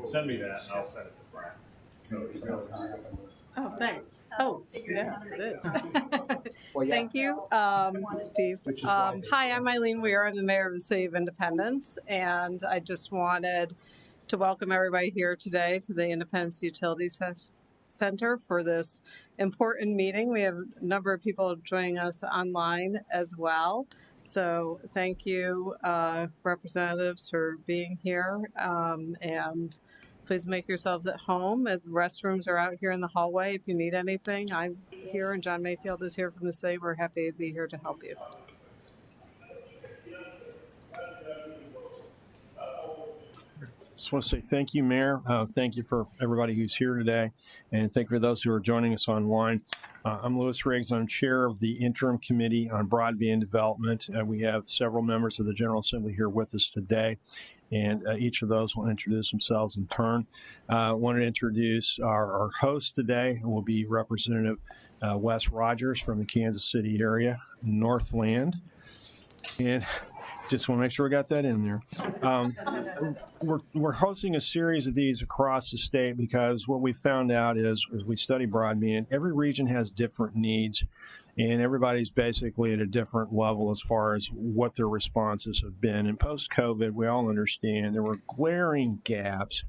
Send me that and I'll send it to Brian. Oh, thanks. Oh, yeah, it is. Well, yeah. Thank you, Steve. Which is why Hi, I'm Eileen Weir. I'm the mayor of the City of Independence, and I just wanted to welcome everybody here today to the Independence Utilities Center for this important meeting. We have a number of people joining us online as well. So thank you, representatives, for being here, and please make yourselves at home. The restrooms are out here in the hallway. If you need anything, I'm here, and John Mayfield is here from the city. We're happy to be here to help you. Just want to say thank you, Mayor. Thank you for everybody who's here today, and thank you for those who are joining us online. I'm Louis Riggs. I'm chair of the Interim Committee on Broadband Development. We have several members of the General Assembly here with us today, and each of those will introduce themselves in turn. I want to introduce our host today. Will be Representative Wes Rogers from the Kansas City area, Northland. And just want to make sure we got that in there. We're hosting a series of these across the state because what we found out is, as we study broadband, every region has different needs, and everybody's basically at a different level as far as what their responses have been. And post-COVID, we all understand there were glaring gaps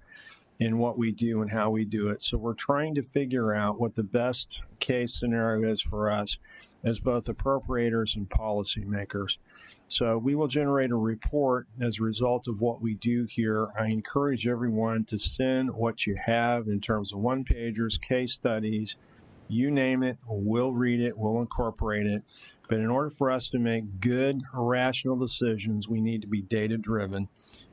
in what we do and how we do it. So we're trying to figure out what the best case scenario is for us as both appropriators and policymakers. So we will generate a report as a result of what we do here. I encourage everyone to send what you have in terms of one-pagers, case studies, you name it, we'll read it, we'll incorporate it. But in order for us to make good, rational decisions, we need to be data-driven.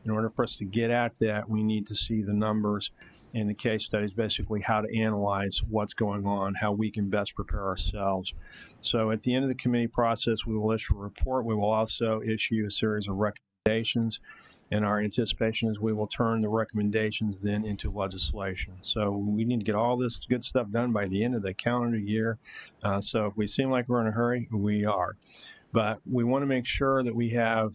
In order for us to get at that, we need to see the numbers and the case studies, basically how to analyze what's going on, how we can best prepare ourselves. So at the end of the committee process, we will issue a report. We will also issue a series of recommendations, and our anticipation is we will turn the recommendations then into legislation. So we need to get all this good stuff done by the end of the calendar year. So if we seem like we're in a hurry, we are. But we want to make sure that we have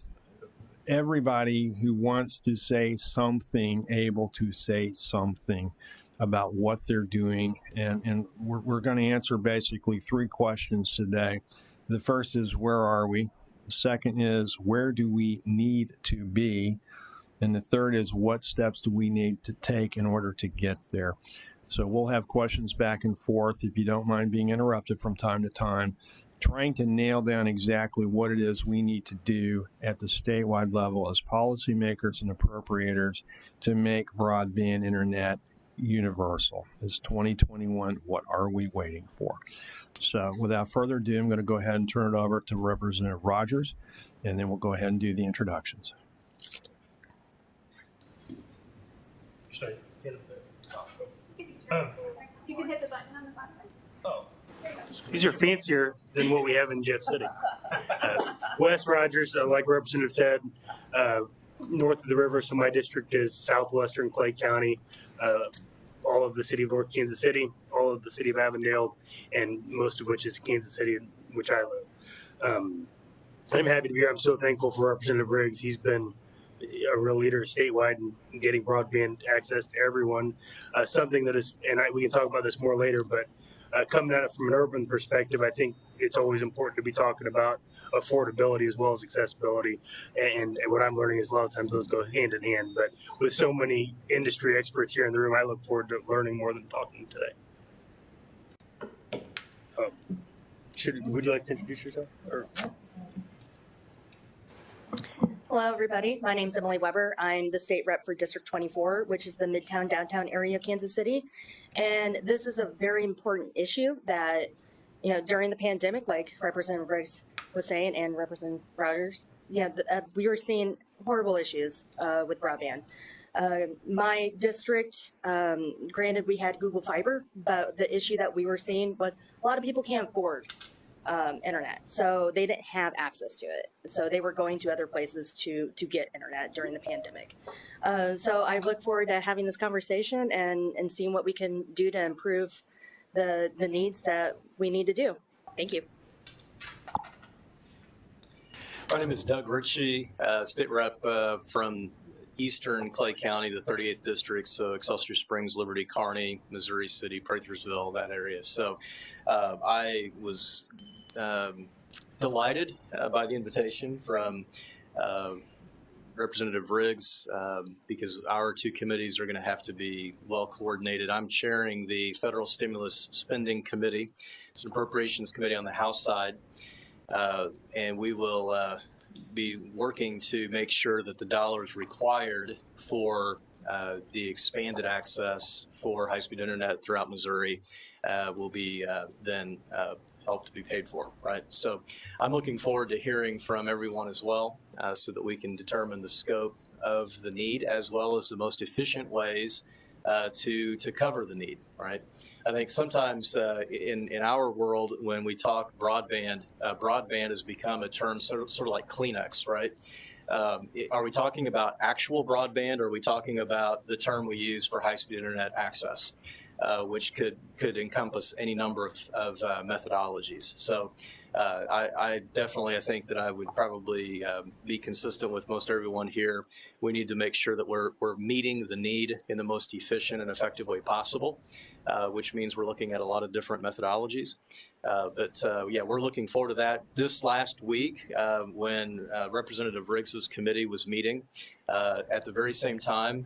everybody who wants to say something able to say something about what they're doing. And we're going to answer basically three questions today. The first is, where are we? The second is, where do we need to be? And the third is, what steps do we need to take in order to get there? So we'll have questions back and forth, if you don't mind being interrupted from time to time, trying to nail down exactly what it is we need to do at the statewide level as policymakers and appropriators to make broadband internet universal. It's 2021. What are we waiting for? So without further ado, I'm going to go ahead and turn it over to Representative Rogers, and then we'll go ahead and do the introductions. Should I stand up there? You can hit the button on the bottom. Oh. These are fancier than what we have in Jeff City. Wes Rogers, like Representative said, north of the river, so my district is southwestern Clay County, all of the city of North Kansas City, all of the city of Avondale, and most of which is Kansas City, in which I live. I'm happy to be here. I'm so thankful for Representative Riggs. He's been a real leader statewide in getting broadband access to everyone. Something that is, and we can talk about this more later, but coming at it from an urban perspective, I think it's always important to be talking about affordability as well as accessibility. And what I'm learning is a lot of times those go hand in hand. But with so many industry experts here in the room, I look forward to learning more than talking today. Would you like to introduce yourself? Or? Hello, everybody. My name is Emily Weber. I'm the state rep for District 24, which is the Midtown downtown area of Kansas City. And this is a very important issue that, during the pandemic, like Representative Riggs was saying and Representative Rogers, we were seeing horrible issues with broadband. My district, granted, we had Google Fiber, but the issue that we were seeing was a lot of people can't afford internet, so they didn't have access to it. So they were going to other places to get internet during the pandemic. So I look forward to having this conversation and seeing what we can do to improve the needs that we need to do. Thank you. My name is Doug Ritchie, state rep from eastern Clay County, the 38th district, so Excelsior Springs, Liberty, Kearney, Missouri City, Pratherville, that area. So I was delighted by the invitation from Representative Riggs, because our two committees are going to have to be well coordinated. I'm chairing the Federal Stimulus Spending Committee. It's an appropriations committee on the House side, and we will be working to make sure that the dollars required for the expanded access for high-speed internet throughout Missouri will be then helped to be paid for, right? So I'm looking forward to hearing from everyone as well, so that we can determine the scope of the need as well as the most efficient ways to cover the need, right? I think sometimes in our world, when we talk broadband, broadband has become a term sort of like Kleenex, right? Are we talking about actual broadband, or are we talking about the term we use for high-speed internet access, which could encompass any number of methodologies? So I definitely, I think that I would probably be consistent with most everyone here. We need to make sure that we're meeting the need in the most efficient and effective way possible, which means we're looking at a lot of different methodologies. But yeah, we're looking forward to that. This last week, when Representative Riggs's committee was meeting, at the very same time,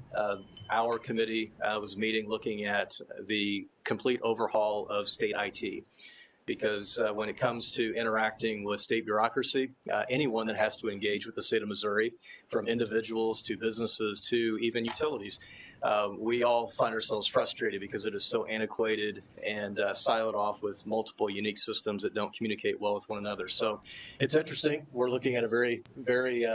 our committee was meeting looking at the complete overhaul of state IT. Because when it comes to interacting with state bureaucracy, anyone that has to engage with the state of Missouri, from individuals to businesses to even utilities, we all find ourselves frustrated because it is so antiquated and siloed off with multiple unique systems that don't communicate well with one another. So it's interesting. We're looking at a very, very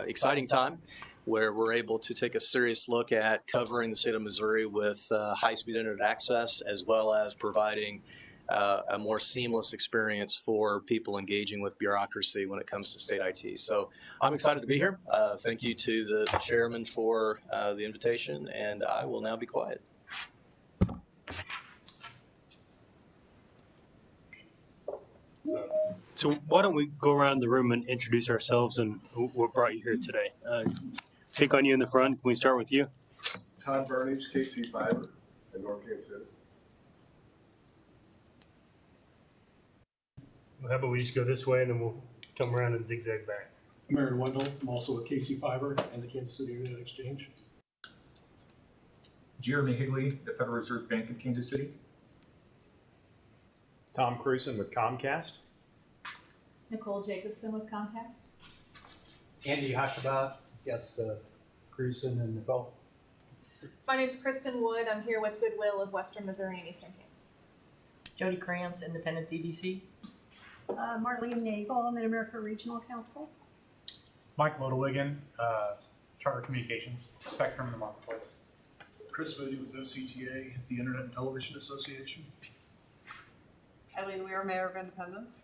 exciting time where we're able to take a serious look at covering the state of Missouri with high-speed internet access, as well as providing a more seamless experience for people engaging with bureaucracy when it comes to state IT. So I'm excited to be here. Thank you to the chairman for the invitation, and I will now be quiet. So why don't we go around the room and introduce ourselves and what brought you here today? Take on you in the front. Can we start with you? Todd Burnage, KC Fiber in North Kansas City. Well, how about we just go this way and then we'll come around and zigzag back. I'm Aaron Wendell. I'm also with KC Fiber and the Kansas City Internet Exchange. Jeremy Higley, the Federal Reserve Bank of Kansas City. Tom Cruson with Comcast. Nicole Jacobson with Comcast. Andy Huckabath, yes, Cruson and Nicole. My name's Kristen Wood. I'm here with Goodwill of Western Missouri and Eastern Kansas. Jody Krantz, Independence EDC. Marlene Nagel, Mid-America Regional Council. Mike Lodewigan, Charter Communications, Spectrum in the Marketplace. Chris Moody with OCTA, the Internet and Television Association. Eileen Weir, Mayor of Independence.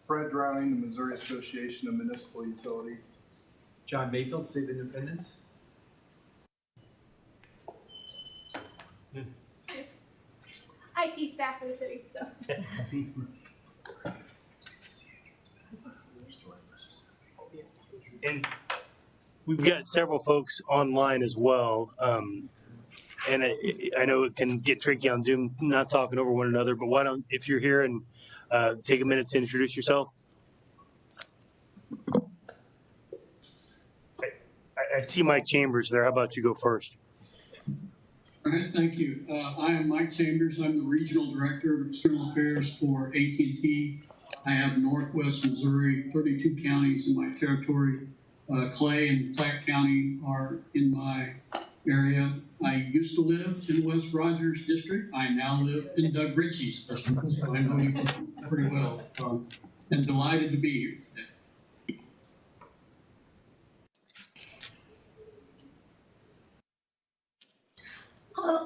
Fred Drowning, the Missouri Association of Municipal Utilities. John Mayfield, State of Independence. Just IT staff for the city, so. And we've got several folks online as well. And I know it can get tricky on Zoom, not talking over one another, but why don't, if you're here and take a minute to introduce yourself. I see Mike Chambers there. How about you go first? All right, thank you. I am Mike Chambers. I'm the Regional Director of External Affairs for AT&T. I have Northwest Missouri, 32 counties in my territory. Clay and Platte County are in my area. I used to live in West Rogers District. I now live in Doug Ritchie's district, so I know you pretty well. And delighted to be here today.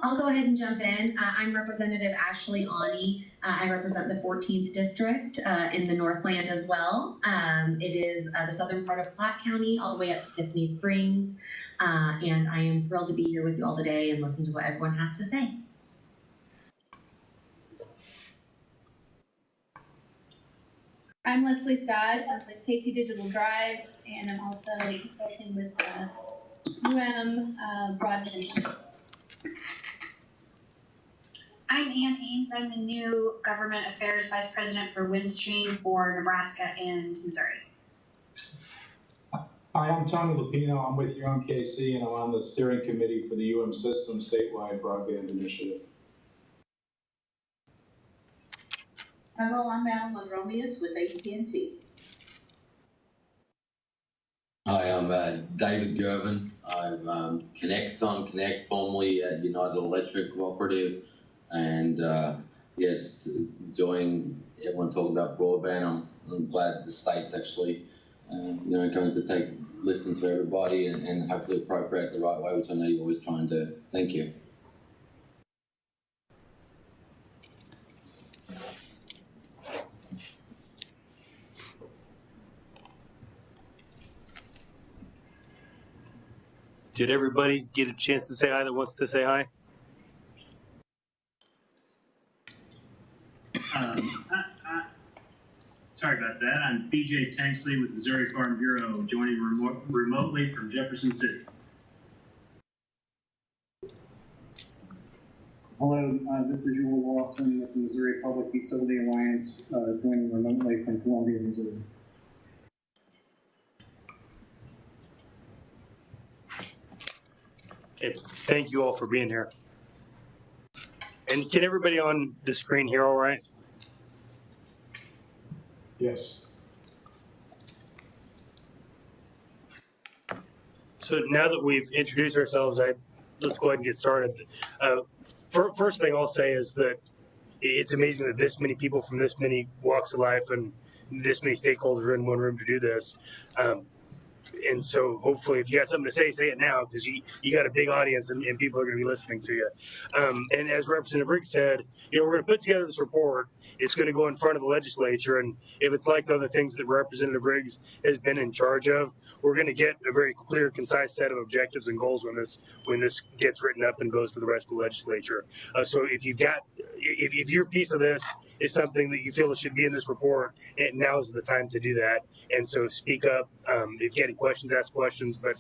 I'll go ahead and jump in. I'm Representative Ashley Ani. I represent the 14th District in the Northland as well. It is the southern part of Platte County all the way up to Tiffany Springs. And I am thrilled to be here with you all today and listen to what everyone has to say. I'm Leslie Saad of the Casey Digital Drive, and I'm also consulting with Broadband. I'm Ann Ames. I'm the new Government Affairs Vice President for Windstream for Nebraska and Missouri. Hi, I'm Tony Lupino. I'm with UMKC and I'm on the steering committee for the UM System statewide broadband initiative. Hello, I'm Madeline Romeus with AT&T. Hi, I'm David Gervin. I'm Connect, formerly at United Electric Cooperative, and yes, enjoying everyone talking about broadband. I'm glad the state's actually, going to listen to everybody and hopefully appropriate the right way, which I know you're always trying to do. Thank you. Did everybody get a chance to say hi that wants to say hi? Sorry about that. I'm BJ Tanksley with Missouri Farm Bureau, joining remotely from Jefferson City. Hello, this is Joel Lawson with the Missouri Public Utility Alliance, joining remotely from Columbia, Missouri. Okay, thank you all for being here. And can everybody on the screen hear all right? Yes. So now that we've introduced ourselves, let's go ahead and get started. First thing I'll say is that it's amazing that this many people from this many walks of life and this many stakeholders are in one room to do this. And so hopefully if you got something to say it now, because you got a big audience and people are going to be listening to you. And as Representative Riggs said, we're going to put together this report. It's going to go in front of the legislature. And if it's like the other things that Representative Riggs has been in charge of, we're going to get a very clear, concise set of objectives and goals when this gets written up and goes to the rest of the legislature. So if your piece of this is something that you feel it should be in this report, and now is the time to do that. And so speak up. If you have any questions, ask questions, but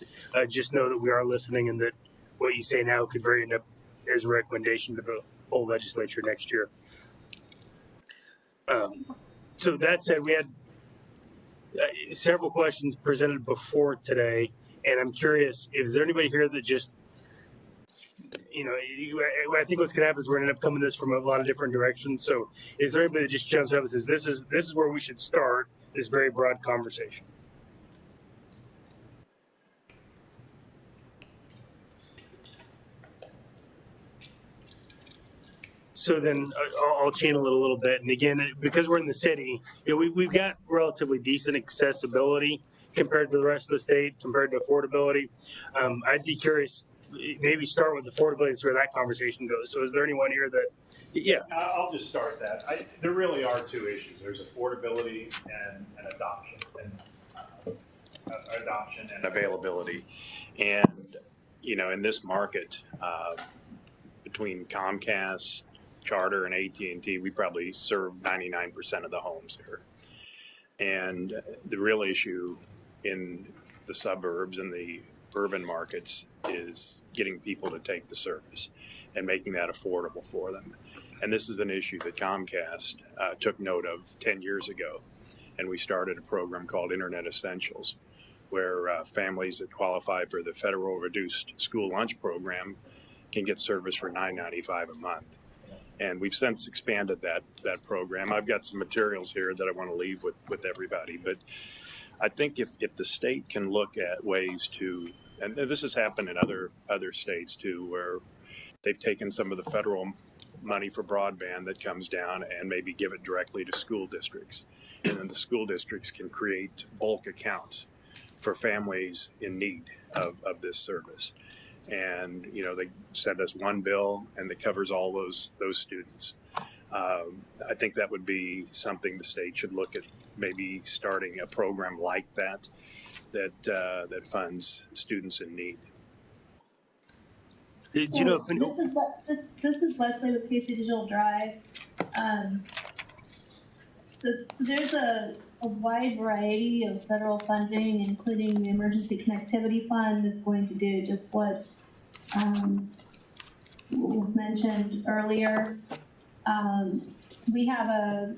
just know that we are listening and that what you say now could very end up as a recommendation to the whole legislature next year. So that said, we had several questions presented before today, and I'm curious, is there anybody here that just, I think what's going to happen is we're going to end up coming this from a lot of different directions. So is there anybody that just jumps up and says, this is where we should start this very broad conversation? So then I'll channel it a little bit. And again, because we're in the city, we've got relatively decent accessibility compared to the rest of the state, compared to affordability. I'd be curious, maybe start with affordability and see where that conversation goes. So is there anyone here that, yeah. I'll just start that. There really are two issues. There's affordability and adoption, and availability. And, in this market, between Comcast, Charter, and AT&T, we probably serve 99% of the homes here. And the real issue in the suburbs and the urban markets is getting people to take the service and making that affordable for them. And this is an issue that Comcast took note of 10 years ago. And we started a program called Internet Essentials, where families that qualify for the federal reduced school lunch program can get service for $9.95 a month. And we've since expanded that program. I've got some materials here that I want to leave with everybody. But I think if the state can look at ways to, and this has happened in other states too, where they've taken some of the federal money for broadband that comes down and maybe give it directly to school districts. And then the school districts can create bulk accounts for families in need of this service. And, they send us one bill and that covers all those students. I think that would be something the state should look at, maybe starting a program like that funds students in need. This is Leslie with Casey Digital Drive. So there's a wide variety of federal funding, including the Emergency Connectivity Fund, that's going to do just what was mentioned earlier. We have a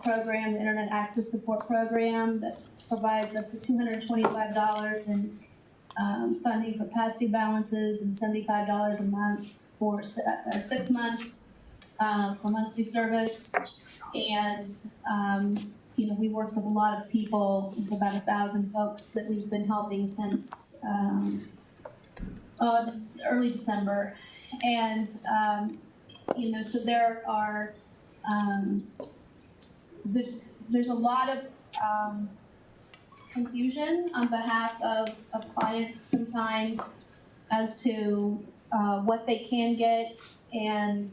program, the Internet Access Support Program, that provides up to $225 in funding for past due balances and $75 a month for 6 months for monthly service. And we work with a lot of people, with about 1,000 folks that we've been helping since just early December. And so there are there's a lot of confusion on behalf of clients sometimes as to what they can get, and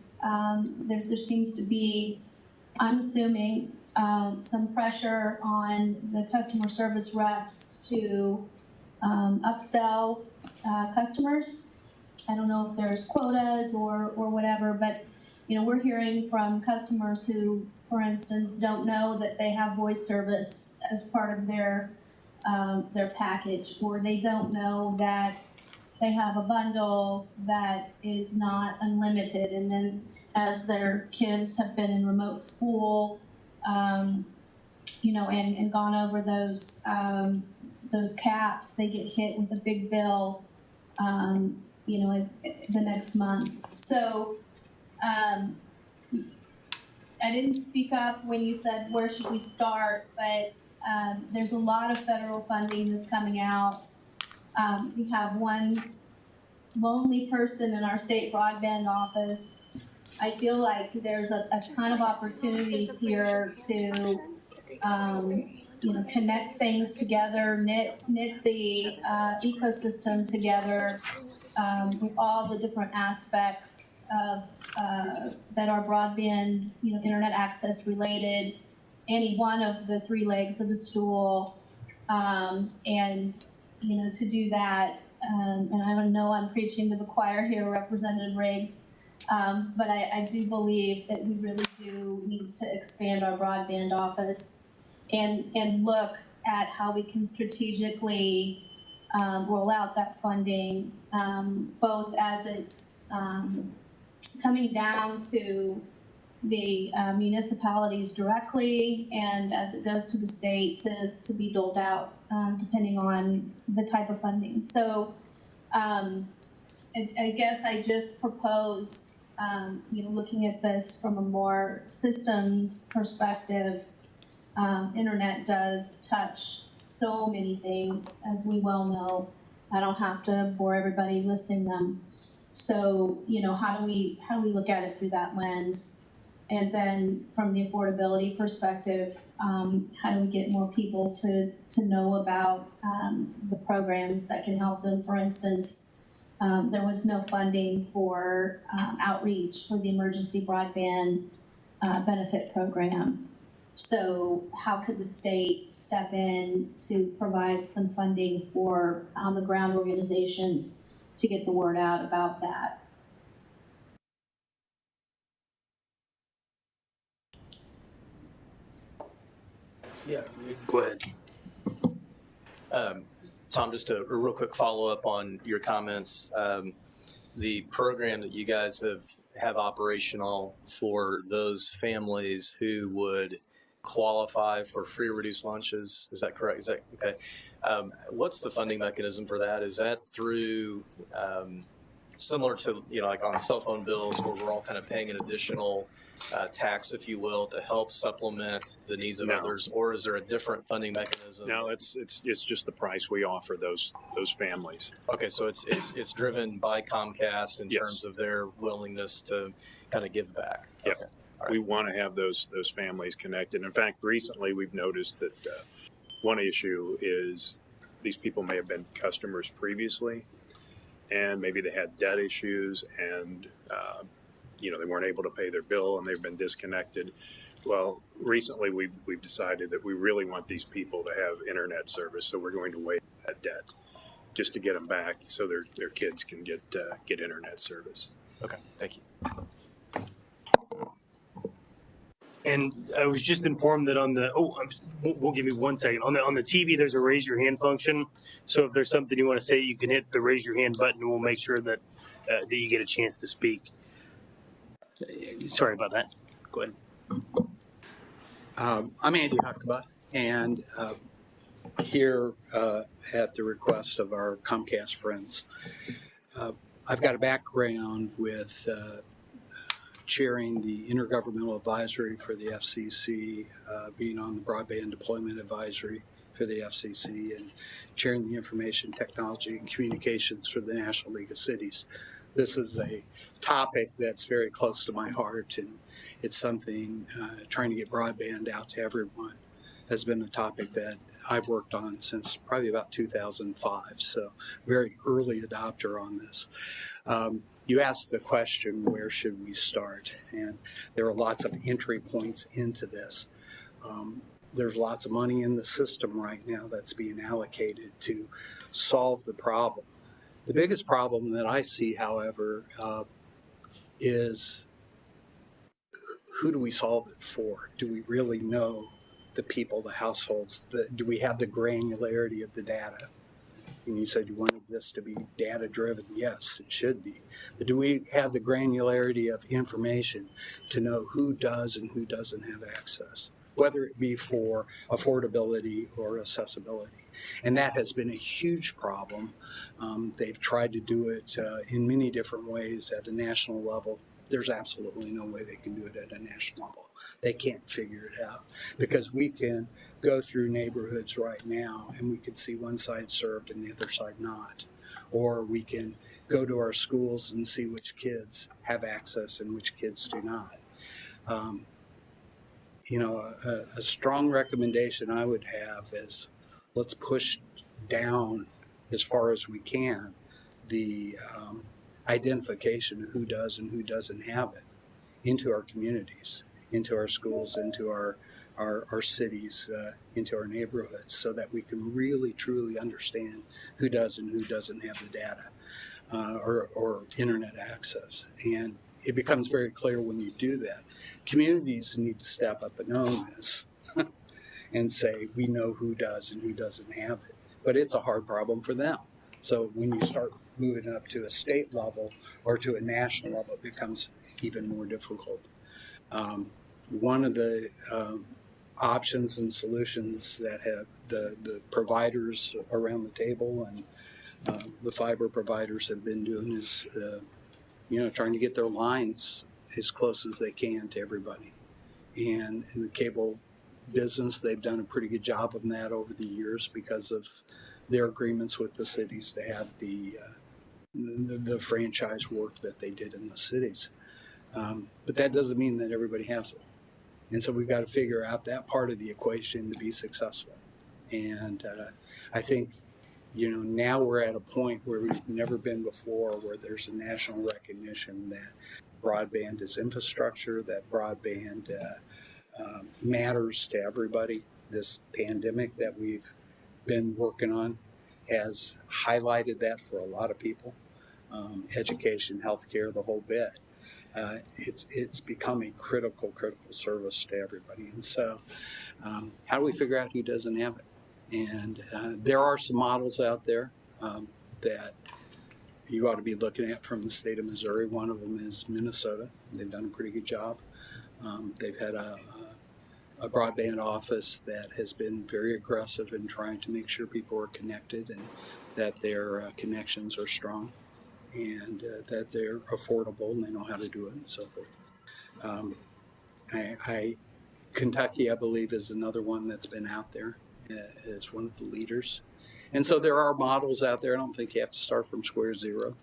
there seems to be, I'm assuming, some pressure on the customer service reps to upsell customers. I don't know if there's quotas or whatever, but we're hearing from customers who, for instance, don't know that they have voice service as part of their package, or they don't know that they have a bundle that is not unlimited. And then as their kids have been in remote school, and gone over those caps, they get hit with a big bill, the next month. So I didn't speak up when you said where should we start, but there's a lot of federal funding that's coming out. We have one lonely person in our state broadband office. I feel like there's a ton of opportunities here to connect things together, knit the ecosystem together with all the different aspects of that are broadband, internet access related, any one of the three legs of the stool, and to do that. And I don't know, I'm preaching to the choir here, Representative Riggs, but I do believe that we really do need to expand our broadband office and look at how we can strategically roll out that funding, both as it's coming down to the municipalities directly and as it goes to the state to be doled out depending on the type of funding. So I guess I just propose, looking at this from a more systems perspective. Internet does touch so many things, as we well know. I don't have to bore everybody listing them. So, how do we look at it through that lens? And then from the affordability perspective, how do we get more people to know about the programs that can help them? For instance, there was no funding for outreach for the emergency broadband benefit program. So how could the state step in to provide some funding for on-the-ground organizations to get the word out about that? Yeah, go ahead. Tom, just a real quick follow-up on your comments. The program that you guys have operational for those families who would qualify for free reduced lunches, is that correct? Is that okay? What's the funding mechanism for that? Is that through similar to like on cell phone bills, where we're all kind of paying an additional tax, if you will, to help supplement the needs of others, or is there a different funding mechanism? No, it's just the price we offer those families. Okay, so it's driven by Comcast in terms of their willingness to kind of give back. Yep. Okay. All right. We want to have those families connected. In fact, recently we've noticed that one issue is these people may have been customers previously, and maybe they had debt issues, and they weren't able to pay their bill, and they've been disconnected. Well, recently we've decided that we really want these people to have internet service, so we're going to waive that debt just to get them back, so their kids can get internet service. Okay, thank you. And I was just informed that on the we'll give me 1 second on the TV. There's a raise your hand function. So if there's something you want to say, you can hit the raise your hand button, and we'll make sure that that you get a chance to speak. Sorry about that. Go ahead. I'm Andy Huckabee, and here at the request of our Comcast friends, I've got a background with chairing the Intergovernmental Advisory for the FCC, being on the Broadband Deployment Advisory for the FCC, and chairing the Information Technology and Communications for the National League of Cities. This is a topic that's very close to my heart, and it's something trying to get broadband out to everyone has been a topic that I've worked on since probably about 2005, so very early adopter on this. You asked the question, where should we start? And there are lots of entry points into this. There's lots of money in the system right now that's being allocated to solve the problem. The biggest problem that I see, however, is who do we solve it for? Do we really know the people, the households? Do we have the granularity of the data? And you said you wanted this to be data-driven. Yes, it should be. But do we have the granularity of information to know who does and who doesn't have access, whether it be for affordability or accessibility? And that has been a huge problem. They've tried to do it in many different ways at a national level. There's absolutely no way they can do it at a national level. They can't figure it out, because we can go through neighborhoods right now and we can see one side served and the other side not. Or we can go to our schools and see which kids have access and which kids do not. A strong recommendation I would have is, let's push down as far as we can the identification of who does and who doesn't have it into our communities, into our schools, into our cities, into our neighborhoods, so that we can really truly understand who does and who doesn't have the data or internet access. And it becomes very clear when you do that. Communities need to step up and own this and say, we know who does and who doesn't have it. But it's a hard problem for them. So when you start moving up to a state level or to a national level, it becomes even more difficult. One of the options and solutions that have the providers around the table and the fiber providers have been doing is, trying to get their lines as close as they can to everybody. And in the cable business, they've done a pretty good job of that over the years because of their agreements with the cities to have the franchise work that they did in the cities. But that doesn't mean that everybody has it. And so we've got to figure out that part of the equation to be successful. And I think, now we're at a point where we've never been before, where there's a national recognition that broadband is infrastructure, that broadband matters to everybody. This pandemic that we've been working on has highlighted that for a lot of people. Education, healthcare, the whole bit. It's become a critical service to everybody. And so how do we figure out who doesn't have it? And there are some models out there that you ought to be looking at from the state of Missouri. One of them is Minnesota. They've done a pretty good job. They've had a broadband office that has been very aggressive in trying to make sure people are connected and that their connections are strong and that they're affordable and they know how to do it and so forth. Kentucky, I believe, is another one that's been out there as one of the leaders. And so there are models out there. I don't think you have to start from square zero.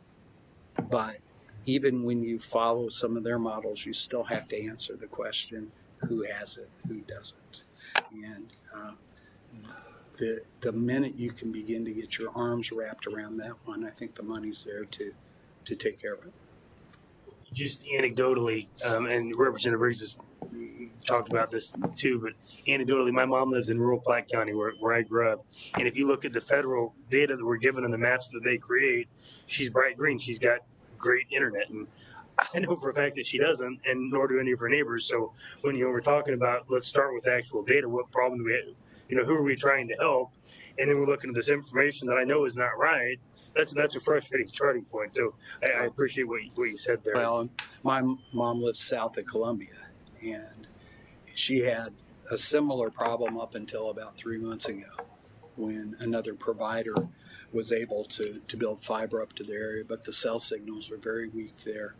But even when you follow some of their models, you still have to answer the question, who has it, who doesn't? And the minute you can begin to get your arms wrapped around that one, I think the money's there to take care of it. Just anecdotally, and Representative Riggs has talked about this too, but anecdotally, my mom lives in rural Platte County where I grew up. And if you look at the federal data that we're given on the maps that they create, she's bright green. She's got great internet. And I know for a fact that she doesn't, and nor do any of her neighbors. So when we're talking about, let's start with actual data. What problem do we have? Who are we trying to help? And then we're looking at this information that I know is not right. That's a frustrating starting point. So I appreciate what you said there. Well, my mom lives south of Columbia, and she had a similar problem up until about 3 months ago when another provider was able to build fiber up to the area, but the cell signals were very weak there.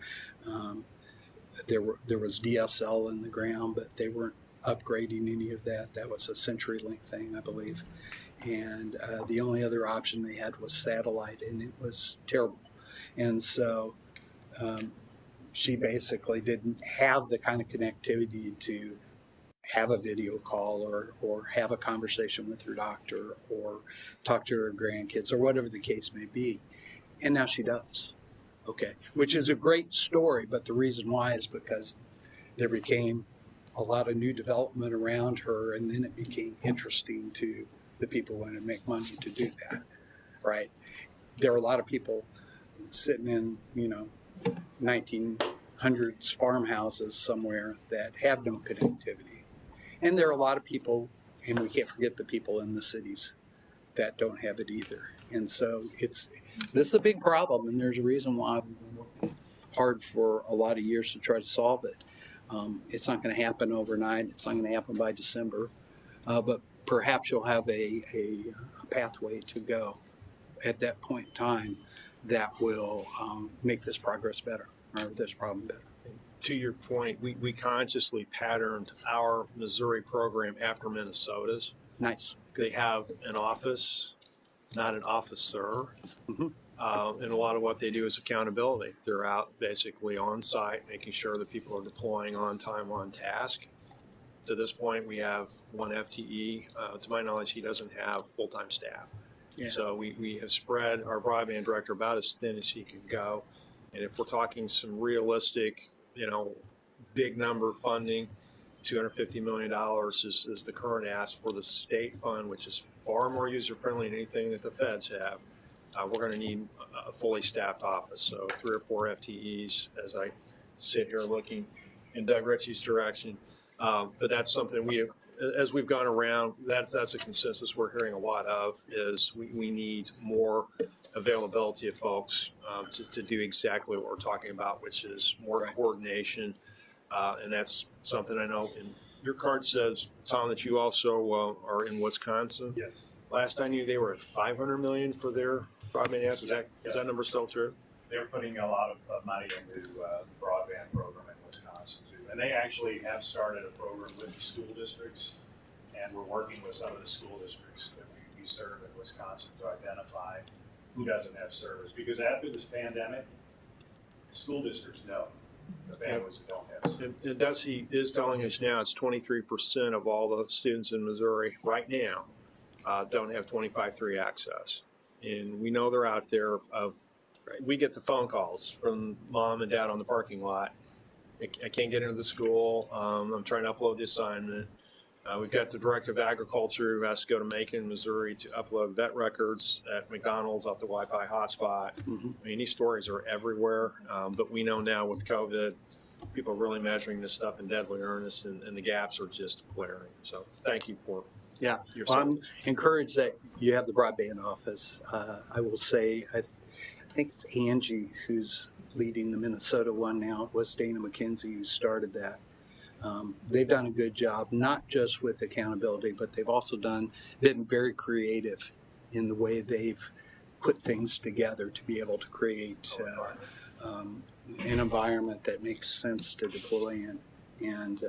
There was DSL in the ground, but they weren't upgrading any of that. That was a CenturyLink thing, I believe. And the only other option they had was satellite, and it was terrible. And so she basically didn't have the kind of connectivity to have a video call or have a conversation with her doctor or talk to her grandkids or whatever the case may be. And now she does. Okay, which is a great story, but the reason why is because there became a lot of new development around her, and then it became interesting to the people who want to make money to do that, right? There are a lot of people sitting in, 1900s farmhouses somewhere that have no connectivity. And there are a lot of people, and we can't forget the people in the cities that don't have it either. And so this is a big problem, and there's a reason why we've been working hard for a lot of years to try to solve it. It's not going to happen overnight. It's not going to happen by December. But perhaps you'll have a pathway to go at that point in time that will make this progress better, or this problem better. To your point, we consciously patterned our Missouri program after Minnesota's. Nice. They have an office, not an officer. Mm-hmm. And a lot of what they do is accountability. They're out basically on site, making sure that people are deploying on time, on task. To this point, we have one FTE. To my knowledge, he doesn't have full-time staff. Yeah. So we have spread our broadband director about as thin as he could go. And if we're talking some realistic, big number funding, $250 million is the current ask for the state fund, which is far more user-friendly than anything that the feds have. We're going to need a fully staffed office, so 3 or 4 FTEs as I sit here looking in Doug Ritchie's direction. But that's something as we've gone around, that's a consensus we're hearing a lot of, is we need more availability of folks to do exactly what we're talking about, which is more coordination. And that's something I know. And your card says, Tom, that you also are in Wisconsin. Yes. Last I knew, they were at $500 million for their broadband ads. Is that number still true? They're putting a lot of money into the broadband program in Wisconsin too. And they actually have started a program with the school districts, and we're working with some of the school districts that we serve in Wisconsin to identify who doesn't have service. Because after this pandemic, the school districts know the families that don't have service. And Dusty is telling us now it's 23% of all the students in Missouri right now don't have 25/3 access. And we know they're out there. We get the phone calls from mom and dad on the parking lot. I can't get into the school. I'm trying to upload the assignment. We've got the director of agriculture who has to go to Macon, Missouri to upload vet records at McDonald's off the Wi-Fi hotspot. Mm-hmm. I mean, these stories are everywhere. But we know now with COVID, people are really measuring this stuff in deadly earnest, and the gaps are just glaring. So thank you for Yeah, your well, I'm service. encouraged that you have the broadband office. I will say, I think it's Angie who's leading the Minnesota one now. It was Dana McKenzie who started that. They've done a good job, not just with accountability, but they've also been very creative in the way they've put things together to be able to create an environment that makes sense to deploy in. And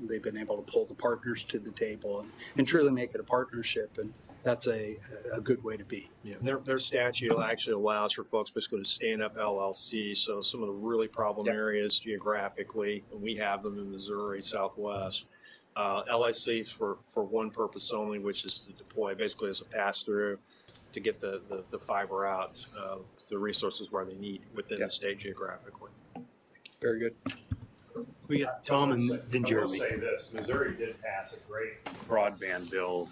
they've been able to pull the partners to the table and truly make it a partnership. And that's a good way to be. Yeah, their statute actually allows for folks basically to stand up LLCs. So some of the really problem areas geographically, and we have them in Missouri, Southwest. LLCs for one purpose only, which is to deploy basically as a pass-through to get the fiber out, the resources where they need within the state geographically. Very good. We got Tom and then Jeremy. I will say this, Missouri did pass a great broadband bill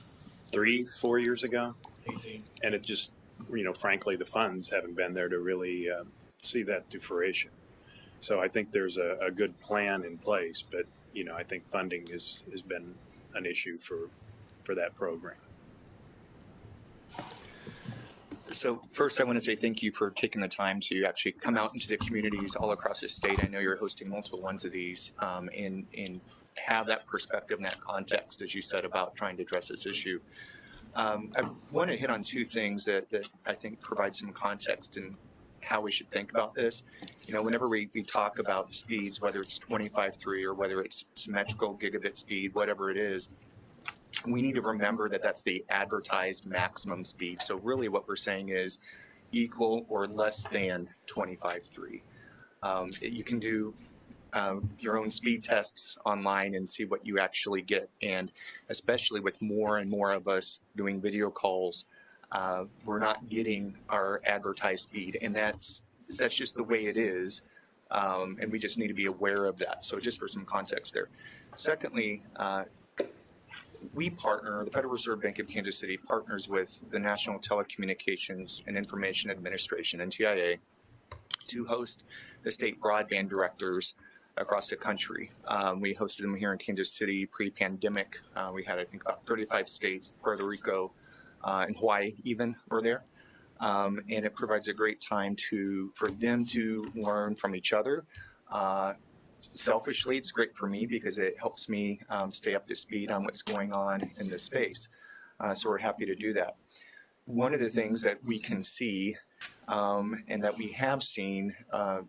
3-4 years ago. 18. And it just, frankly, the funds haven't been there to really see that to fruition. So I think there's a good plan in place, but, I think funding has been an issue for that program. So first, I want to say thank you for taking the time to actually come out into the communities all across the state. I know you're hosting multiple ones of these, and have that perspective and that context, as you said, about trying to address this issue. I want to hit on two things that I think provide some context in how we should think about this. Whenever we talk about speeds, whether it's 25.3 or whether it's symmetrical gigabit speed, whatever it is, we need to remember that that's the advertised maximum speed. So really what we're saying is equal or less than 25.3. You can do your own speed tests online and see what you actually get. And especially with more and more of us doing video calls, we're not getting our advertised speed. And that's just the way it is. And we just need to be aware of that. So just for some context there. Secondly, the Federal Reserve Bank of Kansas City partners with the National Telecommunications and Information Administration, NTIA, to host the state broadband directors across the country. We hosted them here in Kansas City pre-pandemic. We had, I think, about 35 states, Puerto Rico, and Hawaii even were there. And it provides a great time for them to learn from each other. Selfishly, it's great for me because it helps me stay up to speed on what's going on in this space. So we're happy to do that. One of the things that we can see and that we have seen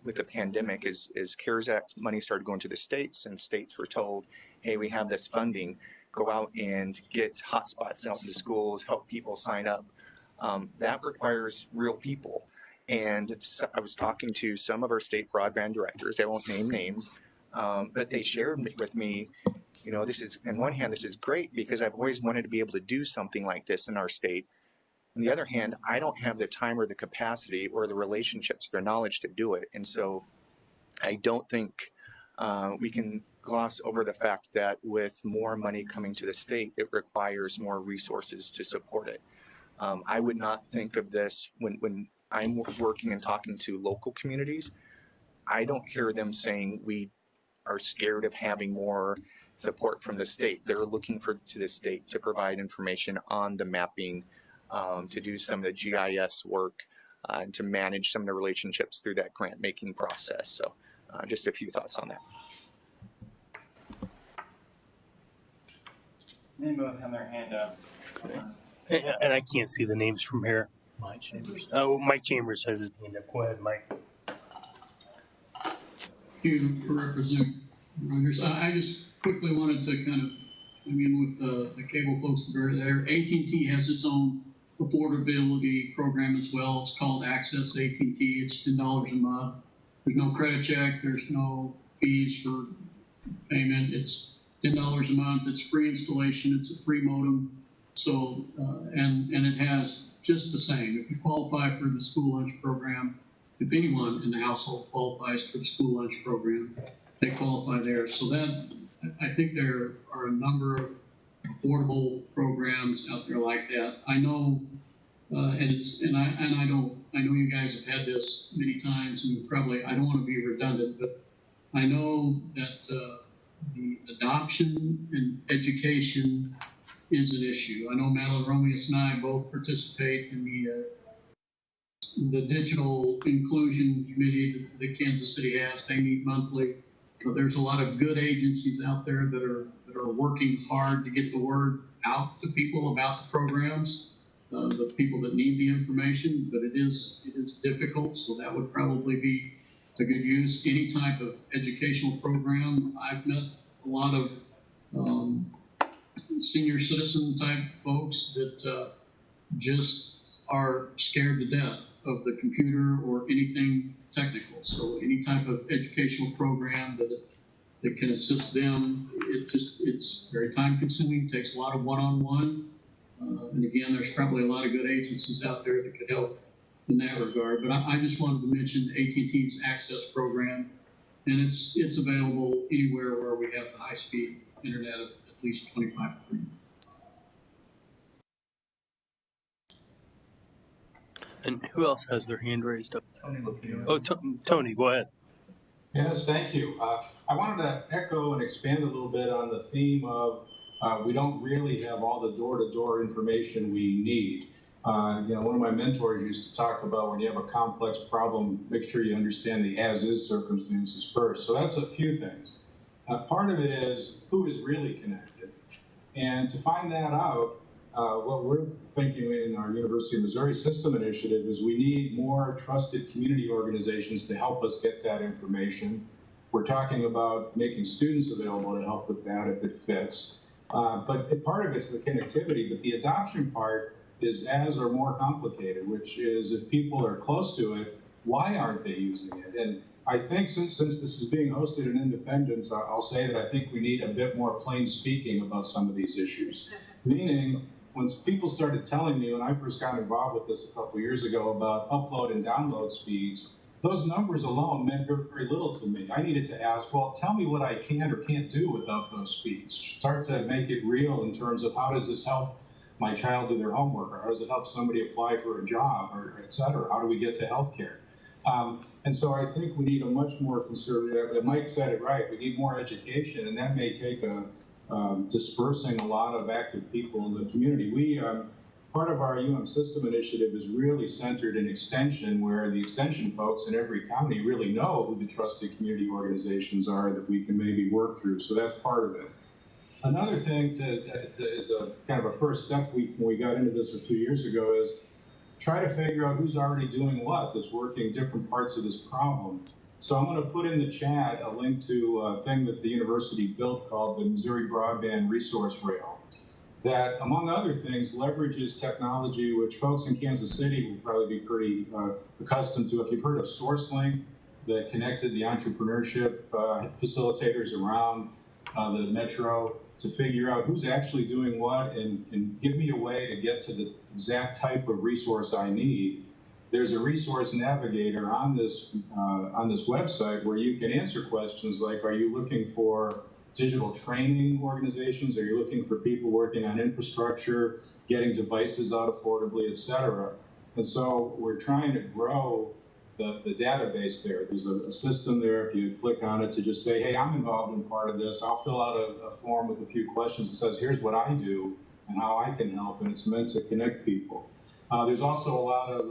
with the pandemic is CARES Act money started going to the states, and states were told, hey, we have this funding, go out and get hotspots out in the schools, help people sign up. That requires real people. And I was talking to some of our state broadband directors, I won't name names, but they shared with me, this is, on one hand, this is great because I've always wanted to be able to do something like this in our state. On the other hand, I don't have the time or the capacity or the relationships or knowledge to do it. And so I don't think we can gloss over the fact that with more money coming to the state, it requires more resources to support it. I would not think of this when I'm working and talking to local communities. I don't hear them saying we are scared of having more support from the state. They're looking to the state to provide information on the mapping, to do some of the GIS work, and to manage some of the relationships through that grant making process. So just a few thoughts on that. They both have their hand up. And I can't see the names from here. Mike Chambers. Oh, Mike Chambers has his hand up. Go ahead, Mike. You represent Rogers. I just quickly wanted to kind of, with the cable folks that are there, AT&T has its own affordability program as well. It's called Access AT&T. It's $10 a month. There's no credit check. There's no fees for payment. It's $10 a month. It's free installation. It's a free modem. So, and it has just the same. If you qualify for the school lunch program, if anyone in the household qualifies for the school lunch program, they qualify there. So that, I think there are a number of affordable programs out there like that. I know, I know you guys have had this many times, and probably, I don't want to be redundant, but I know that the adoption and education is an issue. I know Madeline Romius and I both participate in the digital inclusion committee that Kansas City has. They meet monthly. But there's a lot of good agencies out there that are working hard to get the word out to people about the programs, the people that need the information. But it is difficult, so that would probably be a good use. Any type of educational program. I've met a lot of senior citizen type folks that just are scared to death of the computer or anything technical. So any type of educational program that can assist them, it's very time consuming, takes a lot of one-on-one. And again, there's probably a lot of good agencies out there that could help in that regard. But I just wanted to mention AT&T's Access program, and it's available anywhere where we have the high-speed internet of at least 25 free. And who else has their hand raised up? Tony Lopino. Oh, Tony, go ahead. Yes, thank you. I wanted to echo and expand a little bit on the theme of we don't really have all the door-to-door information we need. One of my mentors used to talk about when you have a complex problem, make sure you understand the as-is circumstances first. So that's a few things. Part of it is who is really connected. And to find that out, what we're thinking in our University of Missouri System Initiative is we need more trusted community organizations to help us get that information. We're talking about making students available to help with that if it fits. But part of it's the connectivity, but the adoption part is as or more complicated, which is if people are close to it, why aren't they using it? And I think since this is being hosted in Independence, I'll say that I think we need a bit more plain speaking about some of these issues. Meaning, when people started telling me when I first got involved with this a couple years ago about upload and download speeds, those numbers alone meant very, very little to me. I needed to ask, well, tell me what I can or can't do without those speeds. Start to make it real in terms of how does this help my child do their homework, or how does it help somebody apply for a job, or et cetera? How do we get to healthcare? And so I think we need a much more conservative, Mike said it right, we need more education, and that may take dispersing a lot of active people in the community. Part of our system initiative is really centered in extension, where the extension folks in every county really know who the trusted community organizations are that we can maybe work through. So that's part of it. Another thing that is a kind of a first step when we got into this a few years ago is try to figure out who's already doing what that's working different parts of this problem. So I'm going to put in the chat a link to a thing that the university built called the Missouri Broadband Resource Rail that, among other things, leverages technology which folks in Kansas City will probably be pretty accustomed to. If you've heard of SourceLink, that connected the entrepreneurship facilitators around the metro to figure out who's actually doing what and give me a way to get to the exact type of resource I need. There's a resource navigator on this website where you can answer questions like, are you looking for digital training organizations? Are you looking for people working on infrastructure, getting devices out affordably, et cetera? And so we're trying to grow the database there. There's a system there, if you click on it, to just say, hey, I'm involved in part of this. I'll fill out a form with a few questions that says, here's what I do and how I can help, and it's meant to connect people. There's also a lot of,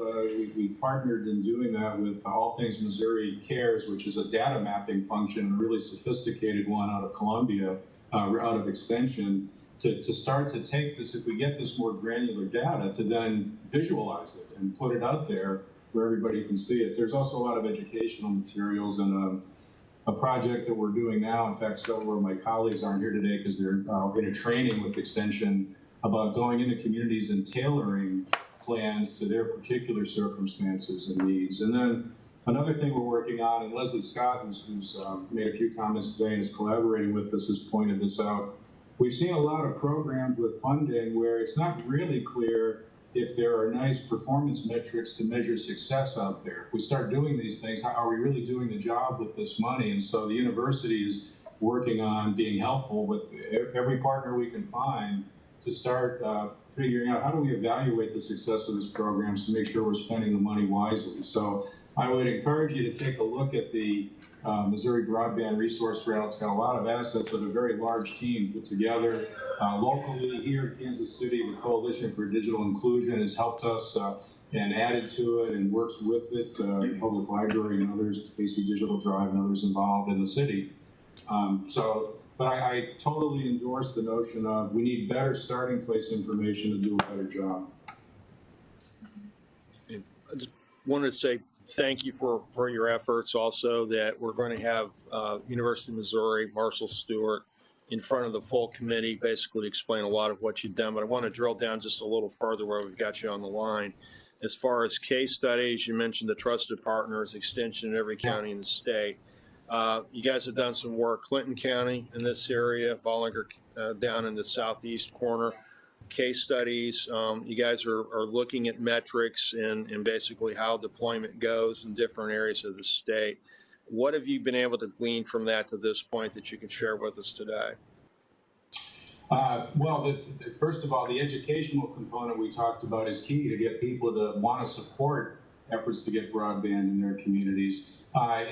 we partnered in doing that with All Things Missouri Cares, which is a data mapping function, a really sophisticated one out of Columbia, out of Extension, to start to take this, if we get this more granular data, to then visualize it and put it out there where everybody can see it. There's also a lot of educational materials and a project that we're doing now. In fact, several of my colleagues aren't here today because they're in a training with Extension about going into communities and tailoring plans to their particular circumstances and needs. And then another thing we're working on, and Leslie Scott, who's made a few comments today and is collaborating with us, has pointed this out. We've seen a lot of programs with funding where it's not really clear if there are nice performance metrics to measure success out there. If we start doing these things, how are we really doing the job with this money? And so the university is working on being helpful with every partner we can find to start figuring out how do we evaluate the success of these programs to make sure we're spending the money wisely. So I would encourage you to take a look at the Missouri Broadband Resource Rail. It's got a lot of assets of a very large team put together. Locally here in Kansas City, the Coalition for Digital Inclusion has helped us and added to it and works with it, the Public Library and others, KC Digital Drive and others involved in the city. But I totally endorse the notion of we need better starting place information to do a better job. I just wanted to say thank you for your efforts. Also, that we're going to have University of Missouri, Marshall Stewart, in front of the full committee, basically explain a lot of what you've done. But I want to drill down just a little further where we've got you on the line. As far as case studies, you mentioned the trusted partners, Extension in every county in the state. You guys have done some work, Clinton County in this area, Bollinger down in the southeast corner. Case studies, you guys are looking at metrics and basically how deployment goes in different areas of the state. What have you been able to glean from that to this point that you can share with us today? Well, first of all, the educational component we talked about is key to get people to want to support efforts to get broadband in their communities.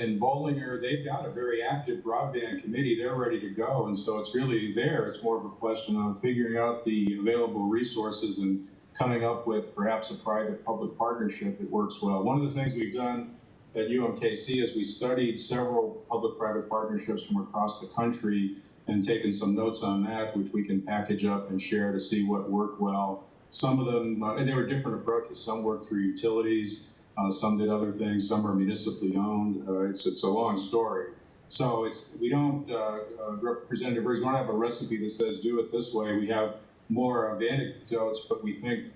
In Bollinger, they've got a very active broadband committee. They're ready to go, and so it's really there. It's more of a question of figuring out the available resources and coming up with perhaps a private-public partnership that works well. One of the things we've done at UMKC is we studied several public-private partnerships from across the country and taken some notes on that, which we can package up and share to see what worked well. Some of them, and there were different approaches. Some worked through utilities, some did other things, some are municipally owned. It's a long story. So we don't, Representative Briggs, we don't have a recipe that says do it this way. We have more of anecdotes, but we think,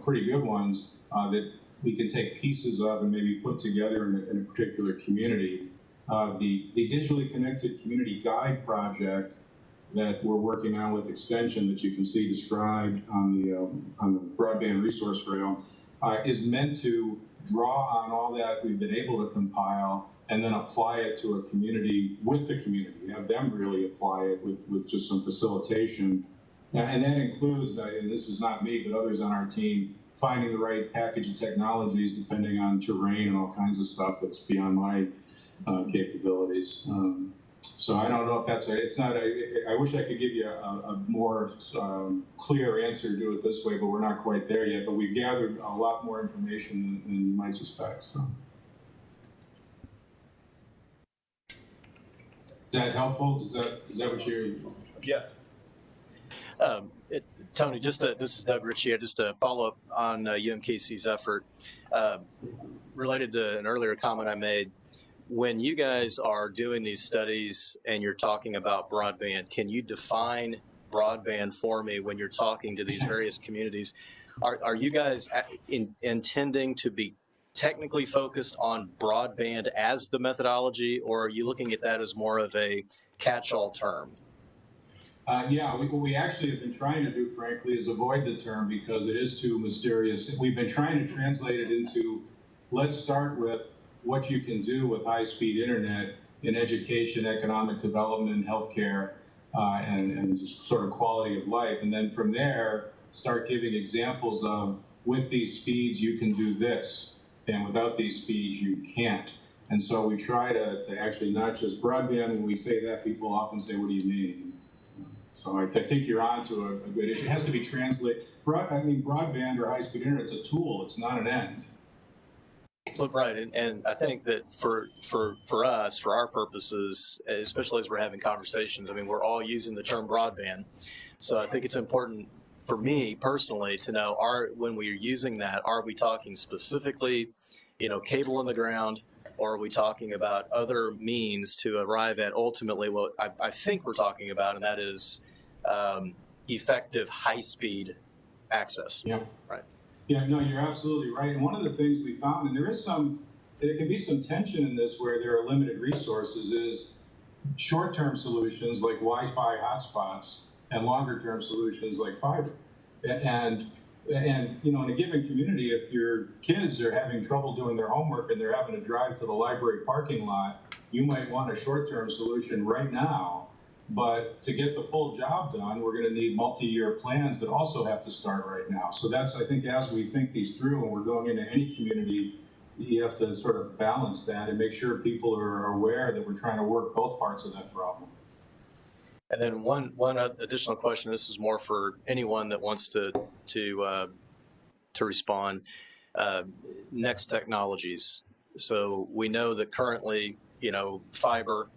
pretty good ones that we can take pieces of and maybe put together in a particular community. The digitally connected community guide project that we're working on with Extension that you can see described on the broadband resource rail is meant to draw on all that we've been able to compile and then apply it to a community with the community, have them really apply it with just some facilitation. And that includes, and this is not me, but others on our team, finding the right package of technologies depending on terrain and all kinds of stuff that's beyond my capabilities. So I don't know if that's I wish I could give you a more clear answer, do it this way, but we're not quite there yet. But we've gathered a lot more information than you might suspect. So. Is that helpful? Is that what you're? Yes. Tony, this is Doug Ritchie. Just to follow up on UMKC's effort, related to an earlier comment I made. When you guys are doing these studies and you're talking about broadband, can you define broadband for me when you're talking to these various communities? Are you guys intending to be technically focused on broadband as the methodology, or are you looking at that as more of a catch-all term? Yeah, what we actually have been trying to do, frankly, is avoid the term because it is too mysterious. We've been trying to translate it into, let's start with what you can do with high-speed internet in education, economic development, healthcare, and just sort of quality of life. And then from there, start giving examples of, with these speeds, you can do this, and without these speeds, you can't. And so we try to actually not just broadband. When we say that, people often say, what do you mean? So I think you're on to a good issue. It has to be translated. Broadband or high-speed internet is a tool. It's not an end. Look, right, and I think that for us, for our purposes, especially as we're having conversations, we're all using the term broadband. So I think it's important for me personally to know, when we're using that, are we talking specifically, cable in the ground, or are we talking about other means to arrive at ultimately what I think we're talking about, and that is effective high-speed access. Yeah. Right. Yeah, no, you're absolutely right. And one of the things we found, and there can be some tension in this where there are limited resources, is short-term solutions like Wi-Fi hotspots and longer-term solutions like fiber. And in a given community, if your kids are having trouble doing their homework and they're having to drive to the library parking lot, you might want a short-term solution right now. But to get the full job done, we're going to need multi-year plans that also have to start right now. So that's, I think, as we think these through and we're going into any community, you have to sort of balance that and make sure people are aware that we're trying to work both parts of that problem. And then one additional question. This is more for anyone that wants to respond. Next technologies. So we know that currently, fiber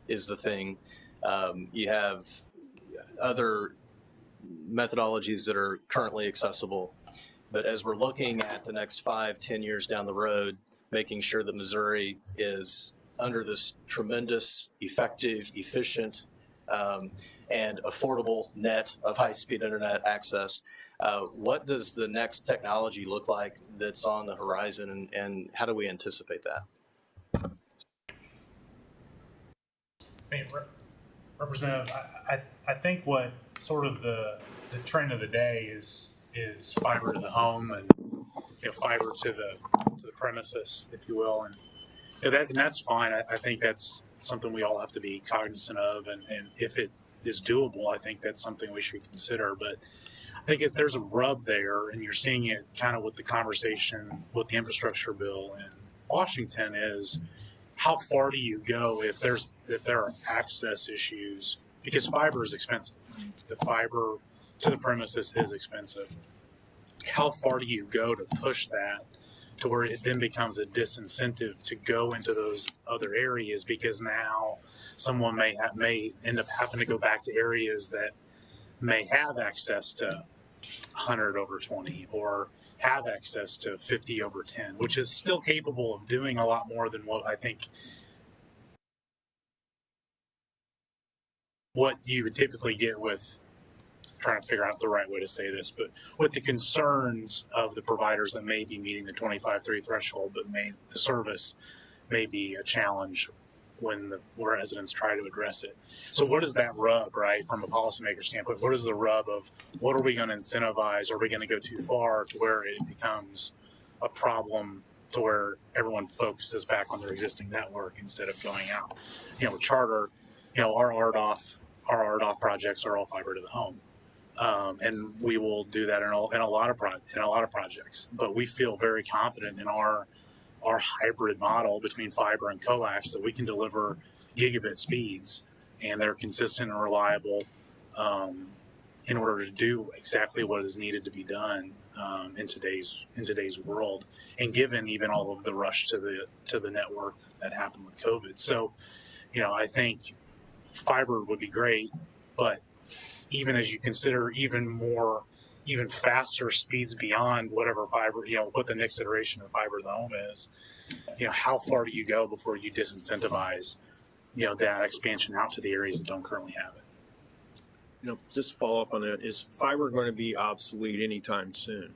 is the thing. You have other methodologies that are currently accessible. But as we're looking at the next 5-10 years down the road, making sure that Missouri is under this tremendous, effective, efficient, and affordable net of high-speed internet access, what does the next technology look like that's on the horizon, and how do we anticipate that? Representative, I think what sort of the trend of the day is fiber to the home and fiber to the premises, if you will, and that's fine. I think that's something we all have to be cognizant of, and if it is doable, I think that's something we should consider. But I think if there's a rub there, and you're seeing it kind of with the conversation with the infrastructure bill in Washington, is how far do you go if there are access issues? Because fiber is expensive. The fiber to the premises is expensive. How far do you go to push that to where it then becomes a disincentive to go into those other areas, because now someone may end up having to go back to areas that may have access to 100/20 or have access to 50/10, which is still capable of doing a lot more than what I think what you would typically get with, trying to figure out the right way to say this, but with the concerns of the providers that may be meeting the 25/3 threshold, but the service may be a challenge when the residents try to address it. So what is that rub, right, from a policymaker standpoint? What is the rub of what are we going to incentivize? Are we going to go too far to where it becomes a problem to where everyone focuses back on their existing network instead of going out? With Charter, our RDOF projects are all fiber to the home. And we will do that in a lot of projects. But we feel very confident in our hybrid model between fiber and coax that we can deliver gigabit speeds, and they're consistent and reliable in order to do exactly what is needed to be done in today's world. And given even all of the rush to the network that happened with COVID, so I think fiber would be great, but even as you consider even faster speeds beyond whatever fiber, what the next iteration of fiber to the home is, how far do you go before you disincentivize, that expansion out to the areas that don't currently have it? Just to follow up on that, is fiber going to be obsolete anytime soon?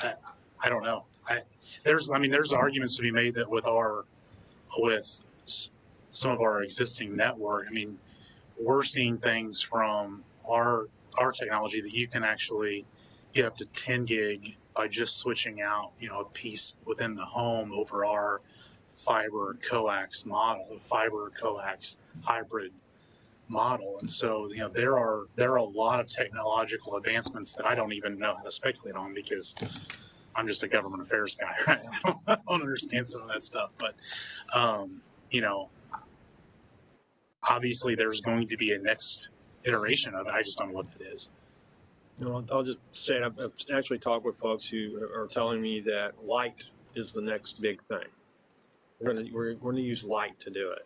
I don't know. There's arguments to be made that with some of our existing network, we're seeing things from our technology that you can actually get up to 10 gig by just switching out, a piece within the home over our fiber coax model, the fiber coax hybrid model. And so, there are a lot of technological advancements that I don't even know how to speculate on, because I'm just a government affairs guy, right? I don't understand some of that stuff, but obviously there's going to be a next iteration of it. I just don't know what it is. I'll just say I've actually talked with folks who are telling me that light is the next big thing. We're going to use light to do it.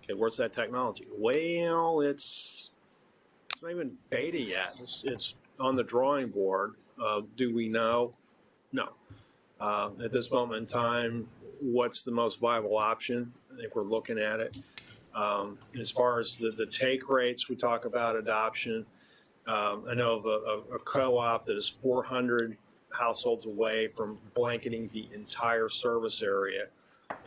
Okay, where's that technology? Well, it's not even beta yet. It's on the drawing board. Do we know? No. At this moment in time, what's the most viable option? I think we're looking at it. As far as the take rates, we talk about adoption. I know of a co-op that is 400 households away from blanketing the entire service area,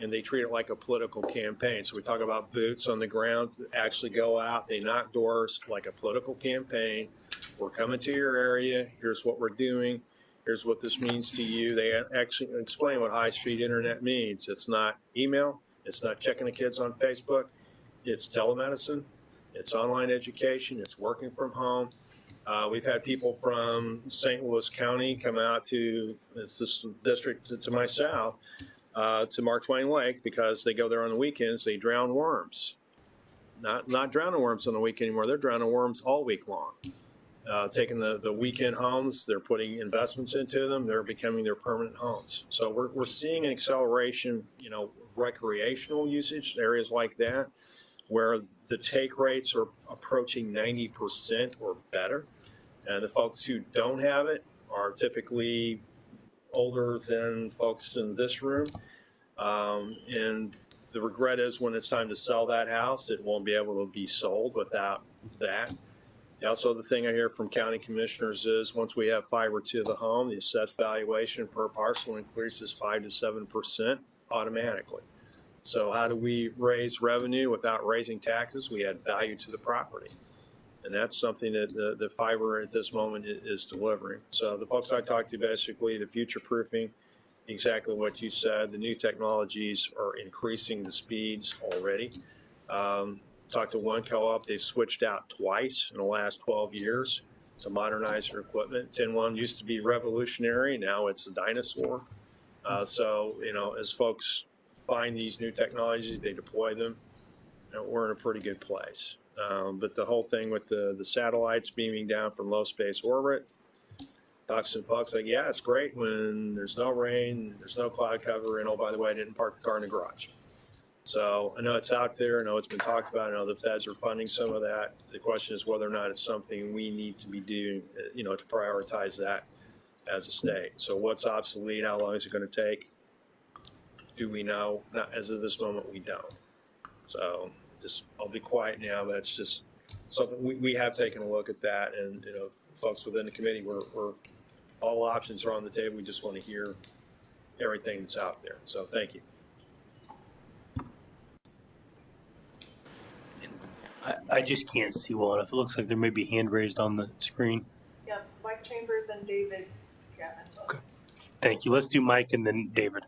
and they treat it like a political campaign. So we talk about boots on the ground that actually go out, they knock doors like a political campaign. We're coming to your area. Here's what we're doing. Here's what this means to you. They actually explain what high-speed internet means. It's not email. It's not checking the kids on Facebook. It's telemedicine. It's online education. It's working from home. We've had people from St. Louis County come out to this district to my south, to Mark Twain Lake, because they go there on the weekends. They drown worms. Not drowning worms on the weekend anymore. They're drowning worms all week long. Taking the weekend homes, they're putting investments into them. They're becoming their permanent homes. So we're seeing an acceleration, recreational usage, areas like that, where the take rates are approaching 90% or better. And the folks who don't have it are typically older than folks in this room. And the regret is when it's time to sell that house, it won't be able to be sold without that. Also, the thing I hear from county commissioners is once we have fiber to the home, the assessed valuation per parcel increases 5 to 7% automatically. So how do we raise revenue without raising taxes? We add value to the property. And that's something that the fiber at this moment is delivering. So the folks I talked to, basically the future proofing, exactly what you said, the new technologies are increasing the speeds already. talked to one co-op, they switched out twice in the last 12 years to modernize their equipment. 10.1 used to be revolutionary, now it's a dinosaur. So, as folks find these new technologies, they deploy them, we're in a pretty good place. But the whole thing with the satellites beaming down from low space orbit, talk to some folks like, yeah, it's great when there's no rain, there's no cloud cover, and oh, by the way, I didn't park the car in the garage. So I know it's out there. I know it's been talked about. I know the feds are funding some of that. The question is whether or not it's something we need to be doing, to prioritize that as a state. So what's obsolete? How long is it going to take? Do we know? Not as of this moment, we don't. So I'll be quiet now, but it's just something we have taken a look at that. And, folks within the committee, we're all options are on the table. We just want to hear everything that's out there. So thank you. I just can't see well enough. It looks like there may be a hand raised on the screen. Yep, Mike Chambers and David Gavin. Okay. Thank you. Let's do Mike and then David.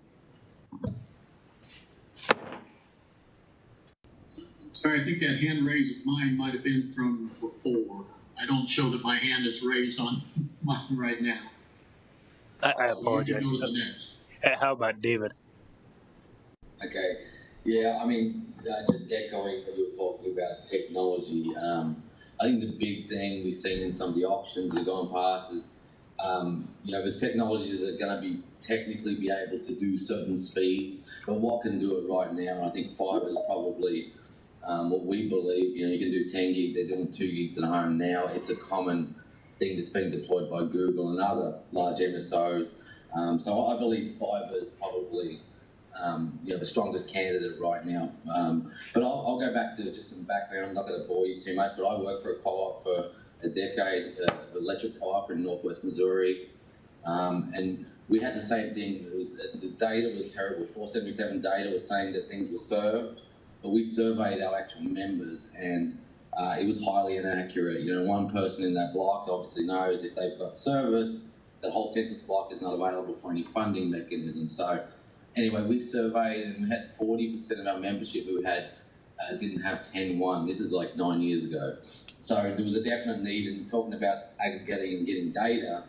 Sorry, I think that hand raised of mine might have been from before. I don't show that my hand is raised on mine right now. I apologize. So you can go to the next. How about David? Okay. Yeah, I mean, just echoing what you were talking about, technology. I think the big thing we've seen in some of the options that have gone past is, there's technologies that are going to be technically be able to do certain speeds, but what can do it right now? And I think fiber is probably what we believe. You can do 10 gig, they're doing 2 gigs at home now. It's a common thing that's being deployed by Google and other large MSOs. So I believe fiber is probably the strongest candidate right now. But I'll go back to just some background. I'm not going to bore you too much, but I worked for a co-op for a decade, an electric co-op in Northwest Missouri. And we had the same thing. The data was terrible. 477 data was saying that things were served, but we surveyed our actual members, and it was highly inaccurate. One person in that block obviously knows if they've got service, that whole census block is not available for any funding mechanism. So anyway, we surveyed and we had 40% of our membership who didn't have 10.1. This is like 9 years ago. So there was a definite need, and talking about aggregating and getting data,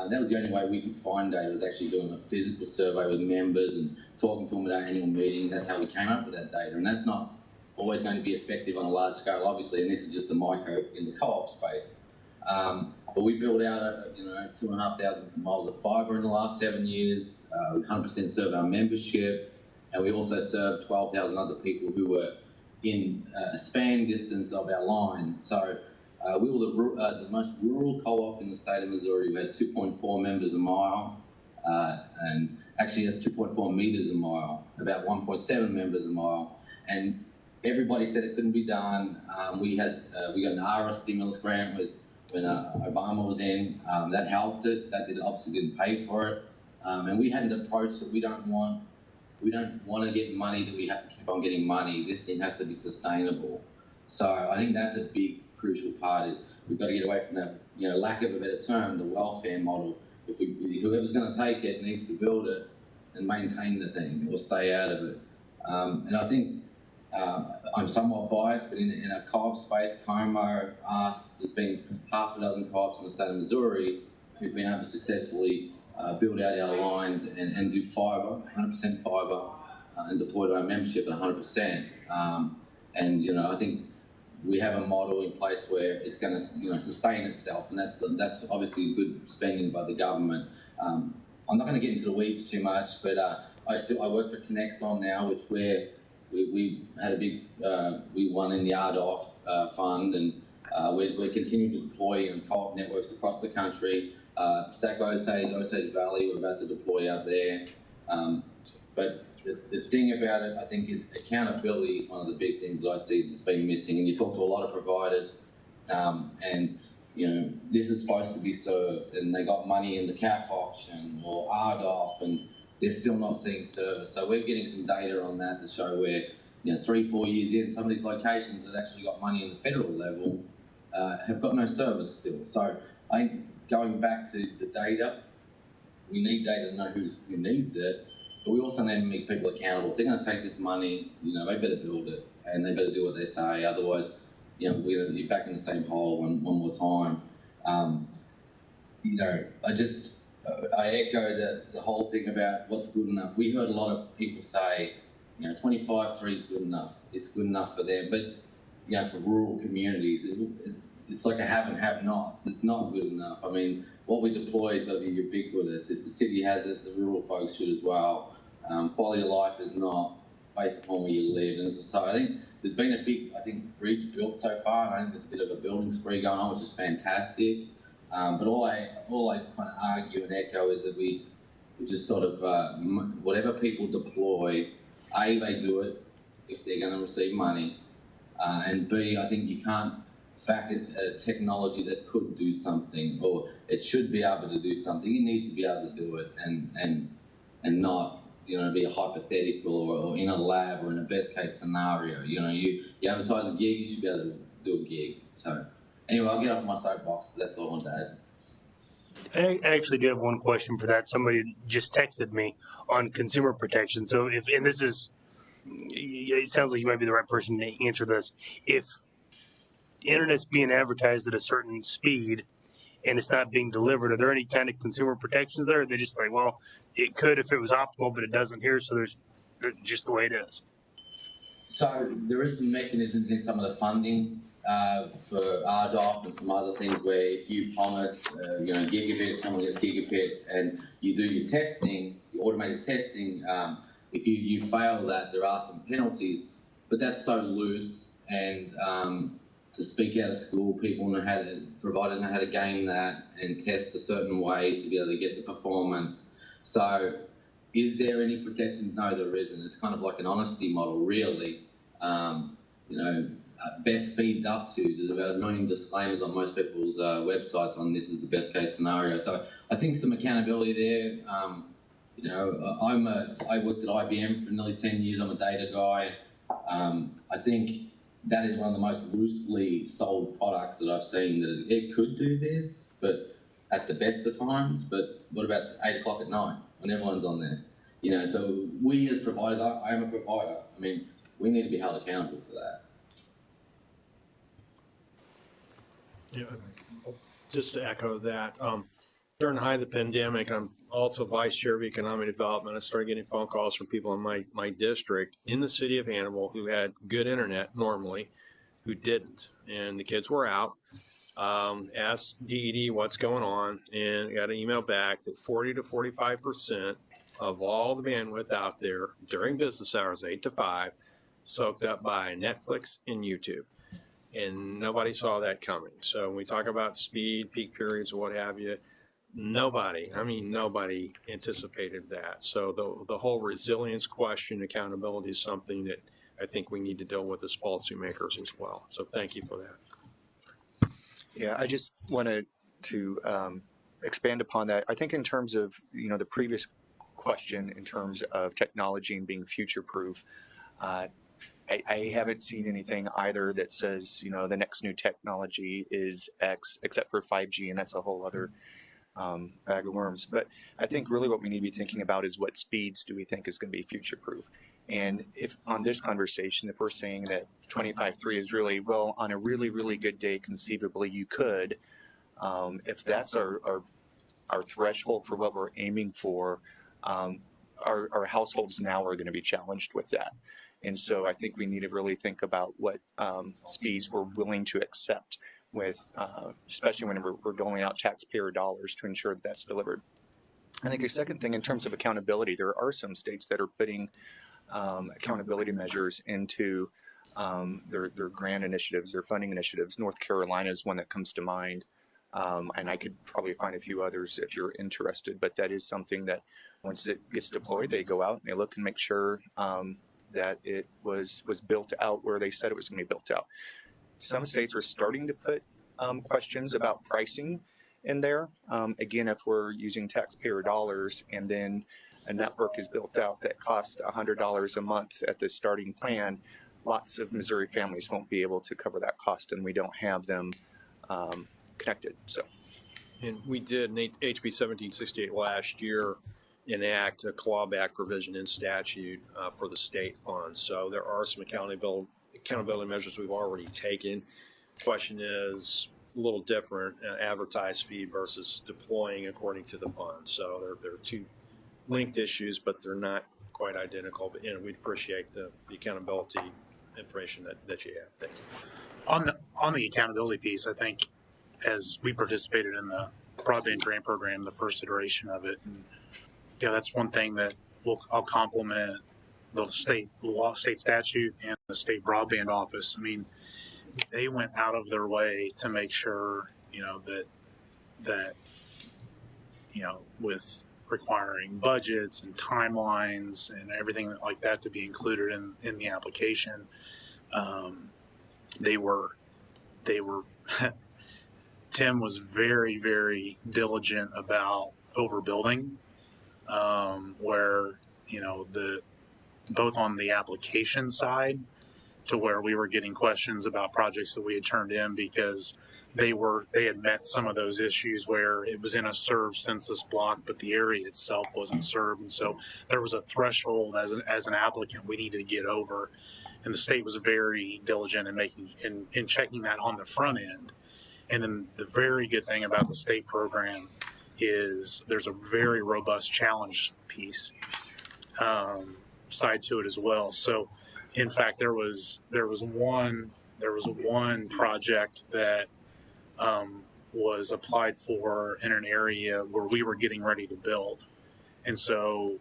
that was the only way we could find data, was actually doing a physical survey with members and talking to them at our annual meeting. That's how we came up with that data. And that's not always going to be effective on a large scale, obviously, and this is just the micro in the co-op space. But we built out, 2,500 miles of fibre in the last 7 years. We 100% serve our membership, and we also served 12,000 other people who were in a span distance of our line. So we were the most rural co-op in the state of Missouri. We had 2.4 members a mile, and actually that's 2.4 meters a mile, about 1.7 members a mile. And everybody said it couldn't be done. We got an ARA stimulus grant when Obama was in. That helped it. That obviously didn't pay for it. And we had an approach that we don't want to get money that we have to keep on getting money. This thing has to be sustainable. So I think that's a big crucial part, is we've got to get away from that, lack of a better term, the welfare model. Whoever's going to take it needs to build it and maintain the thing, or stay out of it. And I think I'm somewhat biased, but in a co-op space, Como, us, there's been half a dozen co-ops in the state of Missouri who've been able to successfully build out our lines and do fibre, 100% fibre, and deploy to our membership at 100%. And I think we have a model in place where it's going to sustain itself, and that's obviously good spending by the government. I'm not going to get into the weeds too much, but I work for Connexon now, which we had a big we won in the RDOF fund, and we're continuing to deploy in co-op networks across the country. Stack Osage Valley, we're about to deploy out there. But the thing about it, I think, is accountability is one of the big things I see that's been missing. And you talk to a lot of providers, and this is supposed to be served, and they got money in the CAF auction or RDOF, and they're still not seeing service. So we're getting some data on that to show where 3-4 years in, some of these locations that actually got money in the federal level have got no service still. So I think going back to the data, we need data to know who needs it, but we also need to make people accountable. If they're going to take this money, they better build it, and they better do what they say. Otherwise, we're going to be back in the same hole one more time. I echo the whole thing about what's good enough. We heard a lot of people say, 25.3 is good enough. It's good enough for them, but for rural communities, it's like a have and have nots. It's not good enough. I mean, what we deploy has got to be ubiquitous. If the city has it, the rural folks should as well. Quality of life is not based upon where you live, and so I think there's been a big, bridge built so far, and I think there's a bit of a building spree going on, which is fantastic. But all I kind of argue and echo is that we just sort of whatever people deploy, A, they do it if they're going to receive money, and B, I think you can't back a technology that could do something, or it should be able to do something. It needs to be able to do it, and not be a hypothetical or in a lab or in a best case scenario. You advertise a gig, you should be able to do a gig. So anyway, I'll get off my soapbox. That's all I want to add. I actually do have one question for that. Somebody just texted me on consumer protection. So it sounds like you might be the right person to answer this. If internet's being advertised at a certain speed and it's not being delivered, are there any kind of consumer protections there? Or are they just like, well, it could if it was optimal, but it doesn't here, so there's just the way it is? So there is some mechanisms in some of the funding for RDOF and some other things where if you promise, gigabit, someone gets gigabit, and you do your testing, your automated testing, if you fail that, there are some penalties, but that's so loose, and to speak out of school, providers know how to game that and test a certain way to be able to get the performance. So is there any protections? No, there isn't. It's kind of like an honesty model, really. Best speeds up to, there's about 1 million disclaimers on most people's websites on this is the best case scenario. So I think some accountability there. I worked at IBM for nearly 10 years. I'm a data guy. I think that is one of the most loosely sold products that I've seen, that it could do this, but at the best of times. But what about 8 o'clock at night when everyone's on there? So we as providers, I am a provider. I mean, we need to be held accountable for that. Yeah, just to echo that, during the height of the pandemic, I'm also vice chair of economic development. I started getting phone calls from people in my district in the city of Hannibal who had good internet normally, who didn't, and the kids were out. Asked DED what's going on, and got an email back that 40 to 45% of all the bandwidth out there during business hours, 8 to 5, soaked up by Netflix and YouTube. And nobody saw that coming. So when we talk about speed, peak periods, or what have you, nobody anticipated that. So the whole resilience question, accountability, is something that I think we need to deal with as policymakers as well. So thank you for that. Yeah, I just wanted to expand upon that. I think in terms of, the previous question in terms of technology and being future-proof, I haven't seen anything either that says, the next new technology is X, except for 5G, and that's a whole other bag of worms. But I think really what we need to be thinking about is what speeds do we think is going to be future-proof. And if on this conversation, if we're saying that 25.3 is really, well, on a really, really good day, conceivably you could, if that's our threshold for what we're aiming for, our households now are going to be challenged with that. And so I think we need to really think about what speeds we're willing to accept with, especially when we're doling out taxpayer dollars to ensure that that's delivered. I think a second thing in terms of accountability, there are some states that are putting accountability measures into their grant initiatives, their funding initiatives. North Carolina is one that comes to mind. And I could probably find a few others if you're interested, but that is something that once it gets deployed, they go out and they look and make sure that it was built out where they said it was going to be built out. Some states are starting to put questions about pricing in there. Again, if we're using taxpayer dollars and then a network is built out that costs $100 a month at the starting plan, lots of Missouri families won't be able to cover that cost, and we don't have them connected. So, and we did HB 1768 last year enact a clawback provision in statute for the state funds. So there are some accountability measures we've already taken. Question is a little different, advertised speed versus deploying according to the fund. So they're two linked issues, but they're not quite identical. But we'd appreciate the accountability information that you have. Thank you. On the accountability piece, I think as we participated in the broadband grant program, the first iteration of it, and that's one thing that I'll compliment the state statute and the state broadband office. I mean, they went out of their way to make sure, that with requiring budgets and timelines and everything like that to be included in the application, they were Tim was very, very diligent about overbuilding, where, both on the application side to where we were getting questions about projects that we had turned in because they had met some of those issues where it was in a served census block, but the area itself wasn't served. And so there was a threshold as an applicant we needed to get over. And the state was very diligent in checking that on the front end. And then the very good thing about the state program is there's a very robust challenge piece side to it as well. So, in fact, there was one project that was applied for in an area where we were getting ready to build, and so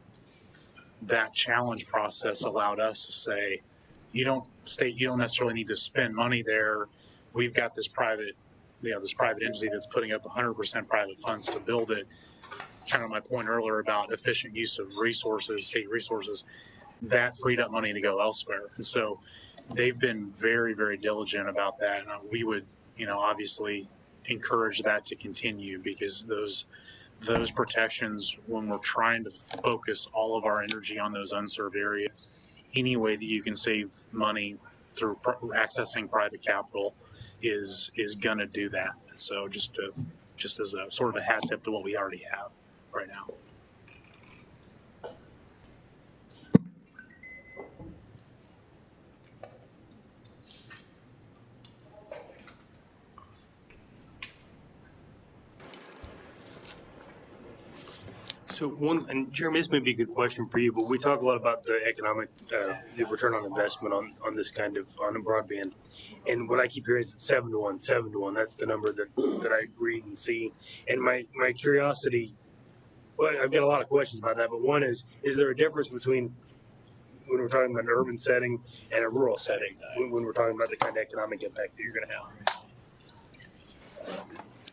that challenge process allowed us to say, you don't necessarily need to spend money there. We've got this private entity that's putting up 100% private funds to build it. Kind of my point earlier about efficient use of resources, state resources, that freed up money to go elsewhere. And so they've been very, very diligent about that. And we would, obviously encourage that to continue because those protections, when we're trying to focus all of our energy on those unserved areas, any way that you can save money through accessing private capital is going to do that. And so just as a sort of a hat tip to what we already have right now. So and Jeremy, this may be a good question for you, but we talk a lot about the economic, the return on investment on this kind of, on broadband. And what I keep hearing is it's 7 to 1, 7 to 1. That's the number that I read and see. And my curiosity, well, I've got a lot of questions about that, but one is there a difference between when we're talking about an urban setting and a rural setting, when we're talking about the kind of economic impact that you're going to have?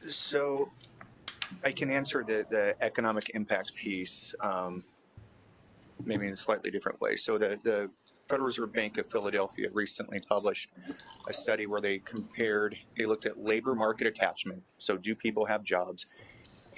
So I can answer the economic impact piece maybe in a slightly different way. So the Federal Reserve Bank of Philadelphia recently published a study where they looked at labor market attachment. So do people have jobs?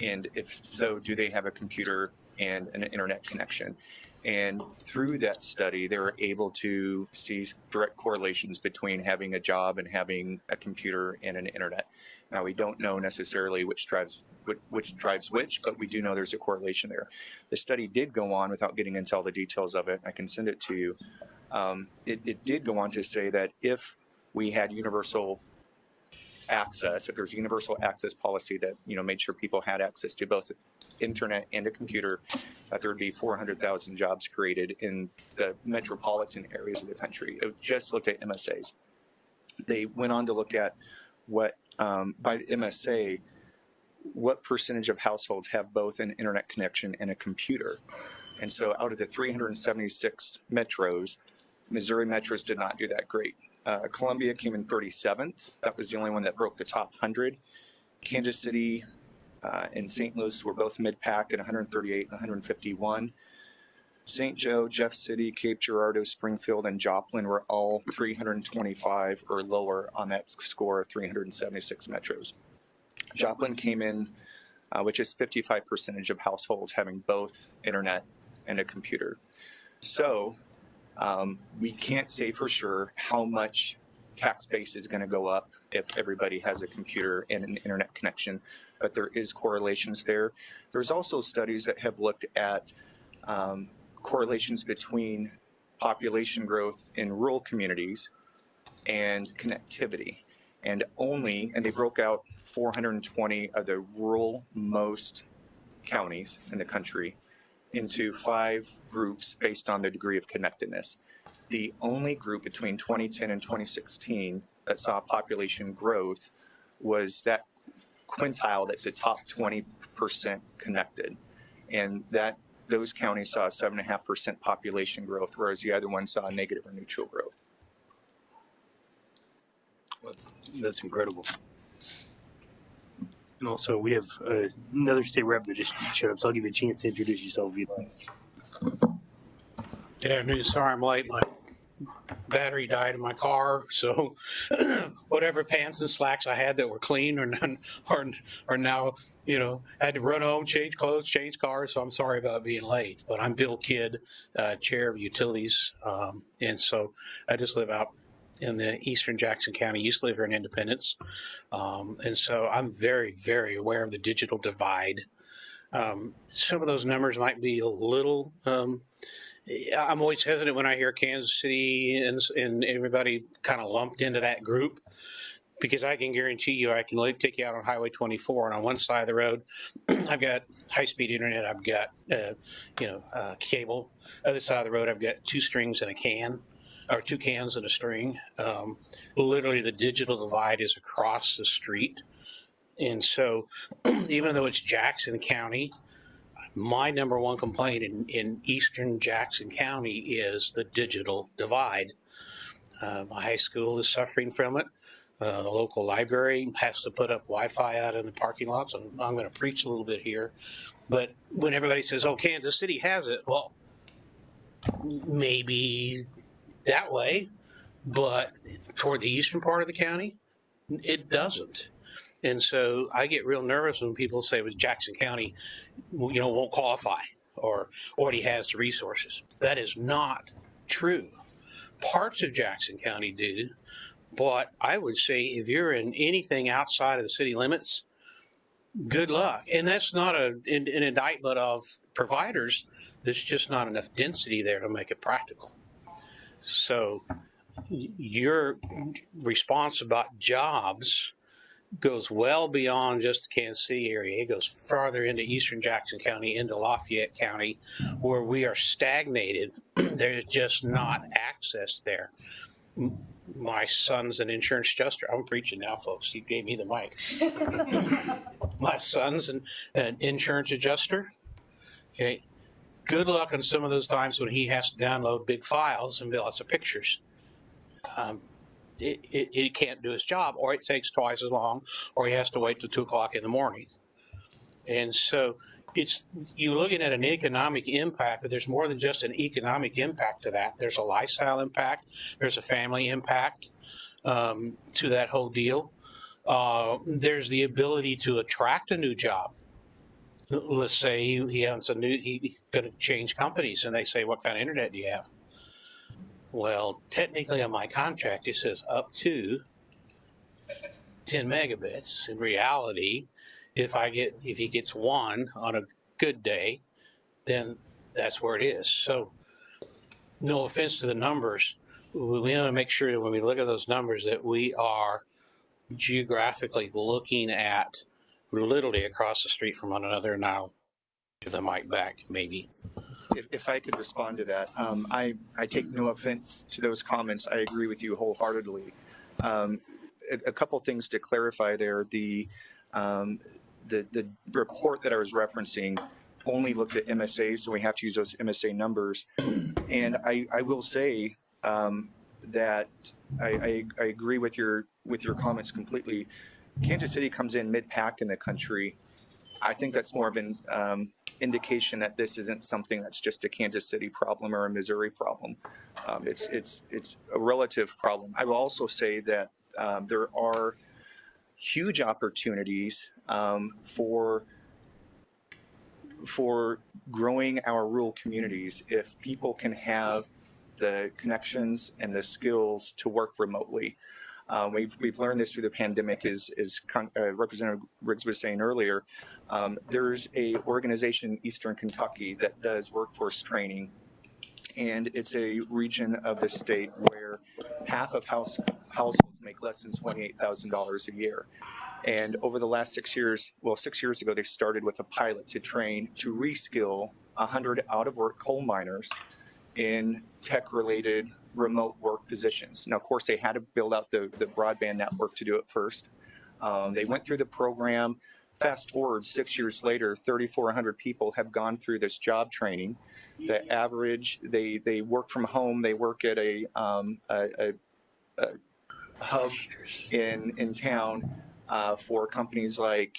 And if so, do they have a computer and an internet connection? And through that study, they were able to see direct correlations between having a job and having a computer and an internet. Now, we don't know necessarily which drives which, but we do know there's a correlation there. The study did go on, without getting into all the details of it, I can send it to you. It did go on to say that if we had universal access, if there's a universal access policy that made sure people had access to both internet and a computer, that there would be 400,000 jobs created in the metropolitan areas of the country. It just looked at MSAs. They went on to look at what by MSA, what percentage of households have both an internet connection and a computer. And so out of the 376 metros, Missouri metros did not do that great. Columbia came in 37th. That was the only one that broke the top 100. Kansas City and St. Louis were both mid-pack at 138 and 151. St. Joe, Jeff City, Cape Girardeau, Springfield, and Joplin were all 325 or lower on that score of 376 metros. Joplin came in, which is 55% of households having both internet and a computer. So we can't say for sure how much tax base is going to go up if everybody has a computer and an internet connection, but there is correlations there. There's also studies that have looked at correlations between population growth in rural communities and connectivity. And they broke out 420 of the rural most counties in the country into 5 groups based on the degree of connectedness. The only group between 2010 and 2016 that saw population growth was that quintile that's the top 20% connected. And those counties saw 7.5% population growth, whereas the other ones saw negative or neutral growth. That's incredible. And also, we have another state rep that just showed up, so I'll give you a chance to introduce yourself if you'd like. Good afternoon. Sorry I'm late. My battery died in my car, so whatever pants and slacks I had that were clean are now, had to run home, change clothes, change cars. So I'm sorry about being late. But I'm Bill Kidd, Chair of Utilities, and so I just live out in the eastern Jackson County. Used to live here in Independence, and so I'm very, very aware of the digital divide. Some of those numbers might be a little. I'm always hesitant when I hear Kansas City and everybody kind of lumped into that group, because I can guarantee you I can take you out on Highway 24, and on one side of the road, I've got high-speed internet, I've got cable. Other side of the road, I've got 2 strings and a can, or 2 cans and a string. Literally, the digital divide is across the street, and so even though it's Jackson County, my number one complaint in eastern Jackson County is the digital divide. My high school is suffering from it. The local library has to put up Wi-Fi out in the parking lots. I'm going to preach a little bit here. But when everybody says, oh, Kansas City has it, well, maybe that way. But toward the eastern part of the county, it doesn't. And so I get real nervous when people say, well, Jackson County, won't qualify or already has the resources. That is not true. Parts of Jackson County do, but I would say if you're in anything outside of the city limits, good luck. And that's not an indictment of providers. There's just not enough density there to make it practical. So your response about jobs goes well beyond just the Kansas City area. It goes farther into eastern Jackson County, into Lafayette County, where we are stagnated. There's just not access there. My son's an insurance adjuster. I'm preaching now, folks. He gave me the mic. My son's an insurance adjuster. Okay. Good luck on some of those times when he has to download big files and lots of pictures. It can't do his job, or it takes twice as long, or he has to wait till 2 o'clock in the morning. And so you're looking at an economic impact, but there's more than just an economic impact to that. There's a lifestyle impact. There's a family impact to that whole deal. There's the ability to attract a new job. Let's say he's going to change companies, and they say, what kind of internet do you have? Well, technically on my contract, it says up to 10 megabits. In reality, if he gets 1 on a good day, then that's where it is. So no offense to the numbers, we want to make sure that when we look at those numbers that we are geographically looking at literally across the street from one another. And I'll give the mic back, maybe. If I could respond to that, I take no offense to those comments. I agree with you wholeheartedly. A couple things to clarify there. The report that I was referencing only looked at MSAs, so we have to use those MSA numbers. And I will say that I agree with your comments completely. Kansas City comes in mid-pack in the country. I think that's more of an indication that this isn't something that's just a Kansas City problem or a Missouri problem. It's a relative problem. I will also say that there are huge opportunities for growing our rural communities if people can have the connections and the skills to work remotely. We've learned this through the pandemic, as Representative Riggs was saying earlier. There's a organization in Eastern Kentucky that does workforce training, and it's a region of the state where half of households make less than $28,000 a year. And over the last 6 years, 6 years ago, they started with a pilot to reskill 100 out-of-work coal miners in tech-related remote work positions. Now, of course, they had to build out the broadband network to do it first. They went through the program. Fast forward 6 years later, 3,400 people have gone through this job training. The average, they work from home. They work at a hub in town for companies like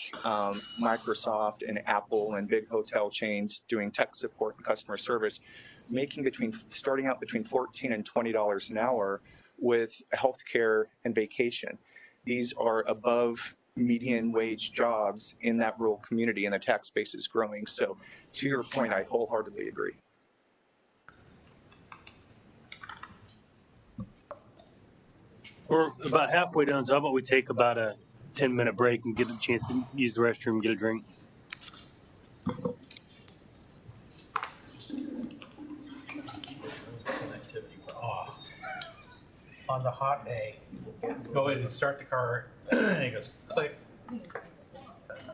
Microsoft and Apple and big hotel chains doing tech support and customer service, making starting out between $14 and $20 an hour with healthcare and vacation. These are above median wage jobs in that rural community, and the tax base is growing. So to your point, I wholeheartedly agree. We're about halfway done, so how about we take about a 10-minute break and get a chance to use the restroom and get a drink. On the hot day, go in and start the car, and it goes click,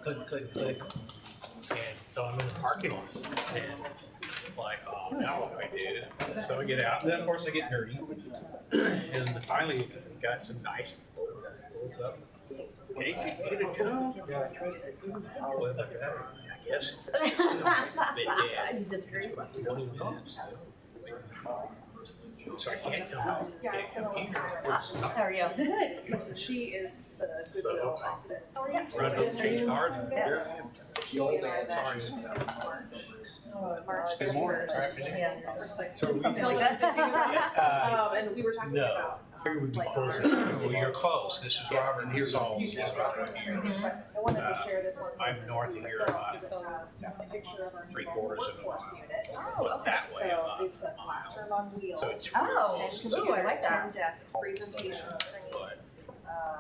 click, click, click. And so I'm in the parking lot, and like, oh, now what do I do? So I get out, and then of course I get dirty. And finally got some nice pulls up. Hey, you gonna go? Well, I guess. But yeah, You disagree? 20 minutes. So I can't come out. How are you? Good. She is the Goodwill office. Run those change cards. March Good morning. 31st. Yeah, or So something like that. And we were talking No, about. I figured we'd be close. Well, you're close. This is Robert, here's all. I wanted to share this one. I'm north of here about A picture of our 3/4 of a workforce mile. unit. Oh, that way So about it's a classroom on wheels. So it's Oh, really ooh, I like that. 10 desks, presentation screens.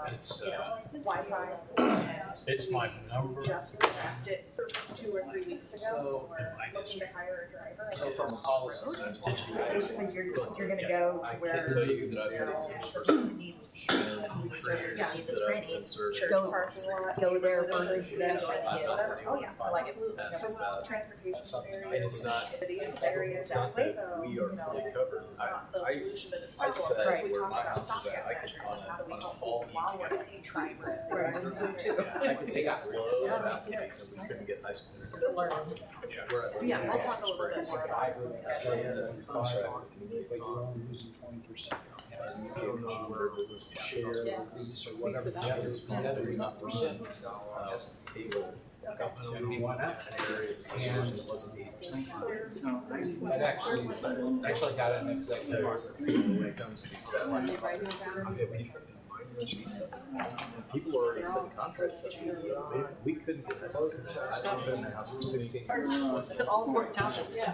It's, Wi-Fi. And it's my number. just wrapped it 2 or 3 weeks ago, so we're looking to hire a driver. So from a policy standpoint, So basically, you're gonna go to where. I can tell you that I've had person needs this training, go there versus them. Oh, yeah, I like it. Transportation areas. And it's not, areas. it's not that we are fully covered. I said where my house is at, I could on a fall evening, I could take a load of applicants and we still get high school. Yeah, we'll talk a little bit more about share lease or whatever. There's not percent people come to an area decision that wasn't 80%. I've actually got an executive when it comes to selling. People are already setting contracts. We couldn't get that. I've been in the house for 16 years. Is it all Fort Township? Yeah.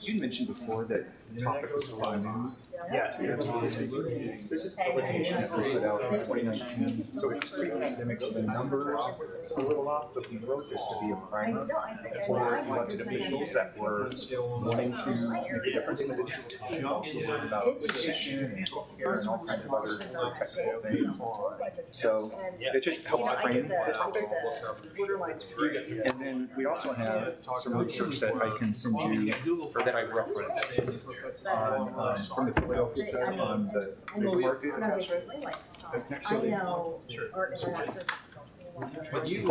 You mentioned before that topic was fun. Yeah. This is a publication that we put out in 2019, so it's pre-pandemic, so the numbers are a little off, but we wrote this to be a primer for elected officials that were wanting to make a difference in the district. She also learned about litigation and healthcare and all kinds of other technical things. So it just helps frame the topic. And then we also have some research that I can send you, or that I referenced on, from the Philadelphia Fed on the labor market. So But you,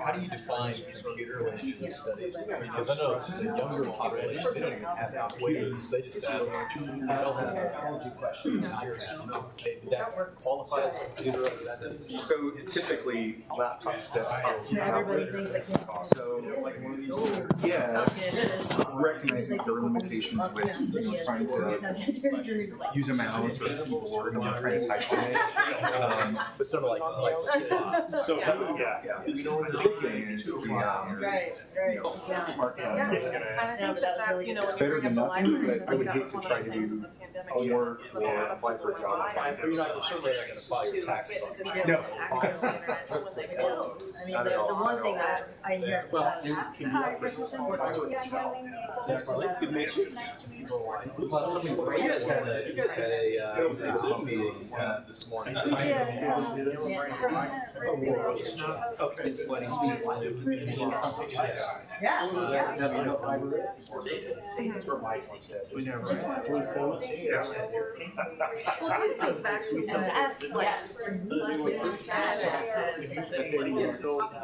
how do you define computer when you do these studies? Because I know the younger population, they don't even have computers, they just have, they'll have technology questions. Did that qualify as a computer? So typically laptops, desktops, tablets. So yes, recognizing there are limitations with trying to use a mouse or a keyboard and trying to type on it. But sort of like So Yeah. The big thing is the, smartphone. It's better than nothing, but I would hate to try to do homework or apply for a job. You're not, certainly not gonna file your taxes on it. No. I mean, the one thing that I hear. Well, you guys had a Zoom meeting this morning. Yeah. That's enough fiber. Well, it goes back to that's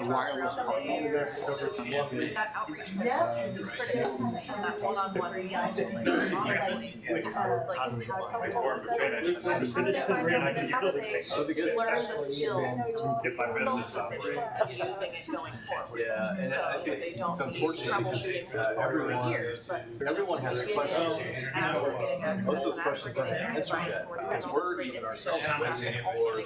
Wireless that outreach. Yeah. Is critical. That one-on-one learn the skills self-sufficient using it going forward. Yeah, and I think it's unfortunate because everyone has questions. Most of those questions aren't answered yet because we're even ourselves waiting for the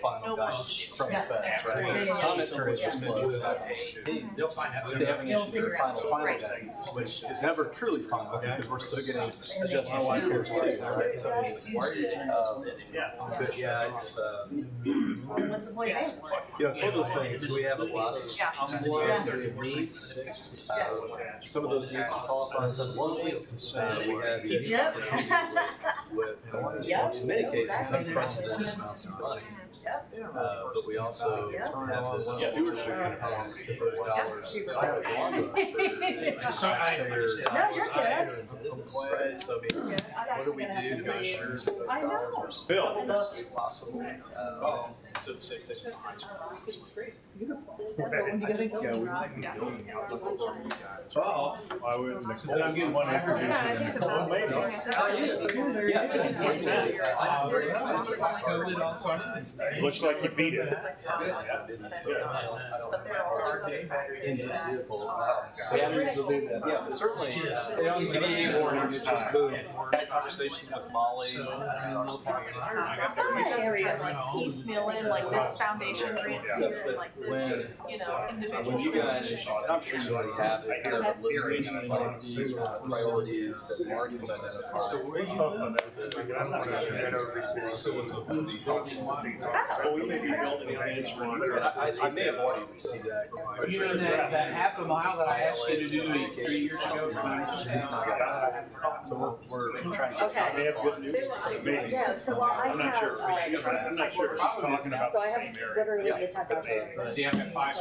final guidance from the feds, right? Comment period just closed after the 16th. They'll find out. They haven't issued their final guidance, which is never truly final because we're still getting adjustments like yours too, right? So, but yeah, it's What's the point? it's one of those things. We have a lot of needs. Some of those needs are qualified. Some won't. We have with in many cases unprecedented amounts of money. But we also have this stewardship component to those dollars belong to us. No, you're good. Right? So I mean, what do we do to make sure that those dollars are spent as possible? So the same thing. I'm getting one Looks like you beat it. In this vehicle. Yeah, but certainly, they don't give any warning, it's just boom. Had conversations with Molly. Area, like piecemealing, like this foundation grant here, like this, When you guys, and I'm sure you already have it, kind of listening to like these priorities that Mark has identified. I may have already received that. You know that half a mile that I asked you to do 3 years ago? So we're trying to. Okay. They have good news. Yeah, so while I have, I'm not sure if she's talking about so I the have same area. literally the type of. See, I'm at 5.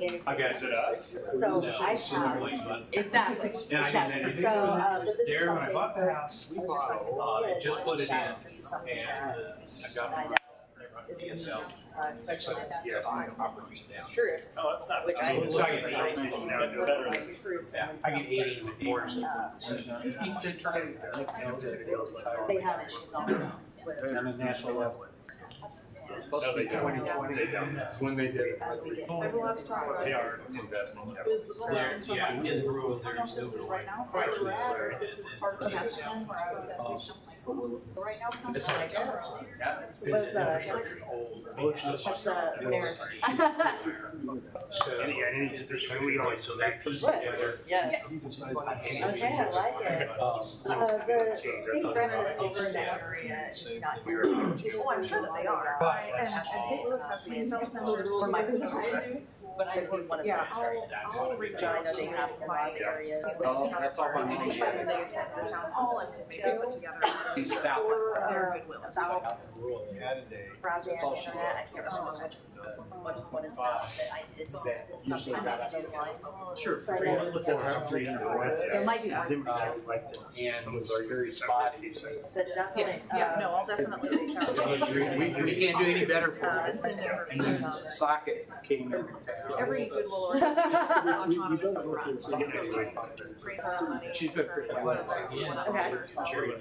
Okay, is it us? So I have, exactly. And I didn't So, but this is there, when I something bought the for- house, I was just like, they just put it in, this is something and that I got I know is ESL. especially Properties down. Spruce, Oh, that's not. which I. So I get 80. Spruce Yeah, and I get 80 something before. else, He said, try to. They have issues also with. On a national level. It's supposed to be 2020, that's when they did it. There's a lot to talk about. They are investment. Yeah, in the rules, they're still going. Right now, where we're at, this is part of the plan where I was asking something. Right now, It's like, Was, what's the marriage? So they put it What? together. Yes. Okay, I like it. The state remnants over in that area is not here. Oh, I'm sure that they are. And St. Louis has some similar For my team. but I would want to. Yeah, I'll reach out. I know they have in a lot of areas. That's all my Maybe they attend the town hall and maybe put together. Their goodwill. About broadband internet, I can't remember what it's about, but it's something along those lines. Sure. So I know so it might be hard to reach out, And it was very spotty. but definitely, Yeah, no, I'll definitely reach out. We can't do any better for And send information. Socket came in. Every goodwill organization is autonomous and runs. So raise our money. She's been pretty well. Okay.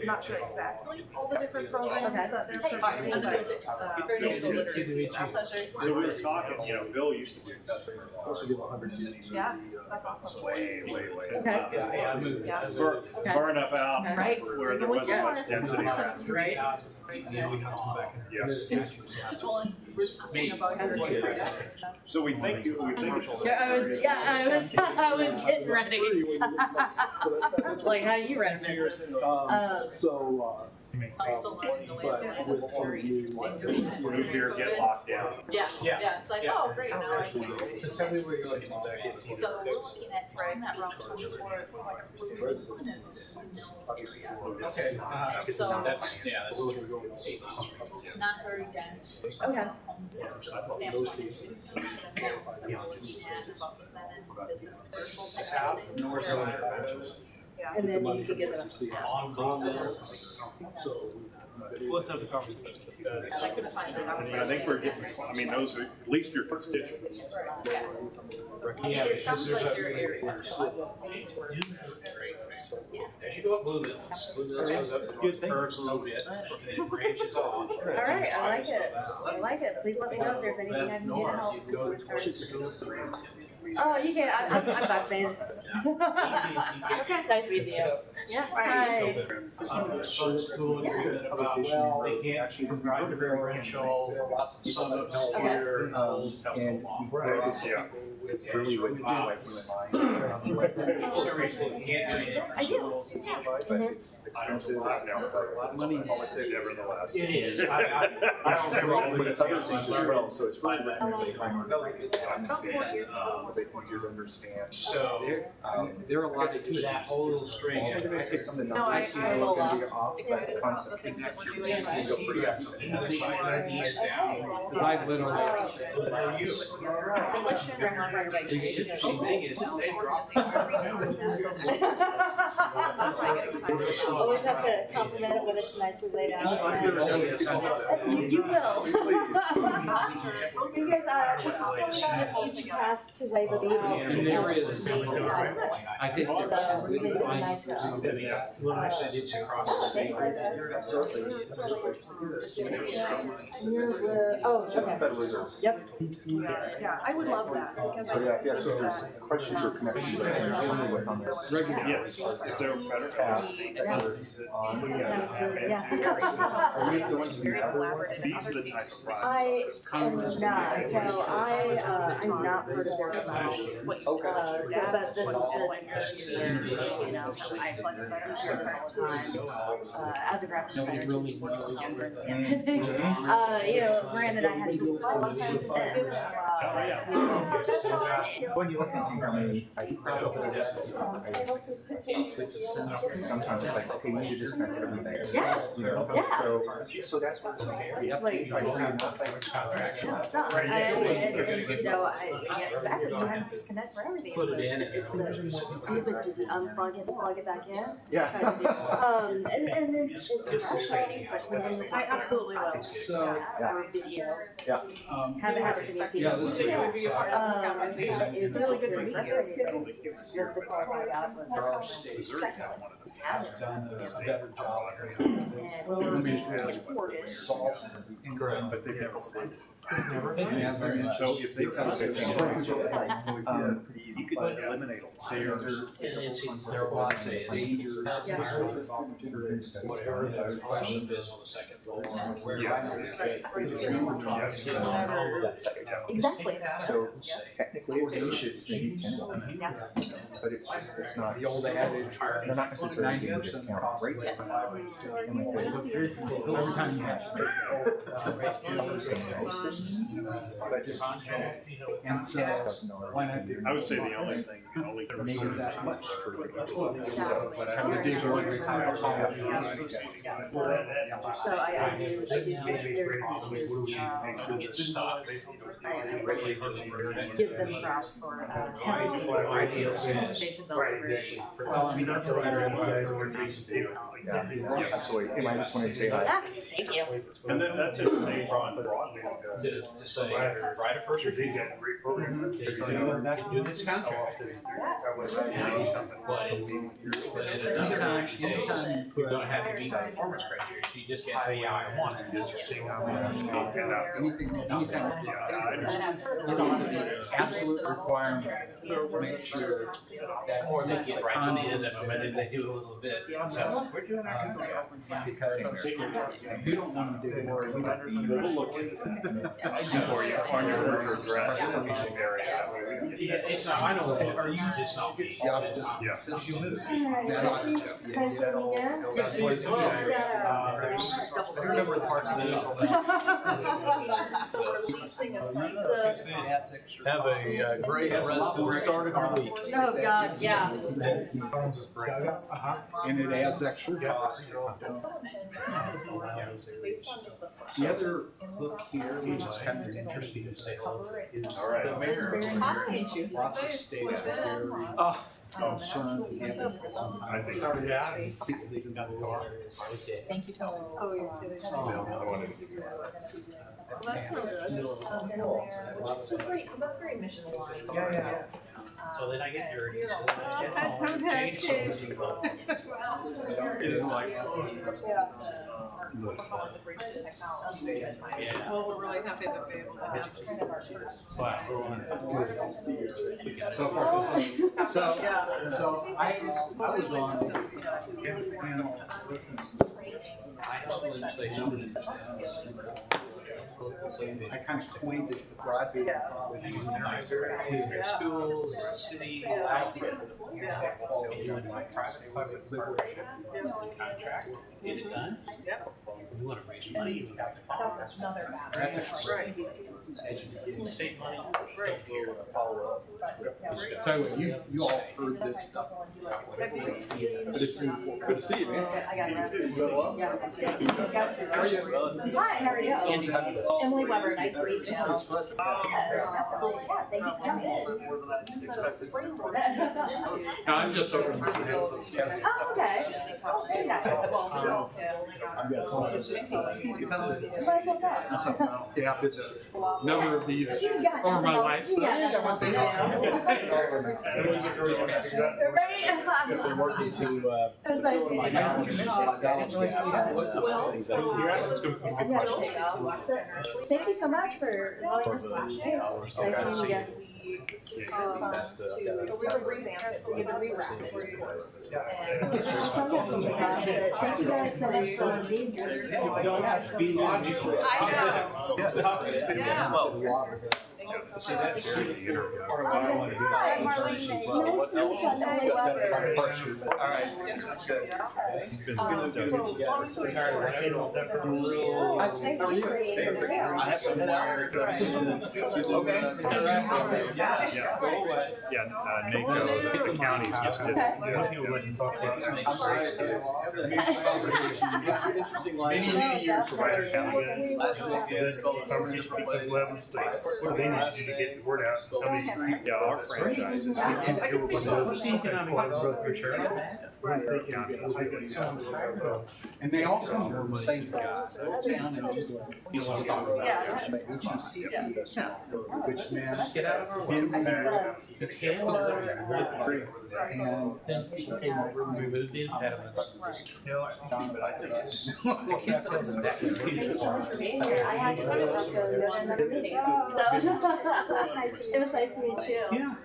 Not sure exactly all the different programs that they're providing, but Very nice to meet you. it's our pleasure. we were talking, Bill used to do that. Also give 100 minutes. Yeah, that's awesome. Way. Okay. Yeah. Far enough out Right. where there wasn't much density. Right. Yes. Me. So we think it's. I was getting ready. Like, how you read this? But with some new Root beer get locked down. Yeah, it's like, oh, great, now I can. Tell me where you're looking at. So we're looking at from that route 24, like, one is this Mills area. Okay. So That's it's not very dense. Okay. About 7 business commercial. And then you could get them. Let's have the conversation. I couldn't find that out. I think we're getting, those are at least your constituents. Yeah. It sounds like your area. As you go up Blue Hills goes up the curves a little bit, and it branches off. All right, I like it. I like it. Please let me know if there's anything I can do to help. You go to Oh, you can. I'm not saying it. Okay, nice meeting you. Yeah. Hi. School agreement about, well, they can't actually provide differential, lots of suburbs here. And really what you like I do. but it's expensive, money nevertheless. It is. I don't remember. But it's other things as well, so it's really really easier to understand. So there are a lot of that whole little string. I'm gonna say something No, I will, excited about the things that we're doing. Because I literally. The thing is, they drop. Always have to compliment it when it's nicely laid out. You will. Because this is probably not an easy task to lay this out. And there is, I think there's some good advice for somebody. When I said it's across the state. Oh, okay. Federal Reserve. Yep. Yeah, I would love that. Because So so if there's questions or connections that you're dealing with on this. Yes, if there was better capacity. Are we going to the other ones? These are the types of I projects. am not, so I'm not part of their committee. So, but this is good, you know, I plug in here all the time, as a graphic designer. Nobody really knows. You know, granted, I had to do a lot of times When you look and see how many, sometimes it's like, okay, you need to disconnect everything. Yeah. You know, Yeah. so that's what. It's like, you know, exactly, you have to disconnect for everything. Put it in. It's the stupid to unplug it, plug it back in. Yeah. And it's frustrating, especially when I absolutely will. So. or video. Yeah. Have it to me. Yeah, this is. It's really good to be frustrating. The calls I got Has done a better job. Correct, but they never. So if they come to you could eliminate a lot. There are lots of dangers, whatever the question is on the second floor. Exactly. So technically, they should maybe 10 but it's just, it's not. The old adage, They're not necessarily giving you discount rates. every time you have. And so, why not do? I would say the only thing, Maybe that much. So I do see there's issues. Get stopped. I really give them props for Ideal says. presentations all over. Well, I mean, that's a Yeah, absolutely. And I just wanted to say hi. Thank you. and then that's it, they brought broadband. To say, right of first refusal. Do this contract. Anytime you're gonna have to meet performance criteria, so you just can't say, yeah, I want it. Anything, Anytime. You don't want to be absolute requirement, make sure that, or they get right to the end of them, and then they do a little bit. So, because you don't want to do more. Yeah, it's not, I know, or you just not be. Yeah, just Remember the parts of the. Have a great rest of the start of the week. Oh, God, yeah. And it adds extra cost. The other look here, which is kind of interesting to say, is the mayor. Lots of states are concerned with having Started out and people leaving the car. Thank you so much. Oh, you're kidding. That's so good. That's great, because that's very mission aligned. Yeah. So then I get there and he says, It's like, Well, we're really happy that we're able to have this. So I was on a panel I kind of coined it the broadband to schools, cities, public liberation contract. Get it done? Yep. You want to raise money, you have to follow. That's another matter. That's a Right. Education, state money, Right. follow up. So you all heard this stuff. Have you seen? But it's important. Good to see you, man. I got it. How are you? Hi, how are you? Andy, how do you- Emily Weber, nice to meet you. It's a pleasure. Absolutely, yeah, thank you for coming in. No, I'm just hoping to have some. Oh, okay. Oh, very nice. I've got some. Everybody's like that. Yeah, there's a number of these You got over my something life. else. You got nothing else to do. Right? I've been working to, It was nice meeting you. Thank you so much for allowing us to space. Nice meeting you. We would revamp it, so we would rewrap it. Thank you guys so much for being here. See, that's the interview. Hi, Marlene. Nice to meet you. All right. I have some wire to NACO, the counties just did. Many years. Provider county. Last week, Then coverage of 11 states. What do they need to get the word out? I mean, yeah, our franchises. What's the economic And they all come from the same town and which meant Get out of our way. You can't do it. and then people came over and Remove the impediments. I had to go to another meeting, so it was nice to meet you. Yeah.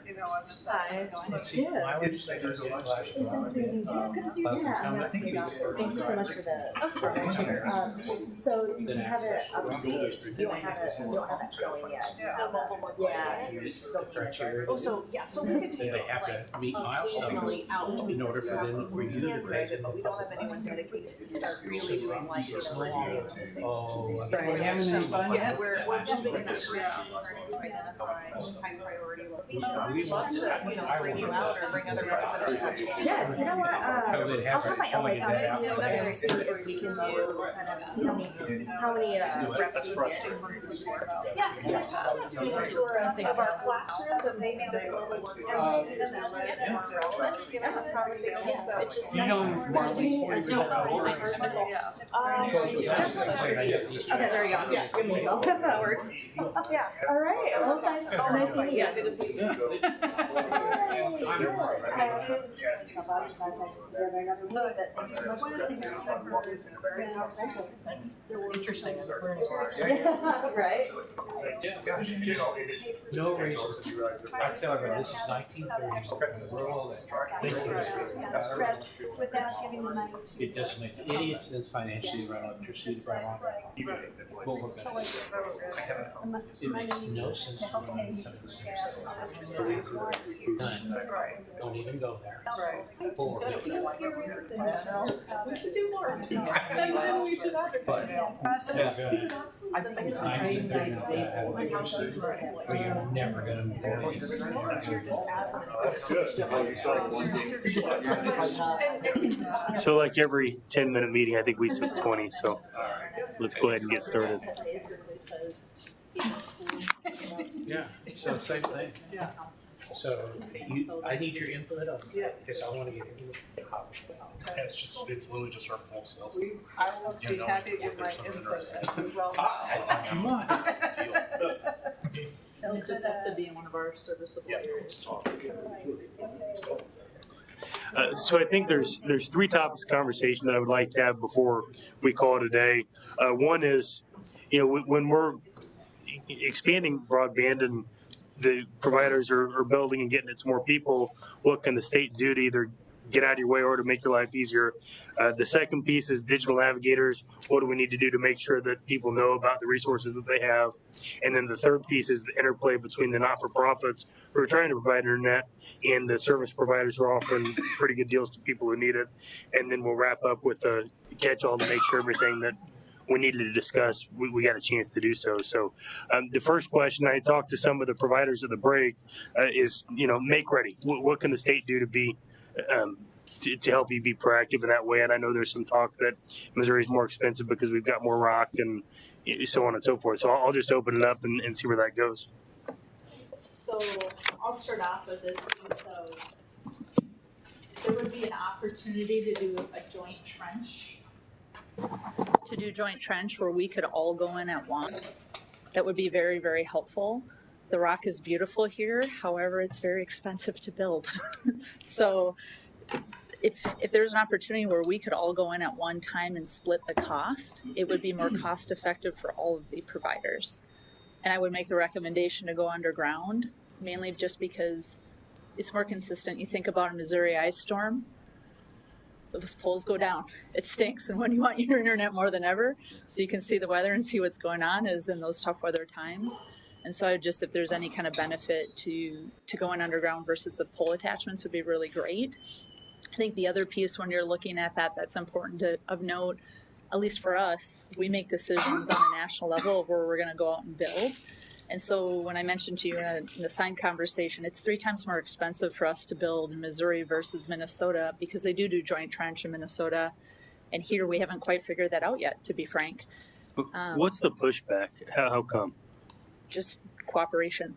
Hi. Let's see. Yeah. I would say there's a lot. It was nice to meet you. Yeah, good to see you. Yeah. Thank you so much for the. So you have it updated. You don't have it. You don't have it going yet. Yeah. Oh, so, yeah, so we could take. They have to meet milestones in order for them, for you to raise it. But we don't have anyone dedicated to start really doing like, Oh. We're having any fun Yeah, yet? we're jumping in that direction, starting to identify high priority locations. We'd love to, bring you out or bring other representatives. Yes, you know what? I'll have my LA come do and see if we can do kind of see how many reps we get. Yeah, can you do a tour of our classroom, because they made us slowly work. You know, Marlene. Okay, there you go. Yeah, good email. That works. Yeah. All right. Well, it's nice to meet you. Good to see you. Interesting. Right? No raises. I tell everyone, this is 1930s, we're all that. Without giving the money to. It doesn't make any sense financially to run electricity to run on. We'll work on it. It makes no sense to run on something. None. Don't even go there. Or- We should do more. But, I think it's 1930s, so you're never gonna go So like every 10-minute meeting, I think we took 20. So let's go ahead and get started. Yeah, so same thing. Yeah. So I need your input on because I want to get into it. It's literally just our wholesale. I will be happy to give my input as well. I thought you might. So it just has to be in one of our service suppliers. So I think there's three topics of conversation that I would like to have before we call it a day. One is, when we're expanding broadband and the providers are building and getting it to more people, what can the state do to either get out of your way or to make your life easier? The second piece is digital navigators. What do we need to do to make sure that people know about the resources that they have? And then the third piece is the interplay between the not-for-profits who are trying to provide internet and the service providers who are offering pretty good deals to people who need it. And then we'll wrap up with a catch-all to make sure everything that we needed to discuss, we got a chance to do so. So the first question, I talked to some of the providers at the break, is, make ready. What can the state do to be to help you be proactive in that way? And I know there's some talk that Missouri is more expensive because we've got more rock and so on and so forth. So I'll just open it up and see where that goes. So I'll start off with this. So there would be an opportunity to do a joint trench. To do joint trench where we could all go in at once. That would be very, very helpful. The rock is beautiful here. However, it's very expensive to build. So if there's an opportunity where we could all go in at one time and split the cost, it would be more cost effective for all of the providers. And I would make the recommendation to go underground, mainly just because it's more consistent. You think about a Missouri ice storm, those poles go down. It stinks. And when you want your internet more than ever, so you can see the weather and see what's going on, is in those tough weather times. And so I just, if there's any kind of benefit to going underground versus the pole attachments, would be really great. I think the other piece when you're looking at that's important of note, at least for us, we make decisions on a national level of where we're going to go out and build. And so when I mentioned to you in the sign conversation, it's 3 times more expensive for us to build in Missouri versus Minnesota because they do joint trench in Minnesota. And here we haven't quite figured that out yet, to be frank. What's the pushback? How come? Just cooperation.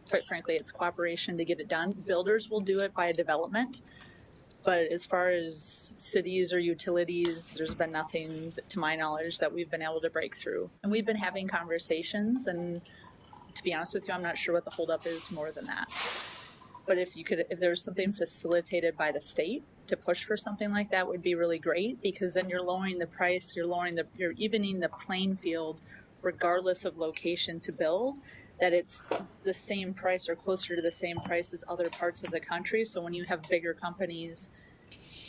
Quite frankly, it's cooperation to get it done. Builders will do it by development. But as far as cities or utilities, there's been nothing, to my knowledge, that we've been able to break through. And we've been having conversations, and to be honest with you, I'm not sure what the holdup is more than that. But if there's something facilitated by the state to push for something like that, would be really great, because then you're lowering the price, you're evening the playing field, regardless of location to build, that it's the same price or closer to the same price as other parts of the country. So when you have bigger companies,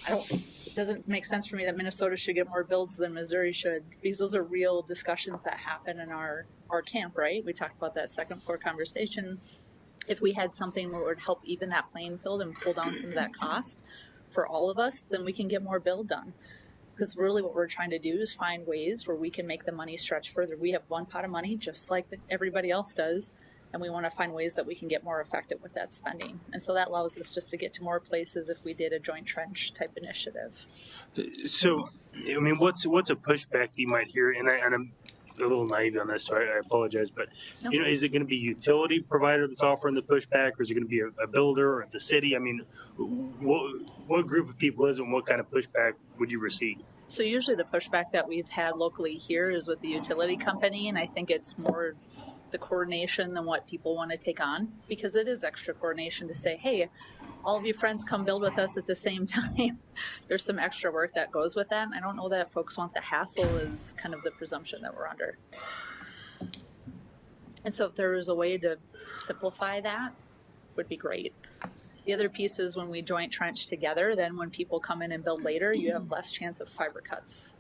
it doesn't make sense for me that Minnesota should get more builds than Missouri should, because those are real discussions that happen in our camp, right? We talked about that second floor conversation. If we had something where it would help even that playing field and pull down some of that cost for all of us, then we can get more build done. Because really what we're trying to do is find ways where we can make the money stretch further. We have one pot of money, just like everybody else does, and we want to find ways that we can get more effective with that spending. And so that allows us just to get to more places if we did a joint trench type initiative. So, I mean, what's a pushback you might hear? And I'm a little naive on this, so I apologize. But, is it going to be a utility provider that's offering the pushback, or is it going to be a builder or the city? I mean, what group of people is it, and what kind of pushback would you receive? So usually the pushback that we've had locally here is with the utility company, and I think it's more the coordination than what people want to take on, because it is extra coordination to say, hey, all of you friends come build with us at the same time. There's some extra work that goes with that. I don't know that folks want the hassle is kind of the presumption that we're under. And so if there was a way to simplify that, would be great. The other piece is when we joint trench together, then when people come in and build later, you have less chance of fiber cuts,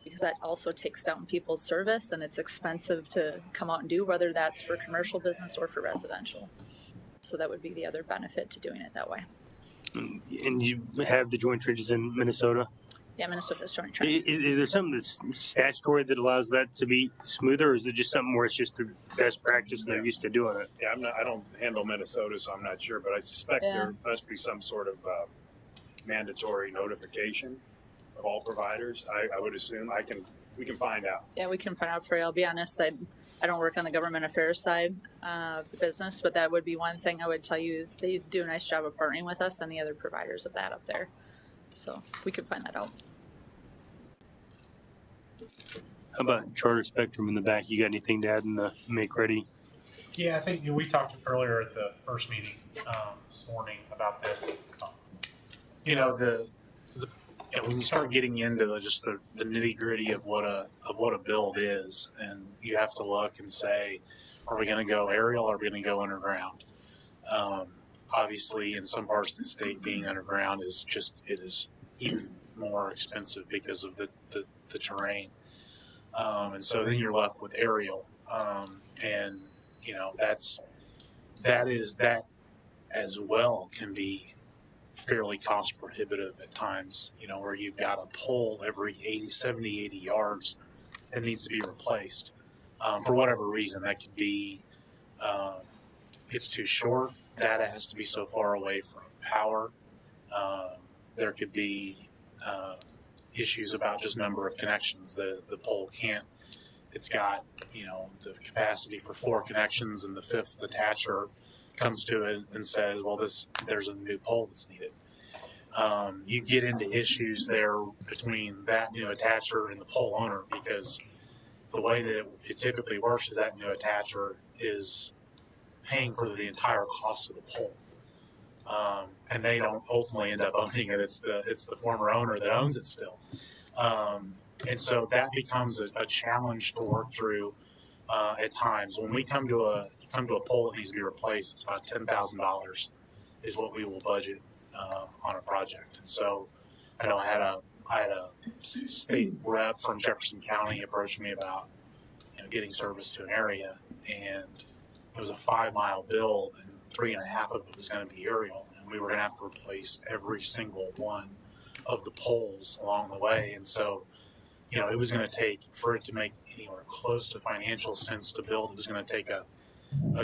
because that also takes down people's service and it's expensive to come out and do, whether that's for commercial business or for residential. So that would be the other benefit to doing it that way. And you have the joint trenches in Minnesota? Yeah, Minnesota's joint trench. Is there something that's statutory that allows that to be smoother, or is it just something where it's just the best practice and they're used to doing it? Yeah, I don't handle Minnesota, so I'm not sure, but I suspect there must be some sort of mandatory notification of all providers. I would assume. We can find out. Yeah, we can find out for you. I'll be honest, I don't work on the government affairs side of the business, but that would be one thing I would tell you. They do a nice job of partnering with us and the other providers of that up there. So we could find that out. How about Charter Spectrum in the back? You got anything to add in the make ready? Yeah, I think we talked earlier at the first meeting this morning about this. When you start getting into the nitty gritty of what a build is, and you have to look and say, are we going to go aerial? Or are we going to go underground? Obviously, in some parts of the state, being underground is even more expensive because of the terrain. And so then you're left with aerial. And, that as well can be fairly cost prohibitive at times, where you've got a pole every 80 yards that needs to be replaced. For whatever reason, that could be, it's too short. Data has to be so far away from power. There could be issues about just number of connections. The pole can't, it's got, the capacity for 4 connections, and the 5th attacher comes to it and says, well, there's a new pole that's needed. You get into issues there between that new attacher and the pole owner, because the way that it typically works is that new attacher is paying for the entire cost of the pole. And they don't ultimately end up owning it. It's the former owner that owns it still. And so that becomes a challenge to work through at times. When we come to a pole that needs to be replaced, it's about $10,000 is what we will budget on a project. And so I know I had a state rep from Jefferson County approach me about getting service to an area, and it was a 5-mile build, and 3.5 of it was going to be aerial, and we were going to have to replace every single one of the poles along the way. And so it was going to take, for it to make anywhere close to financial sense to build, it was going to take a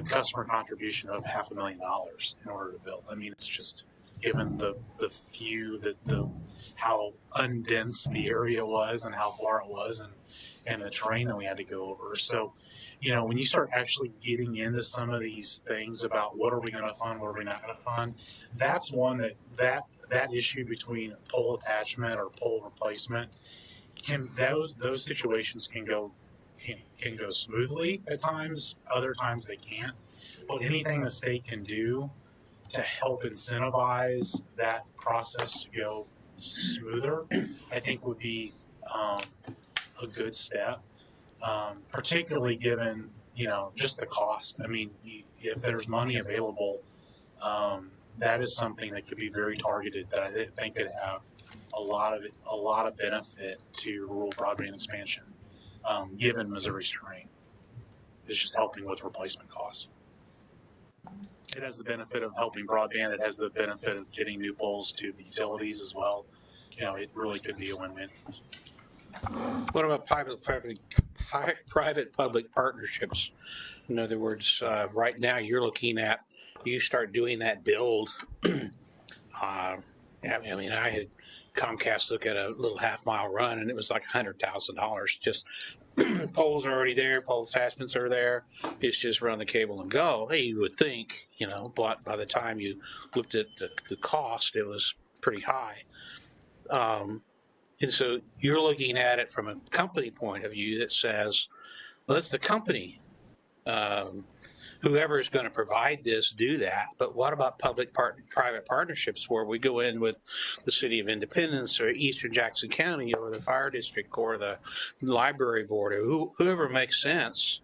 customer contribution of $500,000 in order to build. I mean, it's just, given the how undense the area was and how far it was, and the terrain that we had to go over. So, when you start actually getting into some of these things about what are we going to fund, what are we not going to fund, that's one that issue between pole attachment or pole replacement, those situations can go smoothly at times. Other times they can't. But anything the state can do to help incentivize that process to go smoother, I think would be a good step, particularly given just the cost. I mean, if there's money available, that is something that could be very targeted, that I think could have a lot of benefit to rural broadband expansion, given Missouri's terrain. It's just helping with replacement costs. It has the benefit of helping broadband. It has the benefit of getting new poles to the utilities as well. It really could be a win-win. What about private-public partnerships? In other words, right now you're looking at, you start doing that build. I had Comcast look at a little half-mile run, and it was like $100,000. Just poles are already there, pole attachments are there. It's just run the cable and go. Hey, you would think, but by the time you looked at the cost, it was pretty high. And so you're looking at it from a company point of view that says, well, it's the company Whoever is going to provide this, do that. But what about private partnerships where we go in with the City of Independence or Eastern Jackson County or the Fire District or the Library Board or whoever makes sense,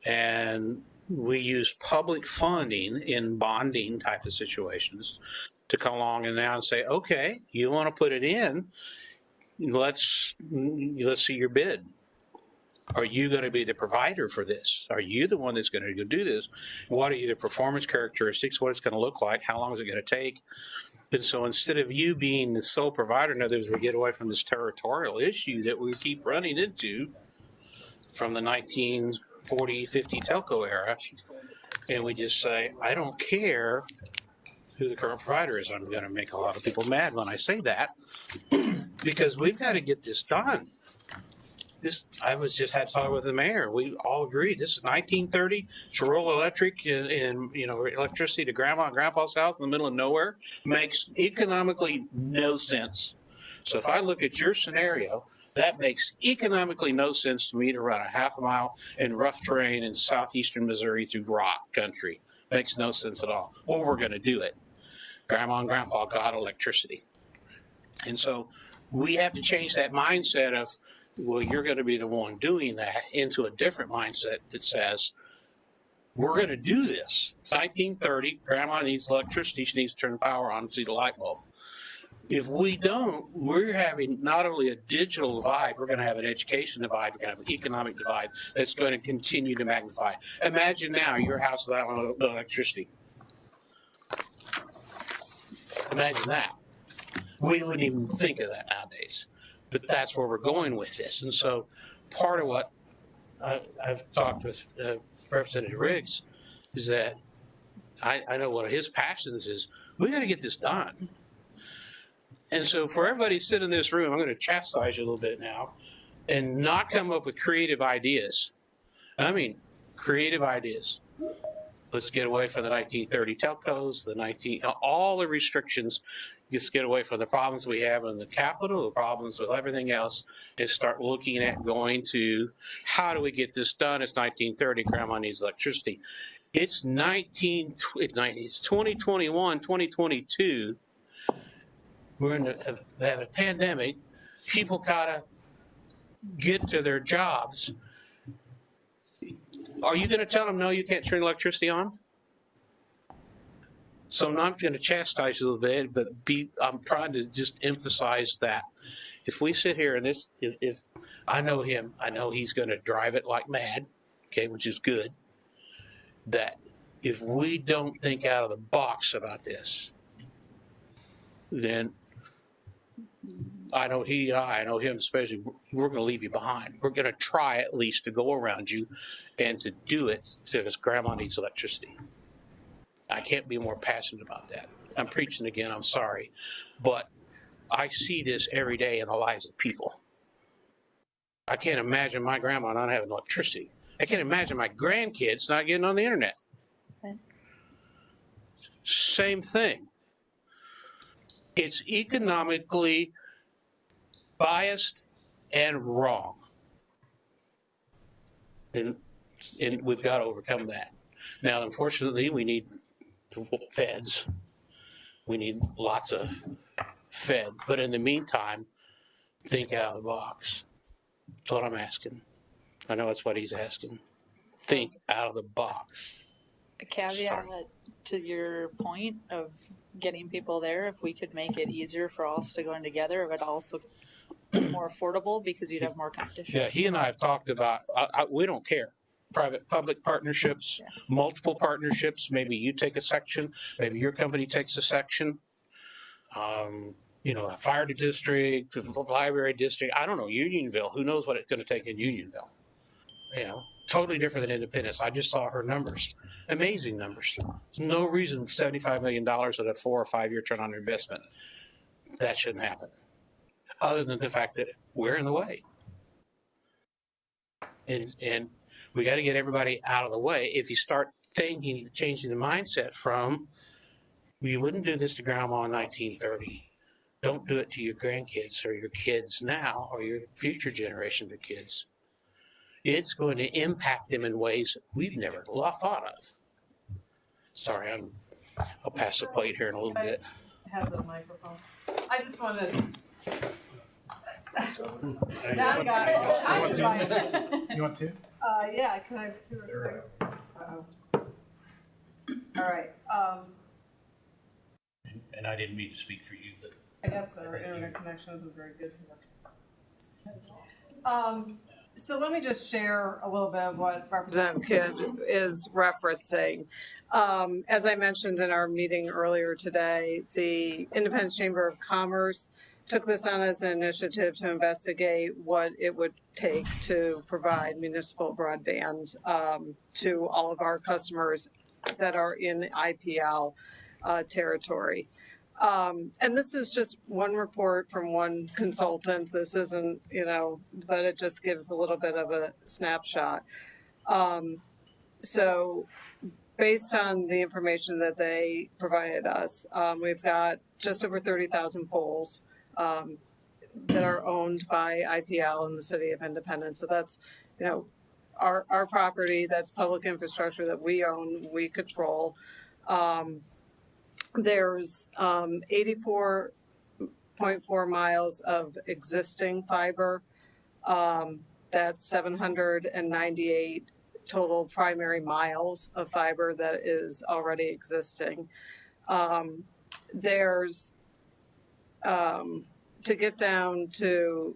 and we use public funding in bonding type of situations to come along and now and say, okay, you want to put it in, let's see your bid. Are you going to be the provider for this? Are you the one that's going to go do this? What are the performance characteristics? What it's going to look like? How long is it going to take? And so instead of you being the sole provider, in other words, we get away from this territorial issue that we keep running into from the 1940, 50 telco era, and we just say, I don't care who the current provider is. I'm going to make a lot of people mad when I say that because we've got to get this done. I was just had talk with the mayor. We all agree this is 1930. It's rural electric and electricity to grandma and grandpa's house in the middle of nowhere makes economically no sense. So if I look at your scenario, that makes economically no sense to me to run a half a mile in rough terrain in southeastern Missouri through rock country. Makes no sense at all. Well, we're going to do it. Grandma and grandpa got electricity. And so we have to change that mindset of, well, you're going to be the one doing that into a different mindset that says, we're going to do this. It's 1930. Grandma needs electricity. She needs to turn the power on and see the light bulb. If we don't, we're having not only a digital divide, we're going to have an education divide, we're going to have an economic divide that's going to continue to magnify. Imagine now your house without electricity. Imagine that. We wouldn't even think of that nowadays. But that's where we're going with this. And so part of what I've talked with Representative Riggs is that I know one of his passions is we got to get this done. And so for everybody sitting in this room, I'm going to chastise you a little bit now and not come up with creative ideas. I mean, creative ideas. Let's get away from the 1930 telcos, all the restrictions. Just get away from the problems we have in the Capitol, the problems with everything else, and start looking at going to how do we get this done? It's 1930. Grandma needs electricity. It's 2021, 2022. We're in a pandemic. People gotta get to their jobs. Are you going to tell them no? You can't turn electricity on? So I'm not going to chastise you a little bit, but I'm trying to just emphasize that if we sit here and if I know him, I know he's going to drive it like mad, okay, which is good. That if we don't think out of the box about this, then I know I know him especially, we're going to leave you behind. We're going to try at least to go around you and to do it because grandma needs electricity. I can't be more passionate about that. I'm preaching again, I'm sorry. But I see this every day in the lives of people. I can't imagine my grandma not having electricity. I can't imagine my grandkids not getting on the internet. Okay. Same thing. It's economically biased and wrong. And we've got to overcome that. Now, unfortunately, we need feds. We need lots of fed. But in the meantime, think out of the box. That's what I'm asking. I know that's what he's asking. Think out of the box. A caveat to your point of getting people there, if we could make it easier for us to go in together, it would also be more affordable because you'd have more competition. Yeah, he and I have talked about, we don't care. Private-public partnerships, multiple partnerships. Maybe you take a section. Maybe your company takes a section. A fire district, a library district. I don't know, Unionville. Who knows what it's going to take in Unionville? Totally different than Independence. I just saw her numbers. Amazing numbers. There's no reason $75 million at a 4 or 5 year return on investment. That shouldn't happen. Other than the fact that we're in the way. And we got to get everybody out of the way. If you start changing the mindset from, we wouldn't do this to grandma in 1930. Don't do it to your grandkids or your kids now or your future generation of kids. it's going to impact them in ways we've never thought of. Sorry, I'll pass the plate here in a little bit. Have the microphone. I just want to. Now I got it. You want to? Yeah, can I have two or three? All right. And I didn't mean to speak for you, but I guess our internet connection isn't very good here. So let me just share a little bit of what Representative Kidd is referencing. As I mentioned in our meeting earlier today, the Independence Chamber of Commerce took this on as an initiative to investigate what it would take to provide municipal broadband to all of our customers that are in IPL territory. And this is just one report from one consultant. This isn't, but it just gives a little bit of a snapshot. So based on the information that they provided us, we've got just over 30,000 poles that are owned by IPL in the city of Independence. So that's, our property, that's public infrastructure that we own, we control. There's 84.4 miles of existing fiber. That's 798 total primary miles of fiber that is already existing. There's to get down to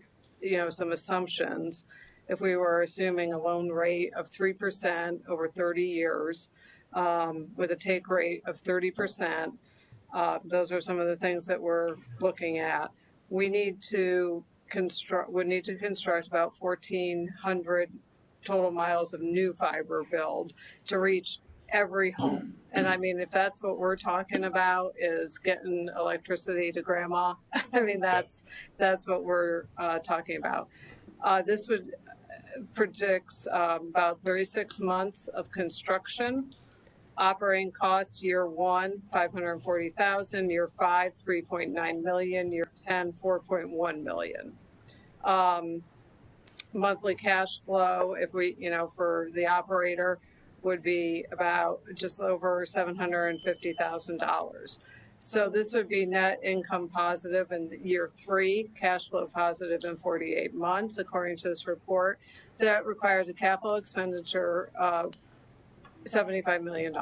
some assumptions. If we were assuming a loan rate of 3% over 30 years, with a take rate of 30%, those are some of the things that we're looking at. We need to construct about 1,400 total miles of new fiber build to reach every home. And I mean, if that's what we're talking about, is getting electricity to grandma, I mean, that's what we're talking about. This would predicts about 36 months of construction. Operating costs: year 1, $540,000; year 5, $3.9 million; year 10, $4.1 million. Monthly cash flow, if we, for the operator, would be about just over $750,000. So this would be net income positive in year 3, cash flow positive in 48 months, according to this report. That requires a capital expenditure of $75 million.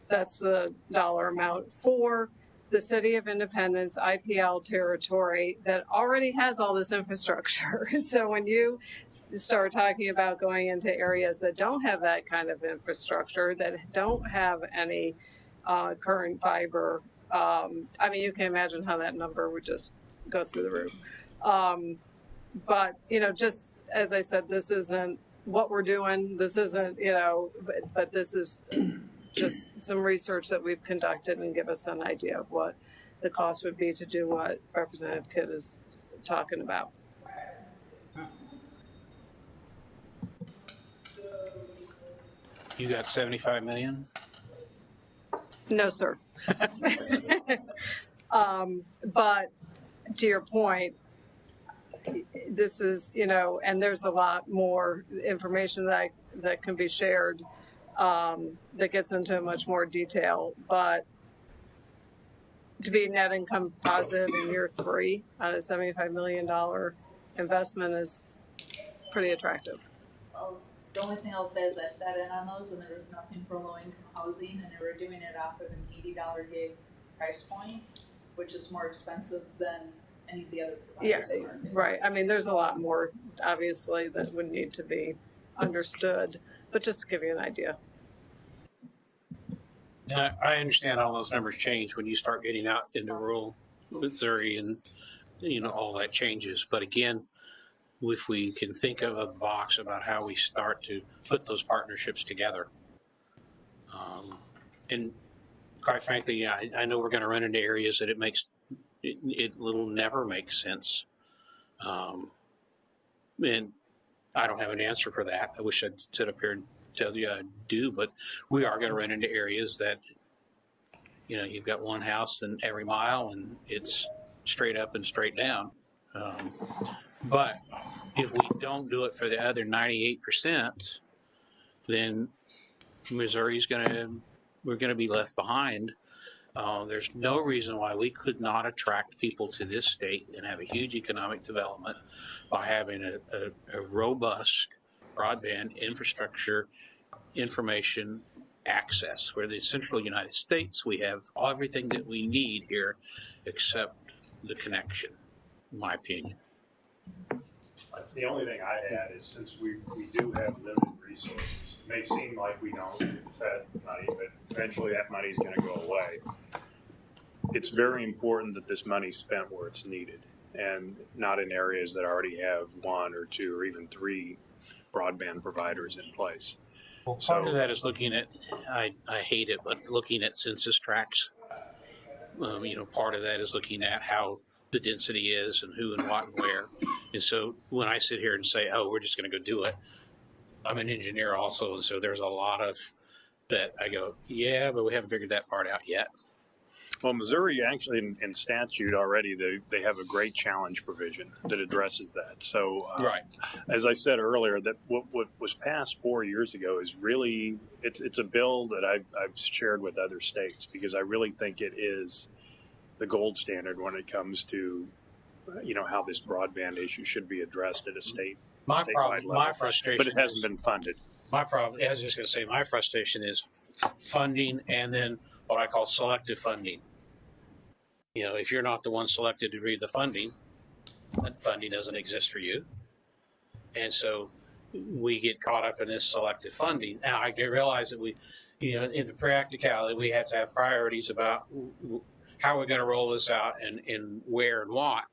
That's the dollar amount for the city of Independence IPL territory that already has all this infrastructure. So when you start talking about going into areas that don't have that kind of infrastructure, that don't have any current fiber, I mean, you can imagine how that number would just go through the roof. But, just as I said, this isn't what we're doing. This isn't, but this is just some research that we've conducted and give us an idea of what the cost would be to do what Representative Kidd is talking about. You got 75 million? No, sir. But to your point, this is, and there's a lot more information that can be shared that gets into much more detail. But to be net income positive in year 3 on a $75 million investment is pretty attractive. Well, the only thing I'll say is I sat in on those and there was nothing for low income housing, and they were doing it off of an $80 gig price point, which is more expensive than any of the other providers. Yeah, right. I mean, there's a lot more, obviously, that would need to be understood, but just to give you an idea. Now, I understand all those numbers change when you start getting out into rural Missouri and, all that changes. But again, if we can think of a box about how we start to put those partnerships together. And quite frankly, I know we're going to run into areas that it will never make sense. And I don't have an answer for that. I wish I'd sit up here and tell you I do, but we are going to run into areas that, you've got one house in every mile and it's straight up and straight down. But if we don't do it for the other 98%, then Missouri's we're gonna be left behind. There's no reason why we could not attract people to this state and have a huge economic development by having a robust broadband infrastructure, information access. Where the central United States, we have everything that we need here except the connection, in my opinion. The only thing I'd add is since we do have limited resources, it may seem like we don't get the Fed money, but Eventually, that money's going to go away. It's very important that this money's spent where it's needed and not in areas that already have 1 or 2 or even 3 broadband providers in place. Well, part of that is looking at, I hate it, but looking at census tracts. Part of that is looking at how the density is and who and what and where. And so when I sit here and say, oh, we're just going to go do it, I'm an engineer also. And so there's a lot of that I go, yeah, but we haven't figured that part out yet. Well, Missouri actually in statute already, they have a great challenge provision that addresses that. So, right. As I said earlier, that what was passed 4 years ago is really, it's a bill that I've shared with other states because I really think it is the gold standard when it comes to, how this broadband issue should be addressed at a statewide level. My frustration, but it hasn't been funded. My problem, I was just going to say, my frustration is funding and then what I call selective funding. If you're not the one selected to read the funding, that funding doesn't exist for you. And so we get caught up in this selective funding. Now, I realize that in the practicality, we have to have priorities about how we're going to roll this out and where and what.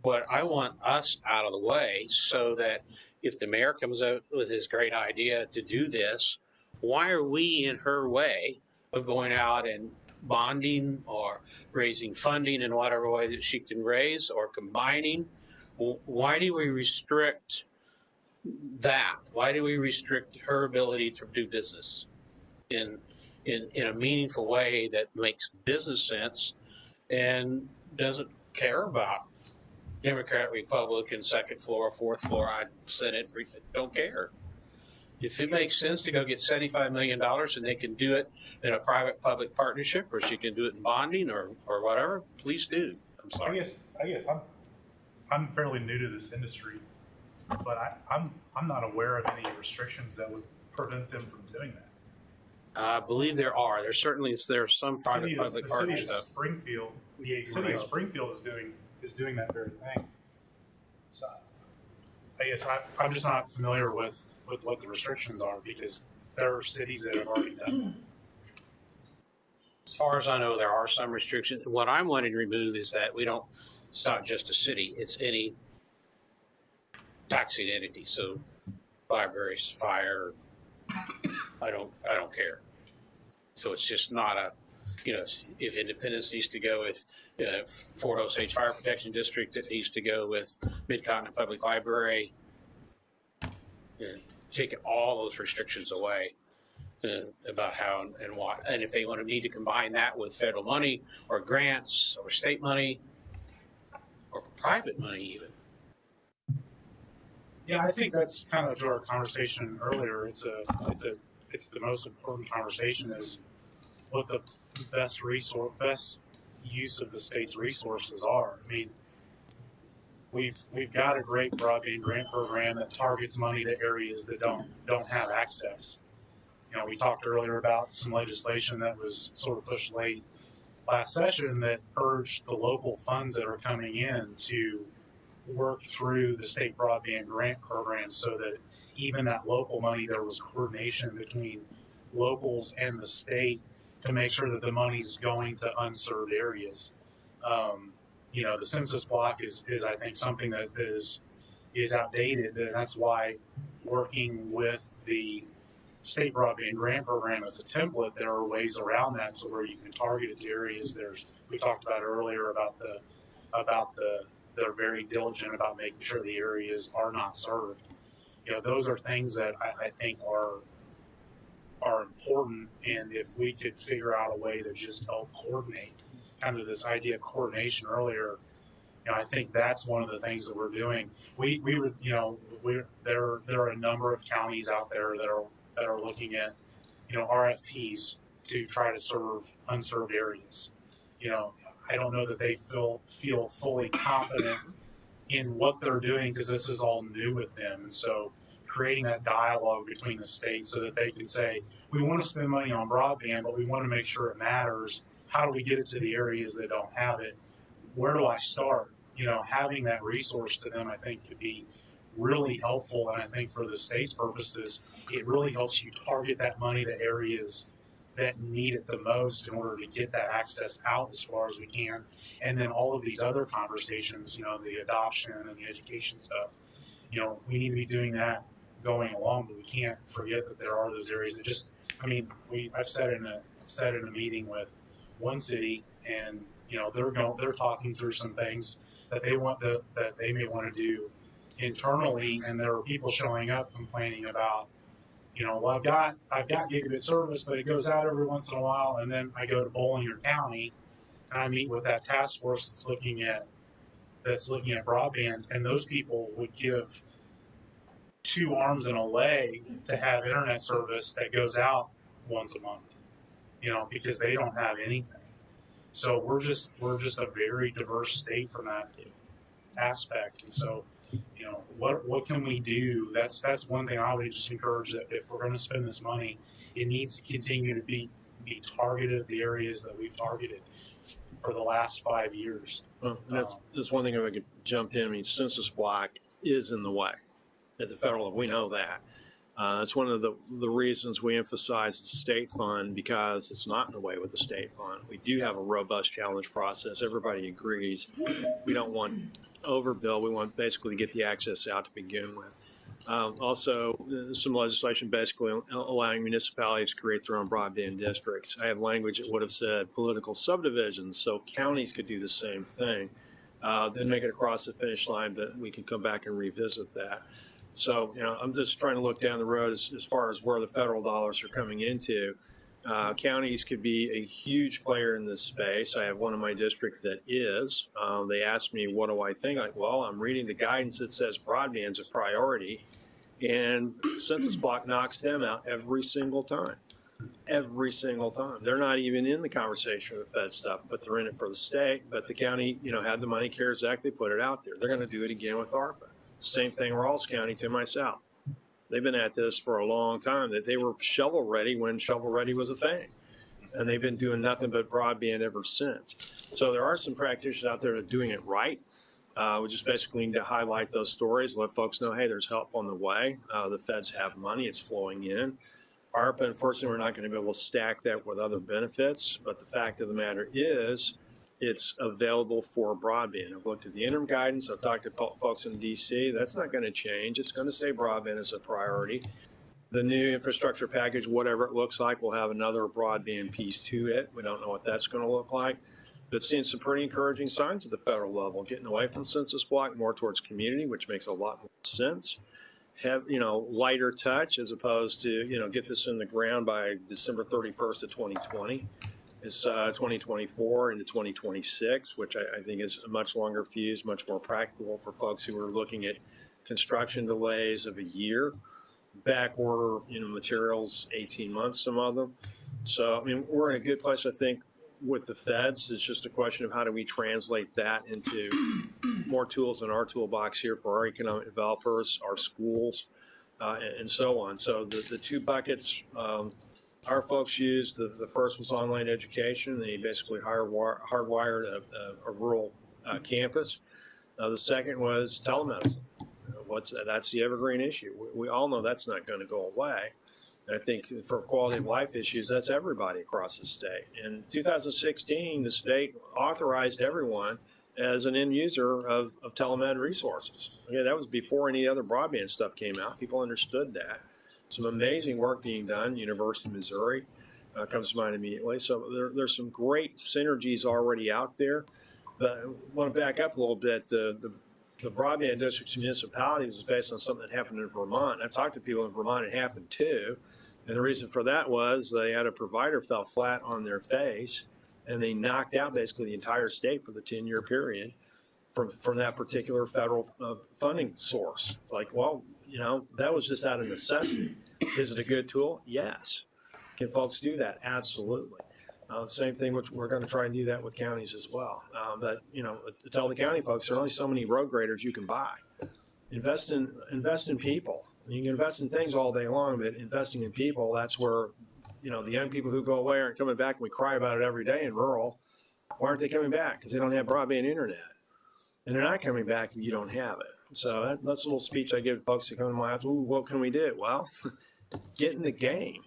But I want us out of the way so that if the mayor comes out with his great idea to do this, why are we in her way of going out and bonding or raising funding in whatever way that she can raise or combining? Why do we restrict that? Why do we restrict her ability to do business in a meaningful way that makes business sense and doesn't care about Democrat, Republican, second floor, fourth floor, Senate, don't care. If it makes sense to go get $75 million and they can do it in a private-public partnership, or she can do it in bonding or whatever, please do. I'm sorry. I guess I'm fairly new to this industry, but I'm not aware of any restrictions that would prevent them from doing that. I believe there are. There's some private-public partnership stuff. The city of Springfield is doing that very thing. So I guess I'm just not familiar with what the restrictions are because there are cities that have already done that. As far as I know, there are some restrictions. What I'm wanting to remove is that it's not just a city, it's any taxing entity. So libraries, fire, I don't care. So it's just not if Independence needs to go with Fort Osage Fire Protection District, it needs to go with Mid-Continent Public Library, taking all those restrictions away about how and what. And if they need to combine that with federal money or grants or state money or private money even. Yeah, I think that's kind of to our conversation earlier. It's the most important conversation is what the best use of the state's resources are. I mean, we've got a great broadband grant program that targets money to areas that don't have access. We talked earlier about some legislation that was sort of pushed late last session that urged the local funds that are coming in to work through the state broadband grant program so that even that local money, there was coordination between locals and the state to make sure that the money's going to unserved areas. The census block is I think something that is outdated, and that's why working with the state broadband grant program as a template, there are ways around that to where you can target it to areas. We talked about earlier about they're very diligent about making sure the areas are not served. Those are things that I think are important, and if we could figure out a way to just help coordinate, kind of this idea of coordination earlier, I think that's one of the things that we're doing. We were, there are a number of counties out there that are looking at, RFPs to try to serve unserved areas. I don't know that they feel fully confident in what they're doing because this is all new with them. And so creating that dialogue between the states so that they can say, we want to spend money on broadband, but we want to make sure it matters. How do we get it to the areas that don't have it? Where do I start? Having that resource to them, I think, could be really helpful. And I think for the state's purposes, it really helps you target that money to areas that need it the most in order to get that access out as far as we can. And then all of these other conversations, the adoption and the education stuff, we need to be doing that going along, but we can't forget that there are those areas that just, I've sat in a meeting with one city, and they're talking through some things that they may want to do internally, and there are people showing up complaining about, well, I've got gigabit service, but it goes out every once in a while, and then I go to Bollinger County and I meet with that task force that's looking at broadband, and those people would give 2 arms and a leg to have internet service that goes out once a month, because they don't have anything. So we're just a very diverse state from that aspect. And so, what can we do? That's one thing I would just encourage, that if we're going to spend this money, it needs to continue to be targeted at the areas that we've targeted for the last 5 years. Well, that's one thing if I could jump in. Census block is in the way at the federal level. We know that. It's one of the reasons we emphasize the state fund, because it's not in the way with the state fund. We do have a robust challenge process. Everybody agrees. We don't want overbill. We want basically to get the access out to begin with. Also, some legislation basically allowing municipalities to create their own broadband districts. I have language that would have said political subdivisions, so counties could do the same thing. Then make it across the finish line, but we can come back and revisit that. So, I'm just trying to look down the road as far as where the federal dollars are coming into. Counties could be a huge player in this space. I have one in my district that is. They asked me, what do I think? Well, I'm reading the guidance that says broadband's a priority, and census block knocks them out every single time. Every single time. They're not even in the conversation with the Fed stuff, but they're in it for the state. But the county, had the money, CARES Act, they put it out there. They're going to do it again with ARPA. Same thing, Rawls County to my south. They've been at this for a long time. That they were shovel ready when shovel ready was a thing, and they've been doing nothing but broadband ever since. So there are some practitioners out there that are doing it right. We just basically need to highlight those stories, let folks know, hey, there's help on the way. The feds have money; it's flowing in. ARPA, unfortunately, we're not going to be able to stack that with other benefits. But the fact of the matter is, it's available for broadband. I've looked at the interim guidance. I've talked to folks in DC. That's not going to change. It's going to say broadband is a priority. The new infrastructure package, whatever it looks like, will have another broadband piece to it. We don't know what that's going to look like. But seeing some pretty encouraging signs at the federal level, getting away from census block, more towards community, which makes a lot more sense. Have, lighter touch as opposed to, get this in the ground by December 31st of 2020. It's 2024 into 2026, which I think is a much longer fuse, much more practical for folks who are looking at construction delays of a year, back order, materials, 18 months, some of them. So, we're in a good place, I think, with the feds. It's just a question of how do we translate that into more tools in our toolbox here for our economic developers, our schools, and so on. So the 2 buckets, our folks used, the first was online education. They basically hardwired a rural campus. The second was telemedicine. That's the evergreen issue. We all know that's not going to go away. And I think for quality of life issues, that's everybody across the state. In 2016, the state authorized everyone as an end user of telemed resources. Okay, that was before any other broadband stuff came out. People understood that. Some amazing work being done. University of Missouri comes to mind immediately. So there's some great synergies already out there. But I want to back up a little bit. The broadband districts and municipalities was based on something that happened in Vermont. I've talked to people in Vermont, it happened too. And the reason for that was they had a provider fell flat on their face, and they knocked out basically the entire state for the 10-year period. from that particular federal funding source. Like, well, that was just out of necessity. Is it a good tool? Yes. Can folks do that? Absolutely. Same thing, which we're going to try and do that with counties as well. But tell the county folks there are only so many road graders you can buy. Invest in people. You can invest in things all day long, but investing in people, that's where the young people who go away aren't coming back. And we cry about it every day in rural. Why aren't they coming back? Because they don't have broadband internet, and they're not coming back if you don't have it. So that's a little speech I give to folks that come to my house. Ooh, what can we do? Well, get in the game.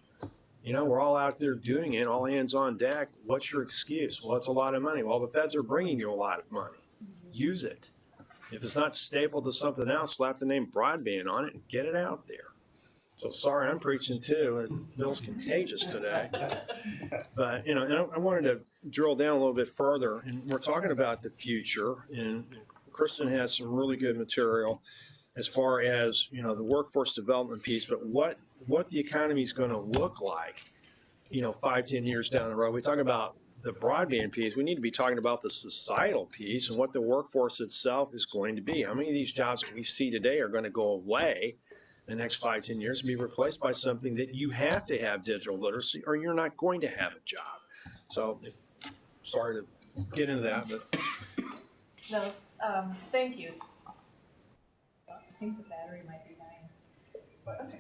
We're all out there doing it, all hands on deck. What's your excuse? Well, it's a lot of money. Well, the feds are bringing you a lot of money. Use it. If it's not stapled to something else, slap the name broadband on it and get it out there. So sorry, I'm preaching too, and Bill's contagious today. But, I wanted to drill down a little bit further, and we're talking about the future, and Kristen has some really good material as far as, the workforce development piece, but what the economy is going to look like, 5-10 years down the road. We talk about the broadband piece. We need to be talking about the societal piece and what the workforce itself is going to be. How many of these jobs that we see today are going to go away in the next 5-10 years and be replaced by something that you have to have digital literacy or you're not going to have a job. So, sorry to get into that, but. No, thank you. I think the battery might be dying. Okay.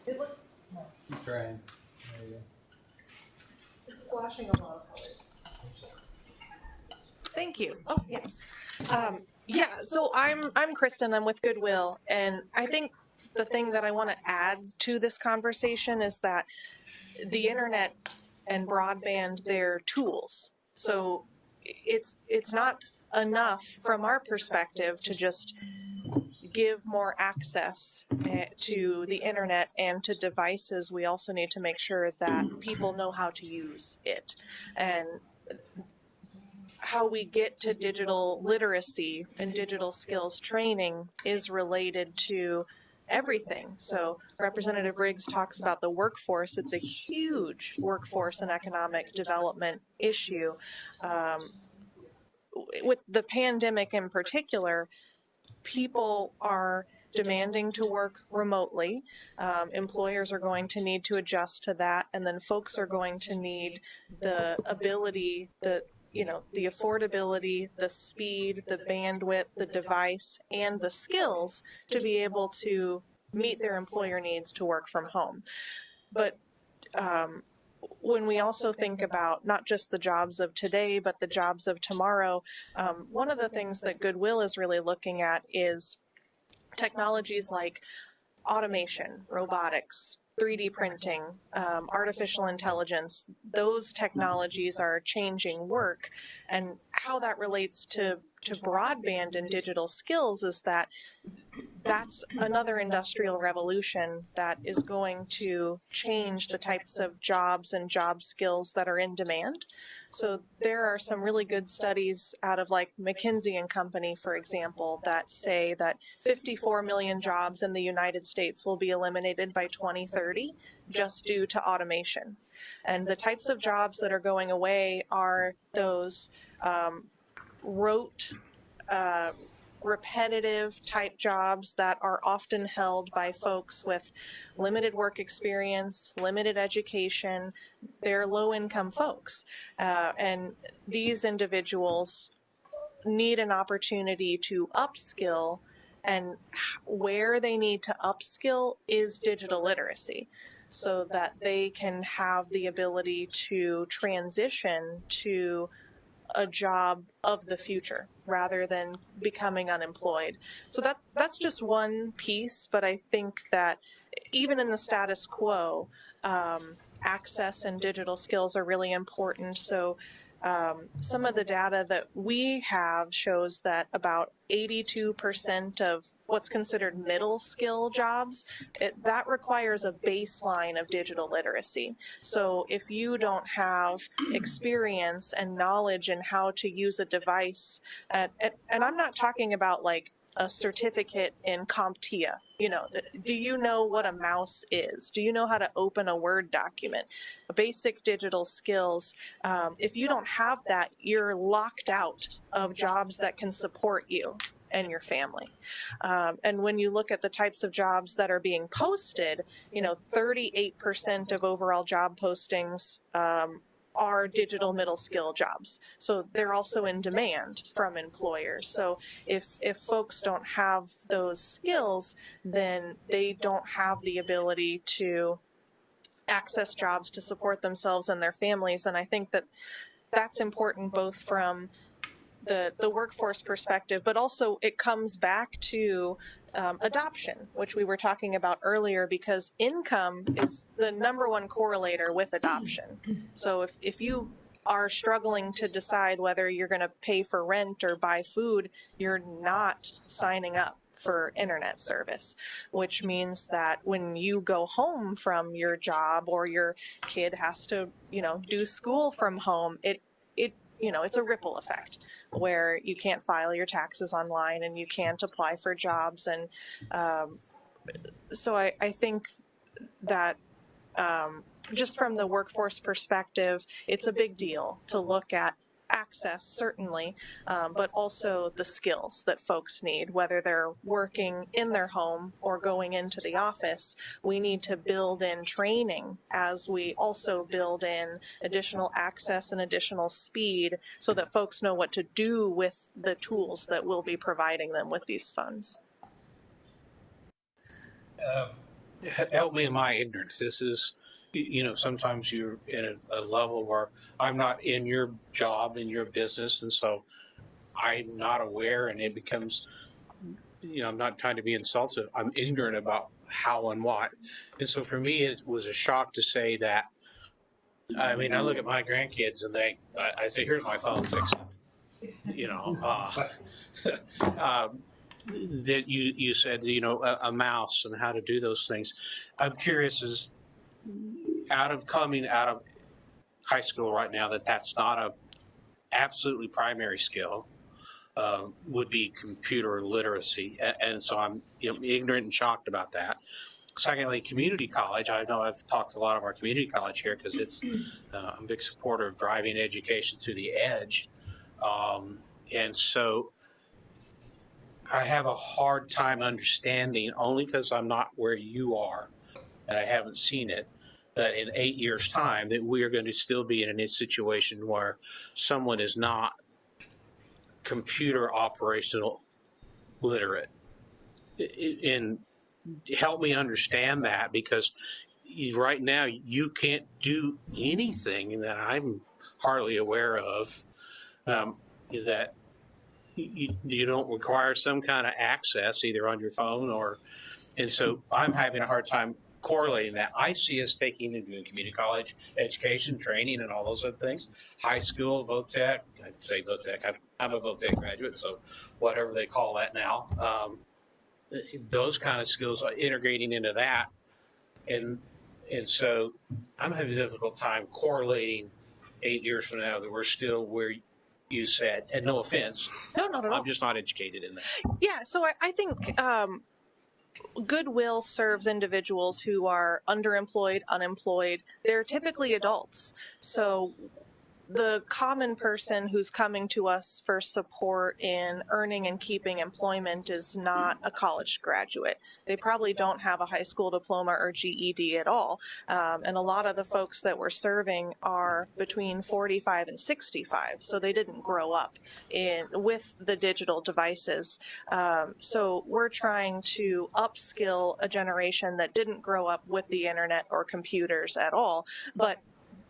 It looks, no, Keep trying. it's flashing a lot of colors. Thank you. Oh, yes. Yeah, so I'm Kristen, I'm with Goodwill, and I think the thing that I want to add to this conversation is that the internet and broadband, they're tools. So it's not enough from our perspective to just give more access to the internet and to devices. We also need to make sure that people know how to use it. And how we get to digital literacy and digital skills training is related to everything. So Representative Riggs talks about the workforce. It's a huge workforce and economic development issue. With the pandemic in particular, people are demanding to work remotely. Employers are going to need to adjust to that, and then folks are going to need the ability, the affordability, the speed, the bandwidth, the device, and the skills to be able to meet their employer needs to work from home. But when we also think about not just the jobs of today, but the jobs of tomorrow, one of the things that Goodwill is really looking at is technologies like automation, robotics, 3D printing, artificial intelligence. Those technologies are changing work, and how that relates to broadband and digital skills is that that's another industrial revolution that is going to change the types of jobs and job skills that are in demand. So there are some really good studies out of like McKinsey and Company, for example, that say that 54 million jobs in the United States will be eliminated by 2030 just due to automation. And the types of jobs that are going away are those rote, repetitive type jobs that are often held by folks with limited work experience, limited education. They're low income folks. And these individuals need an opportunity to upskill, and where they need to upskill is digital literacy, so that they can have the ability to transition to a job of the future rather than becoming unemployed. So that's just one piece, but I think that even in the status quo, access and digital skills are really important. So some of the data that we have shows that about 82% of what's considered middle skill jobs, that requires a baseline of digital literacy. So if you don't have experience and knowledge in how to use a device, and I'm not talking about like a certificate in CompTIA. You know, do you know what a mouse is? Do you know how to open a Word document? Basic digital skills. If you don't have that, you're locked out of jobs that can support you and your family. And when you look at the types of jobs that are being posted, you know, 38% of overall job postings are digital middle skill jobs. So they're also in demand from employers. So if folks don't have those skills, then they don't have the ability to access jobs to support themselves and their families. And I think that that's important both from the workforce perspective, but also it comes back to adoption, which we were talking about earlier, because income is the #1 correlator with adoption. So if you are struggling to decide whether you're going to pay for rent or buy food, you're not signing up for internet service, which means that when you go home from your job or your kid has to, you know, do school from home, it you know, it's a ripple effect where you can't file your taxes online and you can't apply for jobs. And so I think that just from the workforce perspective, it's a big deal to look at access, certainly, but also the skills that folks need, whether they're working in their home or going into the office. We need to build in training as we also build in additional access and additional speed so that folks know what to do with the tools that we'll be providing them with these funds. Help me in my ignorance. This is, you know, sometimes you're in a level where I'm not in your job, in your business, and so I'm not aware, and it becomes, you know, I'm not trying to be insultive. I'm ignorant about how and what. And so for me, it was a shock to say that. I mean, I look at my grandkids and I say, here's my phone, fix it. You know, that you said, you know, a mouse and how to do those things. I'm curious, is coming out of high school right now, that's not a absolutely primary skill, would be computer literacy. And so I'm, you know, ignorant and shocked about that. Secondly, community college. I know I've talked to a lot of our community college here because it's, I'm a big supporter of driving education to the edge. And so I have a hard time understanding, only because I'm not where you are and I haven't seen it, that in 8 years' time that we are going to still be in a situation where someone is not computer operational literate. And help me understand that, because right now you can't do anything that I'm hardly aware of that you don't require some kind of access either on your phone or, and so I'm having a hard time correlating that. I see us taking and doing community college education, training, and all those other things. High school, VOTEC, I'd say VOTEC, I'm a VOTEC graduate, so whatever they call that now. Those kind of skills are integrating into that. And so I'm having a difficult time correlating 8 years from now that we're still where you said, and no offense. No, not at all. I'm just not educated in that. Yeah, so I think Goodwill serves individuals who are underemployed, unemployed. They're typically adults. So the common person who's coming to us for support in earning and keeping employment is not a college graduate. They probably don't have a high school diploma or GED at all. And a lot of the folks that we're serving are between 45 and 65, so they didn't grow up with the digital devices. So we're trying to upskill a generation that didn't grow up with the internet or computers at all, but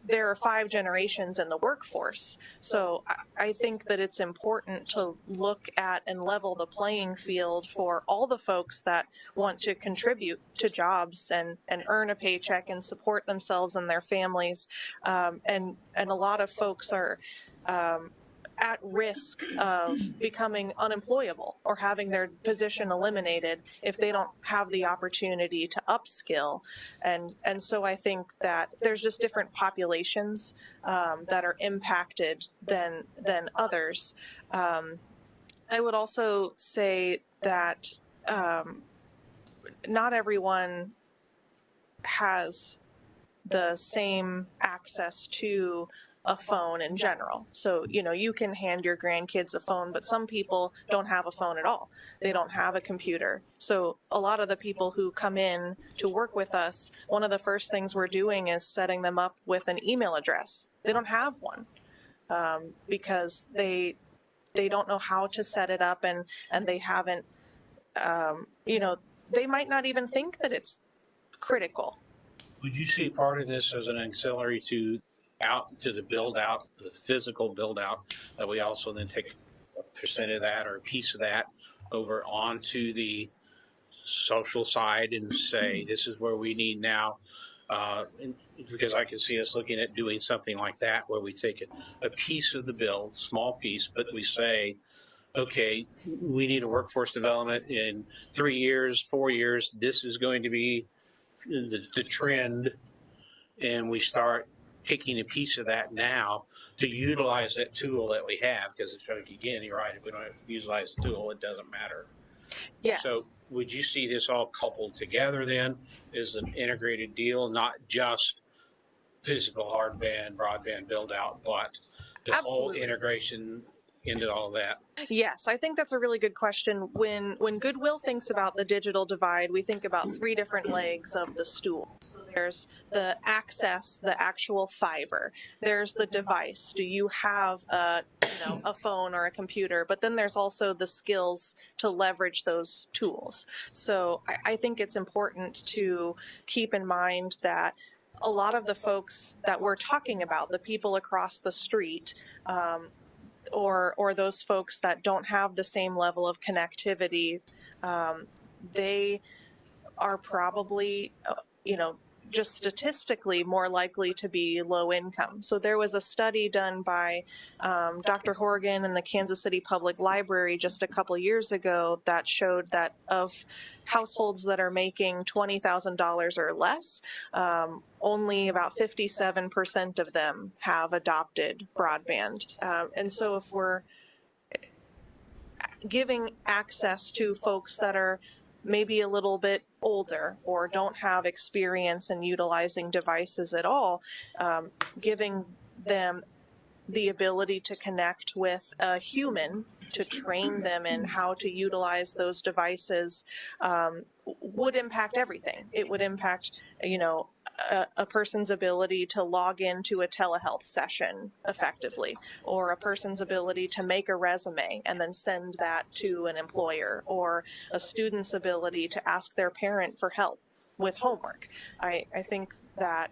there are 5 generations in the workforce. So I think that it's important to look at and level the playing field for all the folks that want to contribute to jobs and earn a paycheck and support themselves and their families. And a lot of folks are at risk of becoming unemployable or having their position eliminated if they don't have the opportunity to upskill. And so I think that there's just different populations that are impacted than others. I would also say that not everyone has the same access to a phone in general. So, you can hand your grandkids a phone, but some people don't have a phone at all. They don't have a computer. So a lot of the people who come in to work with us, one of the first things we're doing is setting them up with an email address. They don't have one because they don't know how to set it up, and they haven't, they might not even think that it's critical. Would you see part of this as an auxiliary to the build out, the physical build out, that we also then take a percent of that or a piece of that over onto the social side and say, this is where we need now? Because I can see us looking at doing something like that, where we take a piece of the bill, small piece, but we say, okay, we need a workforce development in 3 years, 4 years. This is going to be the trend, and we start taking a piece of that now to utilize that tool that we have, because it's like, again, you're right, if we don't utilize the tool, it doesn't matter. Yes. So would you see this all coupled together then as an integrated deal, not just physical hardband, broadband build out, but the Absolutely. whole integration into all that? Yes, I think that's a really good question. When Goodwill thinks about the digital divide, we think about 3 different legs of the stool. So there's the access, the actual fiber. There's the device. Do you have a phone or a computer? But then there's also the skills to leverage those tools. So I think it's important to keep in mind that a lot of the folks that we're talking about, the people across the street, or those folks that don't have the same level of connectivity, they are probably, just statistically more likely to be low income. So there was a study done by Dr. Horgan and the Kansas City Public Library just a couple years ago that showed that of households that are making $20,000 or less, only about 57% of them have adopted broadband. And so if we're giving access to folks that are maybe a little bit older or don't have experience in utilizing devices at all, giving them the ability to connect with a human to train them in how to utilize those devices would impact everything. It would impact, a person's ability to log into a telehealth session effectively, or a person's ability to make a resume and then send that to an employer, or a student's ability to ask their parent for help with homework. I think that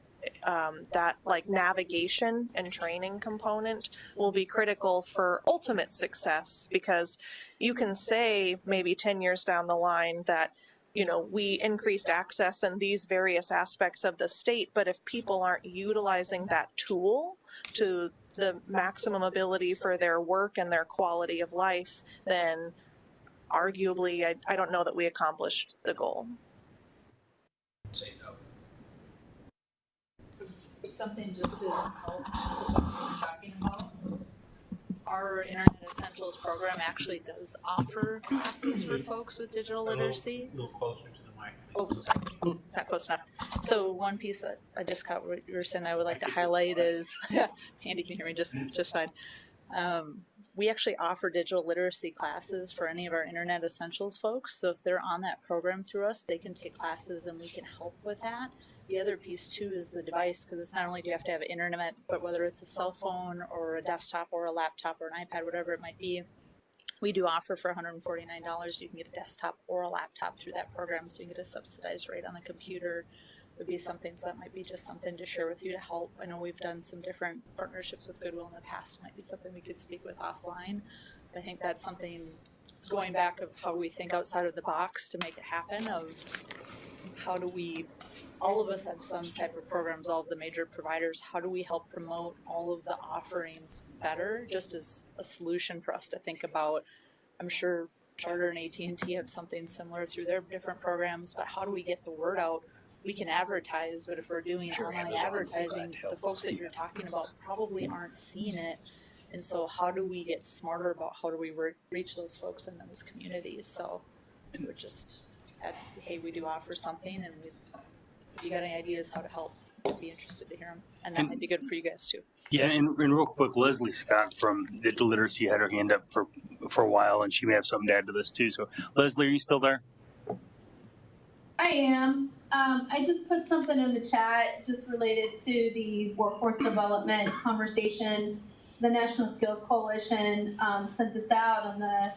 that like navigation and training component will be critical for ultimate success, because you can say maybe 10 years down the line that we increased access in these various aspects of the state, but if people aren't utilizing that tool to the maximum ability for their work and their quality of life, then arguably I don't know that we accomplished the goal. Something just as helpful to what we're talking about. Our Internet Essentials program actually does offer classes for folks with digital literacy. A little closer to the mic. Oh, sorry, it's not close enough. So one piece that I just caught what you were saying I would like to highlight is, Andy can hear me just fine. We actually offer digital literacy classes for any of our Internet Essentials folks. So if they're on that program through us, they can take classes and we can help with that. The other piece too is the device, because it's not only do you have to have internet, but whether it's a cell phone or a desktop or a laptop or an iPad, whatever it might be, we do offer for $149. You can get a desktop or a laptop through that program, so you can get a subsidized rate on the computer. Would be something, so that might be just something to share with you to help. I know we've done some different partnerships with Goodwill in the past. It might be something we could speak with offline. But I think that's something, going back of how we think outside of the box to make it happen, of how do we, all of us have some type of programs, all of the major providers, how do we help promote all of the offerings better, just as a solution for us to think about. I'm sure Charter and AT&T have something similar through their different programs, but how do we get the word out? We can advertise, but if we're doing online advertising, the folks that you're talking about probably aren't seeing it And so how do we get smarter about how do we reach those folks in those communities? So we're just hey, we do offer something, and if you got any ideas how to help, I'd be interested to hear them. And that might be good for you guys too. Yeah, and real quick, Leslie Scott from Digital Literacy had her hand up for a while, and she may have something to add to this too. So, Leslie, are you still there? I am. I just put something in the chat just related to the workforce development conversation. The National Skills Coalition sent this out on the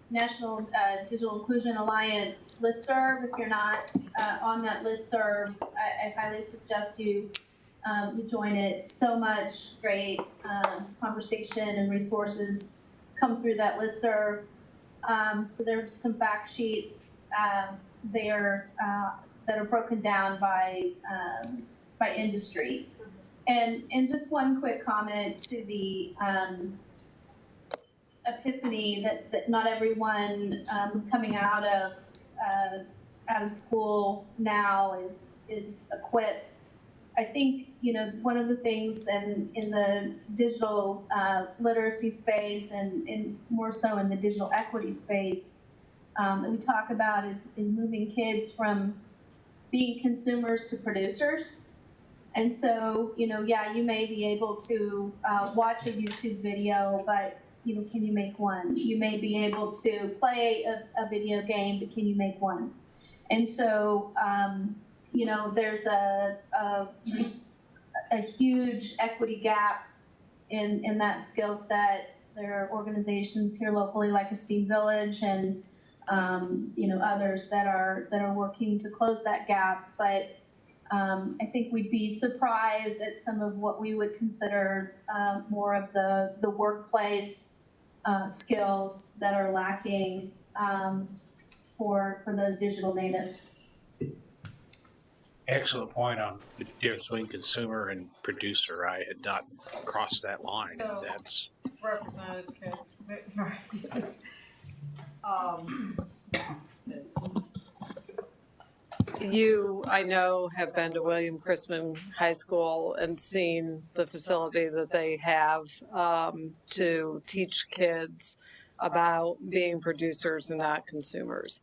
National Digital Inclusion Alliance listserv. If you're not on that listserv, I highly suggest you join it. So much great conversation and resources come through that listserv. So there's some fact sheets there that are broken down by industry. And just one quick comment to the epiphany that not everyone coming out of school now is equipped. I think, one of the things in the digital literacy space and more so in the digital equity space that we talk about is moving kids from being consumers to producers. And so, yeah, you may be able to watch a YouTube video, but, can you make one? You may be able to play a video game, but can you make one? And so, there's a huge equity gap in that skill set. There are organizations here locally like Esteem Village and, others that are working to close that gap. But I think we'd be surprised at some of what we would consider more of the workplace skills that are lacking for those digital natives. Excellent point on the difference between consumer and producer. I had not crossed that line. So- And that's Representative you, I know, have been to William Chrisman High School and seen the facility that they have to teach kids about being producers and not consumers.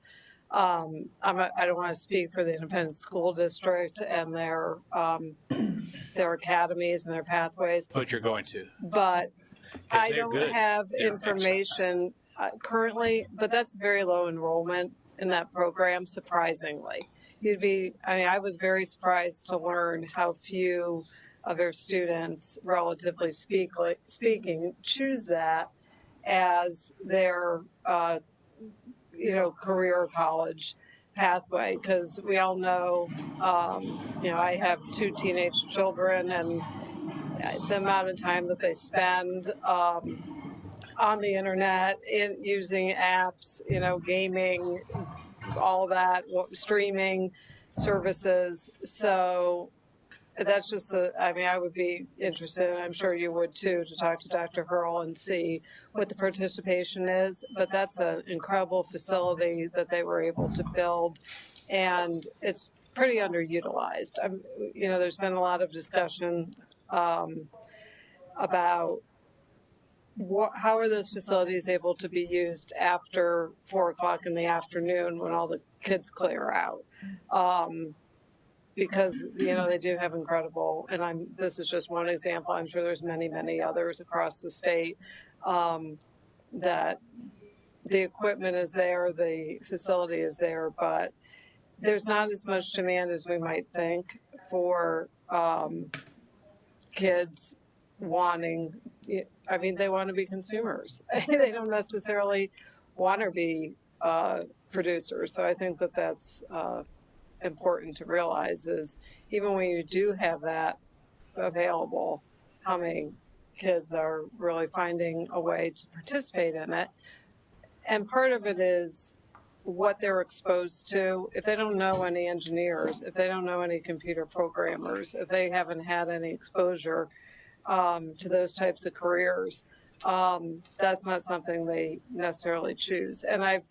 I don't want to speak for the Independent School District and their academies and their pathways, what you're going to. but 'Cause I they're don't good. have They're information currently, but that's very low enrollment in that program, surprisingly. I was very surprised to learn how few of their students, relatively speaking, choose that as their, career college pathway. Because we all know, I have 2 teenage children, and the amount of time that they spend on the internet, using apps, gaming, all that, streaming services. So that's just I would be interested, and I'm sure you would too, to talk to Dr. Hurl and see what the participation is. But that's an incredible facility that they were able to build, and it's pretty underutilized. There's been a lot of discussion about how are those facilities able to be used after 4 o'clock in the afternoon when all the kids clear out? Because, they do have incredible, and this is just one example, I'm sure there's many, many others across the state, that the equipment is there, the facility is there, but there's not as much demand as we might think for kids wanting, they want to be consumers. They don't necessarily want to be producers. So I think that that's important to realize, is even when you do have that available, how many kids are really finding a way to participate in it. And part of it is what they're exposed to. If they don't know any engineers, if they don't know any computer programmers, if they haven't had any exposure to those types of careers, that's not something they necessarily choose. And I've,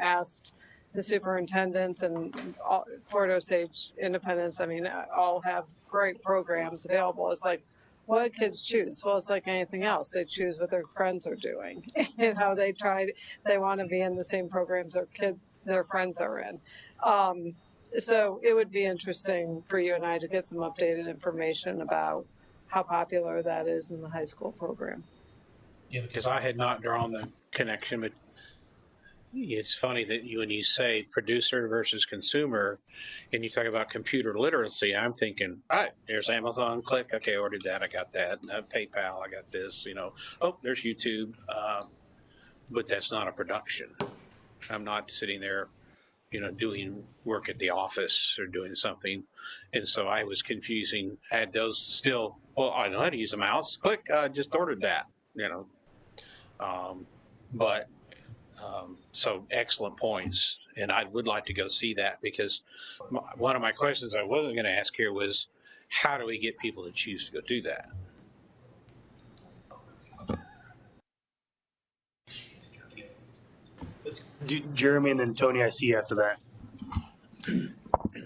asked the superintendents and Fort Osage Independence, all have great programs available. It's like, what do kids choose? Well, it's like anything else. They choose what their friends are doing and how they want to be in the same programs their friends are in. So it would be interesting for you and I to get some updated information about how popular that is in the high school program. Yeah, because I had not drawn the connection, but it's funny that when you say producer versus consumer, and you talk about computer literacy, I'm thinking, all right, there's Amazon, click, okay, I ordered that, I got that, PayPal, I got this, oh, there's YouTube, but that's not a production. I'm not sitting there, doing work at the office or doing something, and so I was confusing. I had those still. Well, I know how to use a mouse. Click, just ordered that. But so excellent points, and I would like to go see that because one of my questions I wasn't going to ask here was, how do we get people to choose to go do that? Jeremy and then Tony, I see you after that.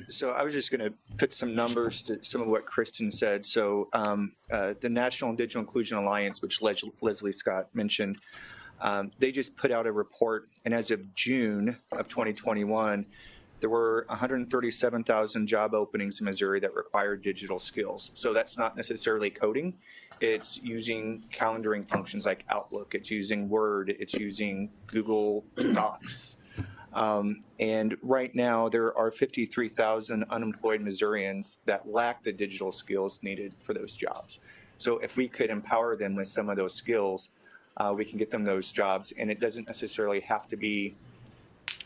So I was just going to put some numbers to some of what Kristen said. So the National Digital Inclusion Alliance, which Leslie Scott mentioned, they just put out a report, and as of June of 2021, there were 137,000 job openings in Missouri that required digital skills. So that's not necessarily coding. It's using calendaring functions like Outlook. It's using Word. It's using Google Docs. And right now, there are 53,000 unemployed Missourians that lack the digital skills needed for those jobs. So if we could empower them with some of those skills, we can get them those jobs. And it doesn't necessarily have to be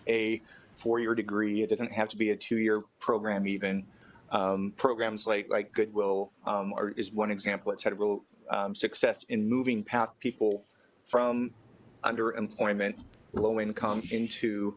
a 4-year degree. It doesn't have to be a 2-year program even. Programs like Goodwill is one example that's had real success in moving people from underemployment, low income, into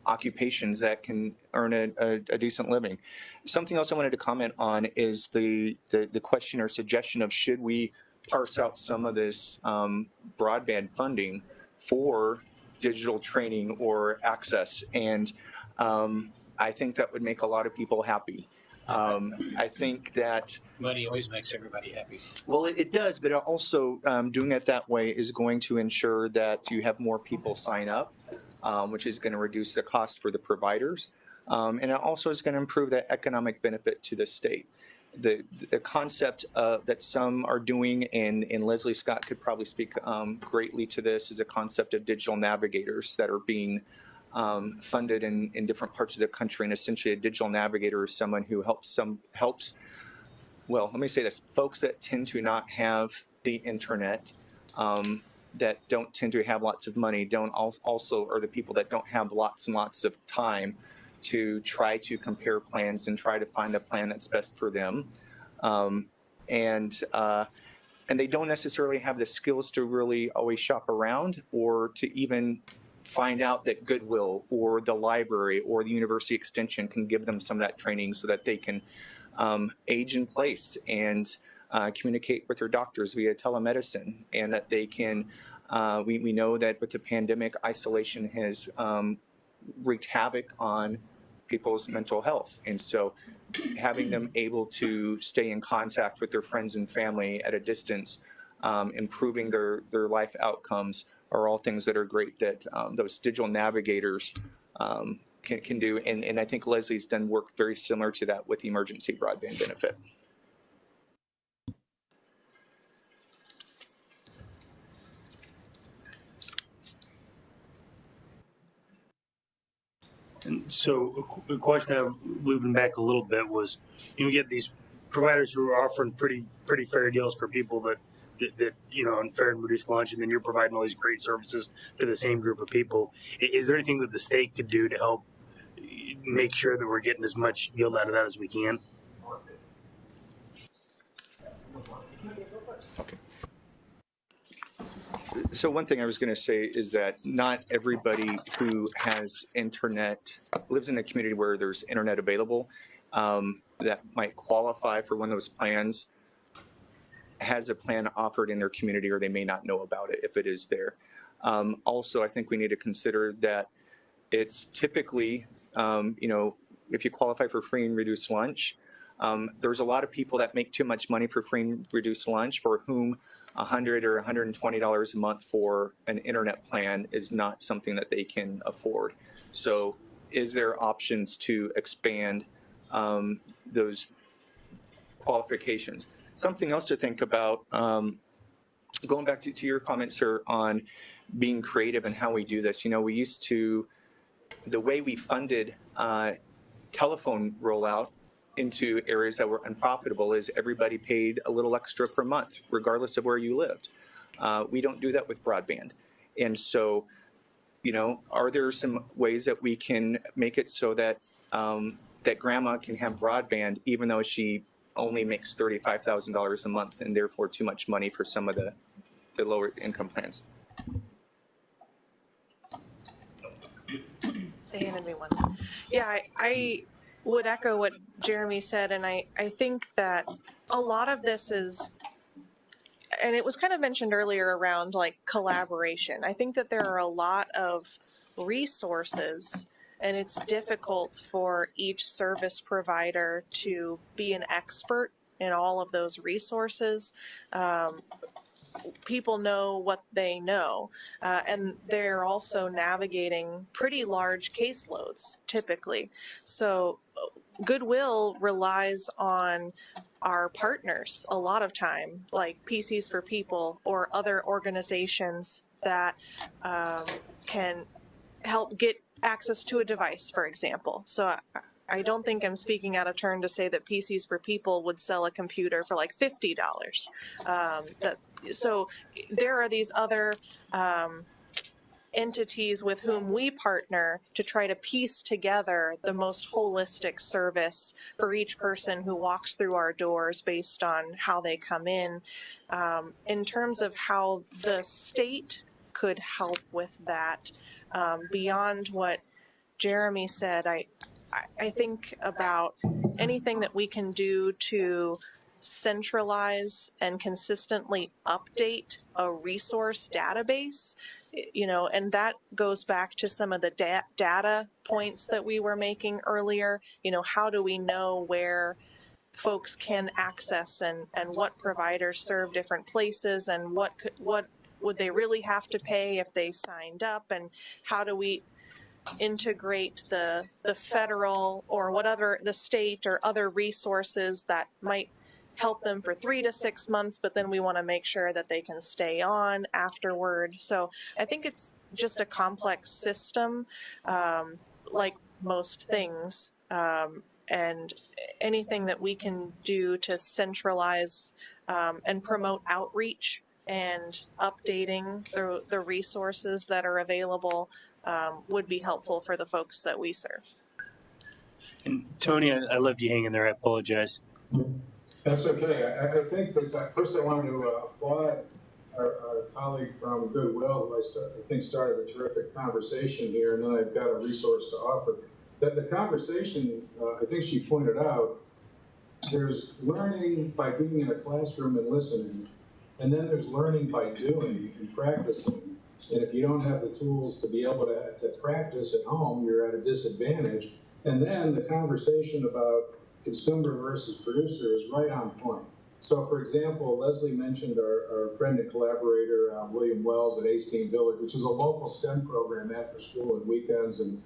occupations that can earn a decent living. Something else I wanted to comment on is the question or suggestion of should we parse out some of this broadband funding for digital training or access, and I think that would make a lot of people happy. I think that Money always makes everybody happy. well, it does, but also doing it that way is going to ensure that you have more people sign up, which is going to reduce the cost for the providers, and it also is going to improve the economic benefit to the state. The concept that some are doing, and Leslie Scott could probably speak greatly to this, is a concept of digital navigators that are being funded in different parts of the country. And essentially, a digital navigator is someone who helps. Well, let me say this: folks that tend to not have the internet, that don't tend to have lots of money, also are the people that don't have lots and lots of time to try to compare plans and try to find a plan that's best for them. And they don't necessarily have the skills to really always shop around or to even find out that Goodwill or the library or the university extension can give them some of that training so that they can age in place and communicate with their doctors via telemedicine, and that they can, we know that with the pandemic, isolation has wreaked havoc on people's mental health. And so having them able to stay in contact with their friends and family at a distance, improving their life outcomes, are all things that are great that those digital navigators can do. And I think Leslie's done work very similar to that with the emergency broadband benefit. And so a question I'm looping back a little bit was, you get these providers who are offering pretty fair deals for people that on fair and reduced lunch, and then you're providing all these great services to the same group of people. Is there anything that the state could do to help make sure that we're getting as much yield out of that as we can? Okay. So one thing I was going to say is that not everybody who has internet lives in a community where there's internet available that might qualify for one of those plans has a plan offered in their community, or they may not know about it if it is there. Also, I think we need to consider that it's typically, if you qualify for free and reduced lunch, There's a lot of people that make too much money for free and reduced lunch for whom $100 or $120 a month for an internet plan is not something that they can afford. So is there options to expand those qualifications? Something else to think about, going back to your comments, sir, on being creative and how we do this. We used to, the way we funded telephone rollout into areas that were unprofitable is everybody paid a little extra per month, regardless of where you lived. We don't do that with broadband. And so, are there some ways that we can make it so that that grandma can have broadband even though she only makes $35,000 a month and therefore too much money for some of the lower income plans? They handed me one. Yeah, I would echo what Jeremy said, and I think that a lot of this is, and it was kind of mentioned earlier around like collaboration. I think that there are a lot of resources, and it's difficult for each service provider to be an expert in all of those resources. People know what they know, and they're also navigating pretty large caseloads typically. So Goodwill relies on our partners a lot of time, like PCs for People or other organizations that can help get access to a device, for example. So I don't think I'm speaking out of turn to say that PCs for People would sell a computer for like $50. So there are these other entities with whom we partner to try to piece together the most holistic service for each person who walks through our doors based on how they come in. In terms of how the state could help with that, beyond what Jeremy said, I think about anything that we can do to centralize and consistently update a resource database, and that goes back to some of the data points that we were making earlier. How do we know where folks can access and what providers serve different places, and what would they really have to pay if they signed up, and how do we integrate the federal or whatever, the state or other resources that might help them for 3 to 6 months, but then we want to make sure that they can stay on afterward. So I think it's just a complex system, like most things, and anything that we can do to centralize and promote outreach and updating the resources that are available would be helpful for the folks that we serve. And Tony, I left you hanging there. I apologize. That's okay. I think that first I wanted to applaud our colleague from Goodwill, who I think started a terrific conversation here, and then I've got a resource to offer. The conversation, I think she pointed out, there's learning by being in a classroom and listening, and then there's learning by doing and practicing. And if you don't have the tools to be able to practice at home, you're at a disadvantage. And then the conversation about consumer versus producer is right on point. So, for example, Leslie mentioned our friend and collaborator, William Wells at Ace Village, which is a local STEM program after school and weekends. And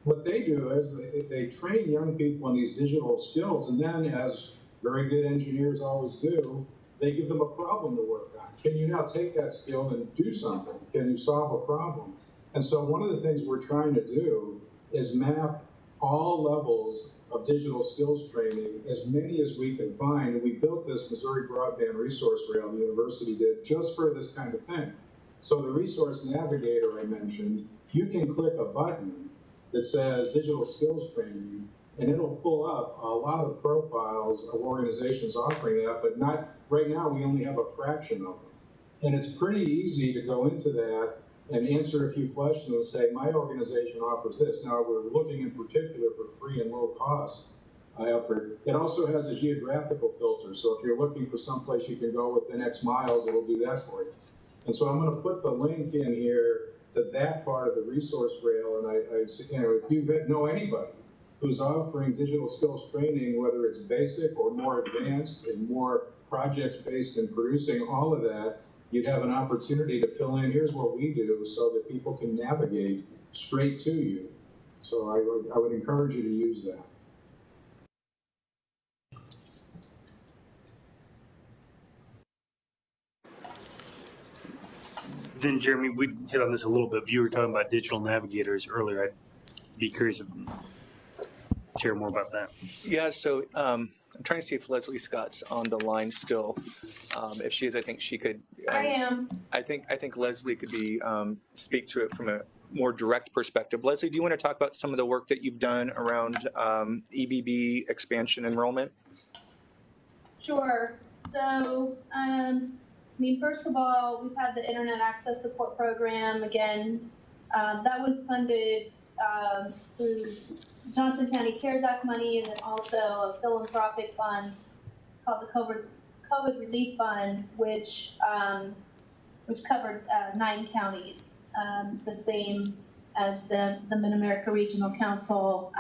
what they do is they train young people in these digital skills, and then, as very good engineers always do, they give them a problem to work on. Can you now take that skill and do something? Can you solve a problem? And so one of the things we're trying to do is map all levels of digital skills training, as many as we can find. And we built this Missouri Broadband Resource Rail, the university did, just for this kind of thing. So the resource navigator I mentioned, you can click a button that says digital skills training, and it'll pull up a lot of profiles of organizations offering that, but not right now. We only have a fraction of them. And it's pretty easy to go into that and answer a few questions and say, my organization offers this. Now, we're looking in particular for free and low cost effort. It also has a geographical filter. So if you're looking for someplace you can go within X miles, it'll do that for you. And so I'm going to put the link in here to that part of the resource rail. And if you know anybody who's offering digital skills training, whether it's basic or more advanced and more projects-based and producing all of that, you'd have an opportunity to fill in, here's what we do, so that people can navigate straight to you. So I would encourage you to use that. Then, Jeremy, we hit on this a little bit, but you were talking about digital navigators earlier. I'd be curious if share more about that. Yeah, so I'm trying to see if Leslie Scott's on the line still. If she is, I think she could. I am. I think Leslie could be speak to it from a more direct perspective. Leslie, do you want to talk about some of the work that you've done around EBB expansion enrollment? Sure. So, first of all, we've had the Internet Access Support Program. Again, that was funded through Johnson County CARES Act money, and then also a philanthropic fund called the COVID Relief Fund, which covered 9 counties, the same as the Mid-America Regional Council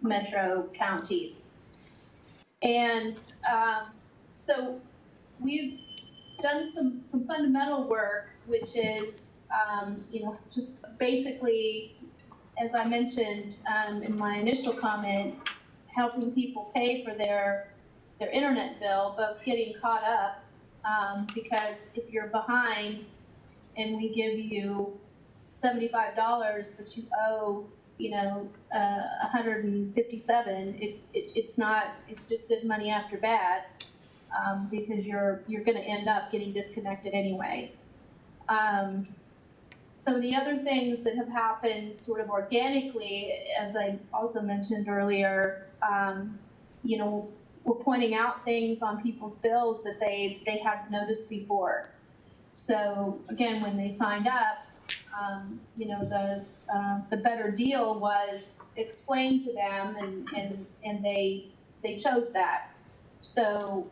metro counties. And so we've done some fundamental work, which is, just basically, as I mentioned in my initial comment, helping people pay for their internet bill, but getting caught up, because if you're behind and we give you $75, but you owe, $157, it's just good money after bad, because you're going to end up getting disconnected anyway. Some of the other things that have happened sort of organically, as I also mentioned earlier, we're pointing out things on people's bills that they hadn't noticed before. So again, when they signed up, the better deal was explained to them, and they chose that. So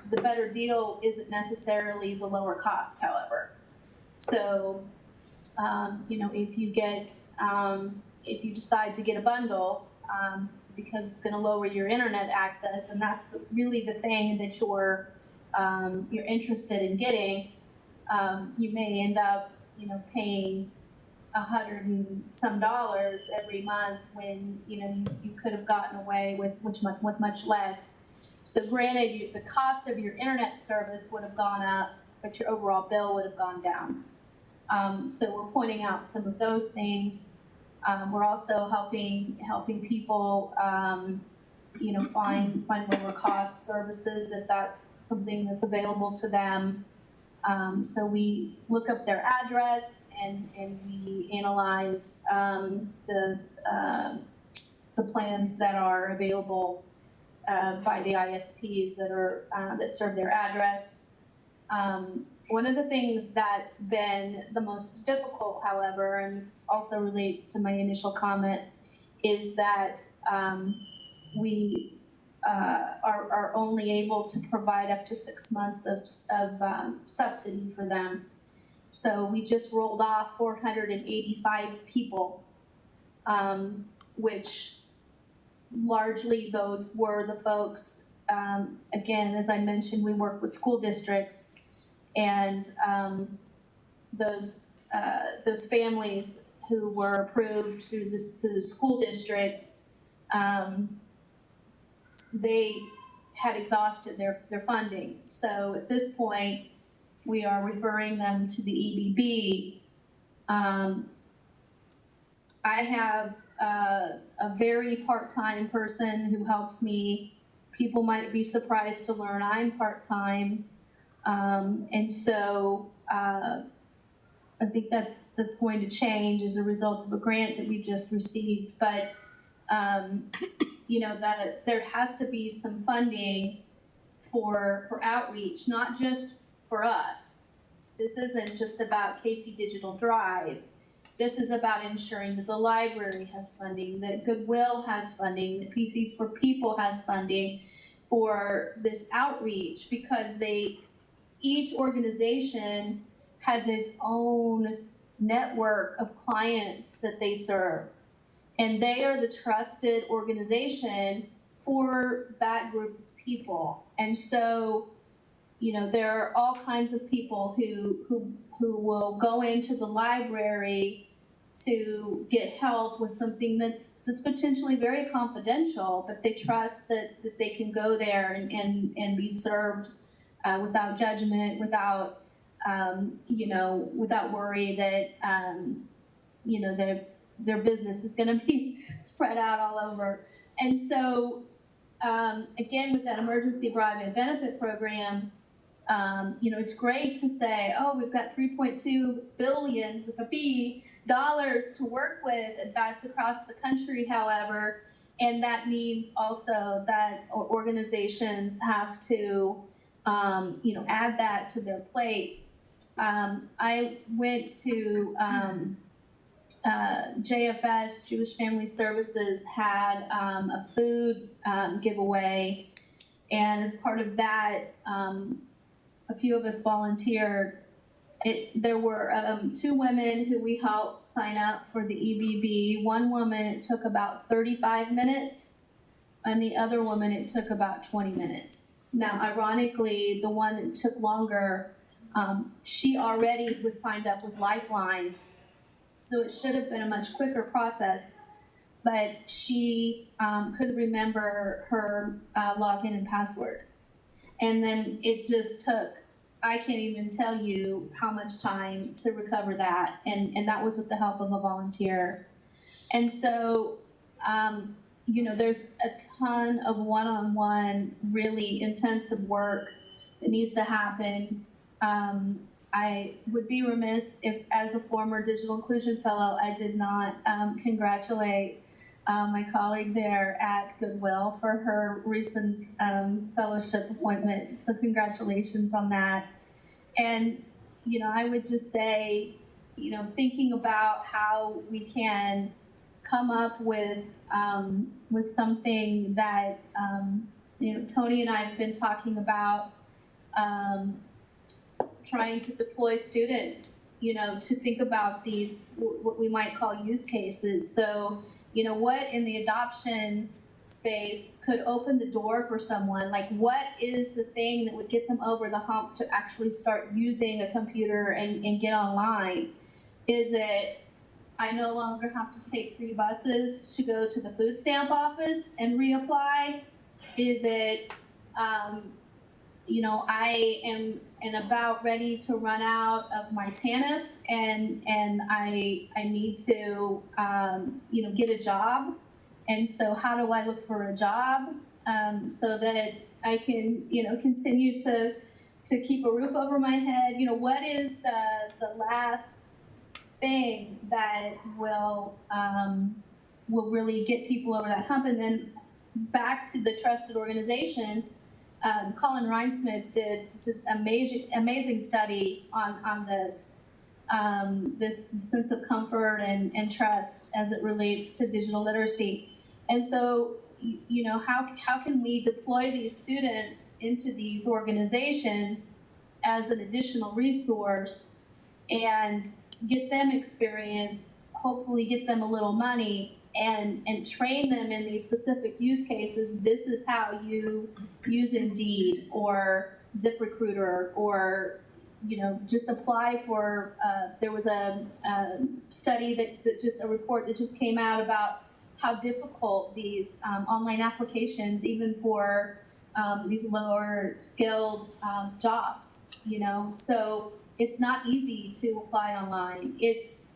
the better deal isn't necessarily the lower cost, however. So if you decide to get a bundle, because it's going to lower your internet access, and that's really the thing that you're interested in getting, you may end up paying $100 and some every month when you could have gotten away with much less. So granted, the cost of your internet service would have gone up, but your overall bill would have gone down. So we're pointing out some of those things. We're also helping people, find lower cost services if that's something that's available to them. So we look up their address and we analyze the plans that are available by the ISPs that serve their address. One of the things that's been the most difficult, however, and this also relates to my initial comment, is that we are only able to provide up to 6 months of subsidy for them. So we just rolled off 485 people, which largely those were the folks, again, as I mentioned, we work with school districts, and those families who were approved through the school district, they had exhausted their funding. So at this point, we are referring them to the EBB. I have a very part-time person who helps me. People might be surprised to learn I'm part-time. And so I think that's going to change as a result of a grant that we just received. But that there has to be some funding for outreach, not just for us. This isn't just about Casey Digital Drive. This is about ensuring that the library has funding, that Goodwill has funding, that PCs for People has funding for this outreach, because each organization has its own network of clients that they serve. And they are the trusted organization for that group of people. And so, you know, there are all kinds of people who will go into the library to get help with something that's potentially very confidential, but they trust that they can go there and be served without judgment, without, you know, without worry that, you know, their business is going to be spread out all over. And so, again, with that emergency broadband benefit program, you know, it's great to say, oh, we've got $3.2 billion with a B dollars to work with, and that's across the country, however, and that means also that organizations have to, you know, add that to their plate. I went to JFS, Jewish Family Services, had a food giveaway, and as part of that, a few of us volunteered. There were 2 women who we helped sign up for the EBB. One woman, it took about 35 minutes, and the other woman, it took about 20 minutes. Now, ironically, the one that took longer, she already was signed up with Lifeline, so it should have been a much quicker process, but she couldn't remember her login and password. And then it just took, I can't even tell you how much time to recover that. And that was with the help of a volunteer. And so, you know, there's a ton of one-on-one, really intensive work that needs to happen. I would be remiss if, as a former digital inclusion fellow, I did not congratulate my colleague there at Goodwill for her recent fellowship appointment. So congratulations on that. And, you know, I would just say, you know, thinking about how we can come up with something that, you know, Tony and I have been talking about, trying to deploy students, you know, to think about these, what we might call use cases. So, you know, what in the adoption space could open the door for someone? Like, what is the thing that would get them over the hump to actually start using a computer and get online? Is it, I no longer have to take 3 buses to go to the food stamp office and reapply? Is it, you know, I am about ready to run out of my TANF and I need to, you know, get a job. And so how do I look for a job so that I can, you know, continue to keep a roof over my head? You know, what is the last thing that will really get people over that hump? And then back to the trusted organizations. Colin Reinsmith did just amazing study on this, this sense of comfort and trust as it relates to digital literacy. And so, you know, how can we deploy these students into these organizations as an additional resource and get them experience, hopefully get them a little money, and train them in these specific use cases. This is how you use Indeed or ZipRecruiter, or, you know, just apply for, there was a study that just, a report that just came out about how difficult these online applications, even for these lower skilled jobs, you know, so it's not easy to apply online. It's,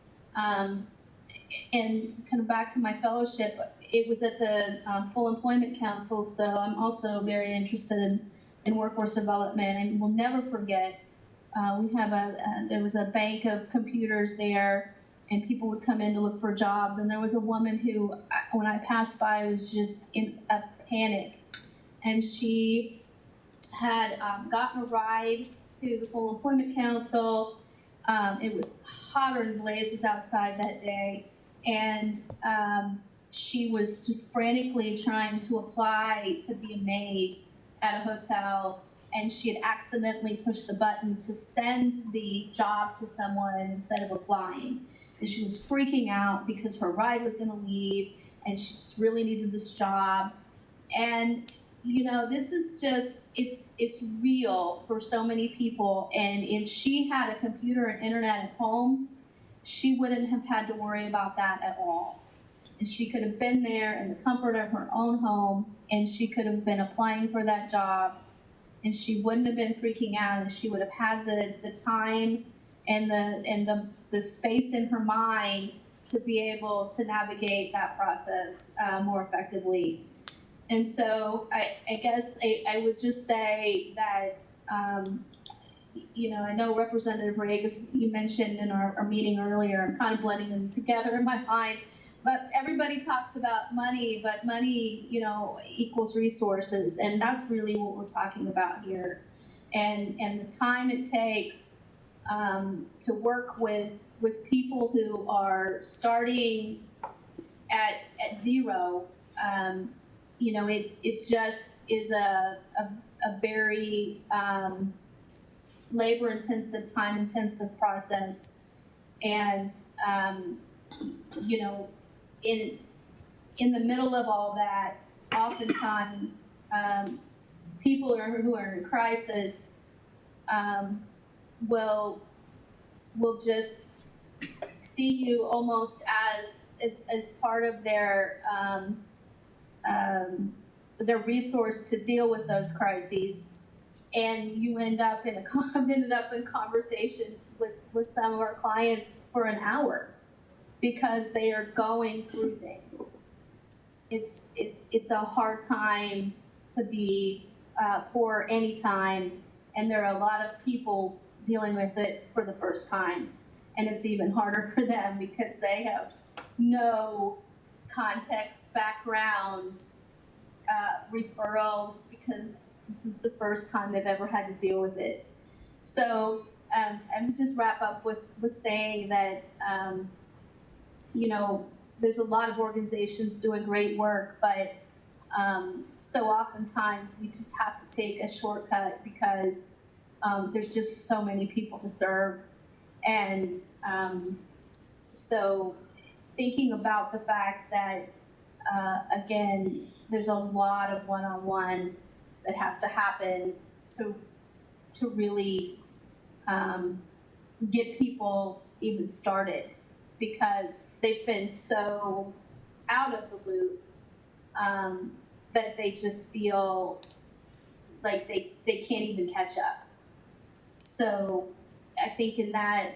and kind of back to my fellowship, it was at the Full Employment Council, so I'm also very interested in workforce development, and we'll never forget, we have there was a bank of computers there, and people would come in to look for jobs, and there was a woman who, when I passed by, was just in a panic, and she had gotten a ride to the Full Employment Council. It was hotter than blazes outside that day, and she was just frantically trying to apply to be a maid at a hotel, and she had accidentally pushed the button to send the job to someone instead of applying. and she was freaking out because her ride was going to leave, and she just really needed this job. And this is just, it's real for so many people. And if she had a computer and internet at home, she wouldn't have had to worry about that at all. And she could have been there in the comfort of her own home, and she could have been applying for that job, and she wouldn't have been freaking out, and she would have had the time and the space in her mind to be able to navigate that process more effectively. And so I guess I would just say that, I know Representative Regas, you mentioned in our meeting earlier, I'm kind of blending them together in my mind, but everybody talks about money, but money, equals resources, and that's really what we're talking about here. And the time it takes to work with people who are starting at zero, it just is a very labor-intensive, time-intensive process. And, in the middle of all that, oftentimes people who are in crisis will just see you almost as part of their resource to deal with those crises. And you ended up in conversations with some of our clients for an hour because they are going through things. It's a hard time to be for any time, and there are a lot of people dealing with it for the first time, and it's even harder for them because they have no context, background, referrals, because this is the first time they've ever had to deal with it. So I'm just wrap up with saying that there's a lot of organizations doing great work, but so oftentimes we just have to take a shortcut because there's just so many people to serve. And so thinking about the fact that, again, there's a lot of one-on-one that has to happen to really get people even started, because they've been so out of the loop that they just feel like they can't even catch up. So I think in that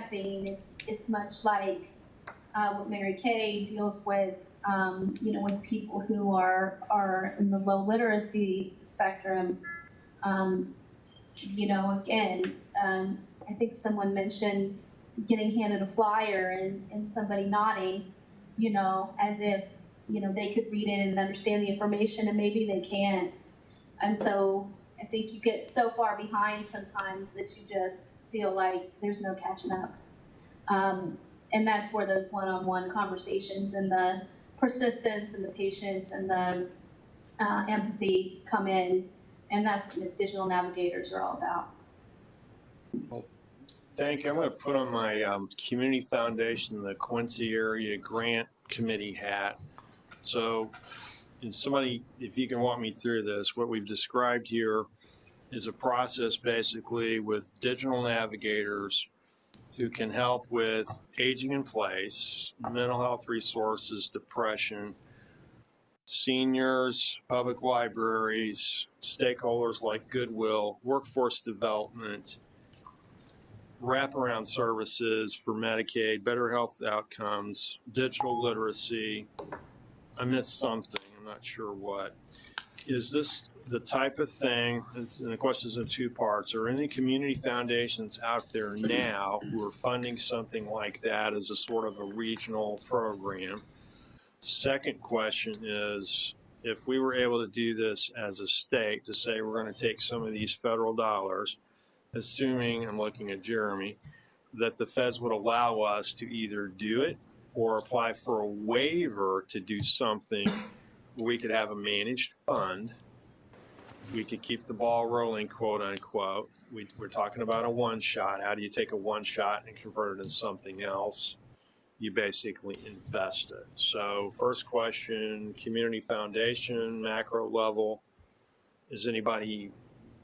vein, it's much like what Mary Kay deals with, with people who are in the low literacy spectrum. Again, I think someone mentioned getting handed a flyer and somebody nodding, as if, they could read it and understand the information, and maybe they can't. And so I think you get so far behind sometimes that you just feel like there's no catching up. And that's where those one-on-one conversations and the persistence and the patience and the empathy come in. And that's what digital navigators are all about. Well, thank you. I'm going to put on my Community Foundation, the Quincy Area Grant Committee hat. So, if you can walk me through this, what we've described here is a process basically with digital navigators who can help with aging in place, mental health resources, depression, seniors, public libraries, stakeholders like Goodwill, workforce development, wraparound services for Medicaid, better health outcomes, digital literacy. I missed something, I'm not sure what. Is this the type of thing, and the question is in two parts, are any community foundations out there now who are funding something like that as a sort of a regional program? Second question is, if we were able to do this as a state, to say we're going to take some of these federal dollars, assuming, I'm looking at Jeremy, that the feds would allow us to either do it or apply for a waiver to do something where we could have a managed fund we could keep the ball rolling, quote unquote. We're talking about a one shot. How do you take a one shot and convert it into something else? You basically invest it. So first question, community foundation, macro level. Is anybody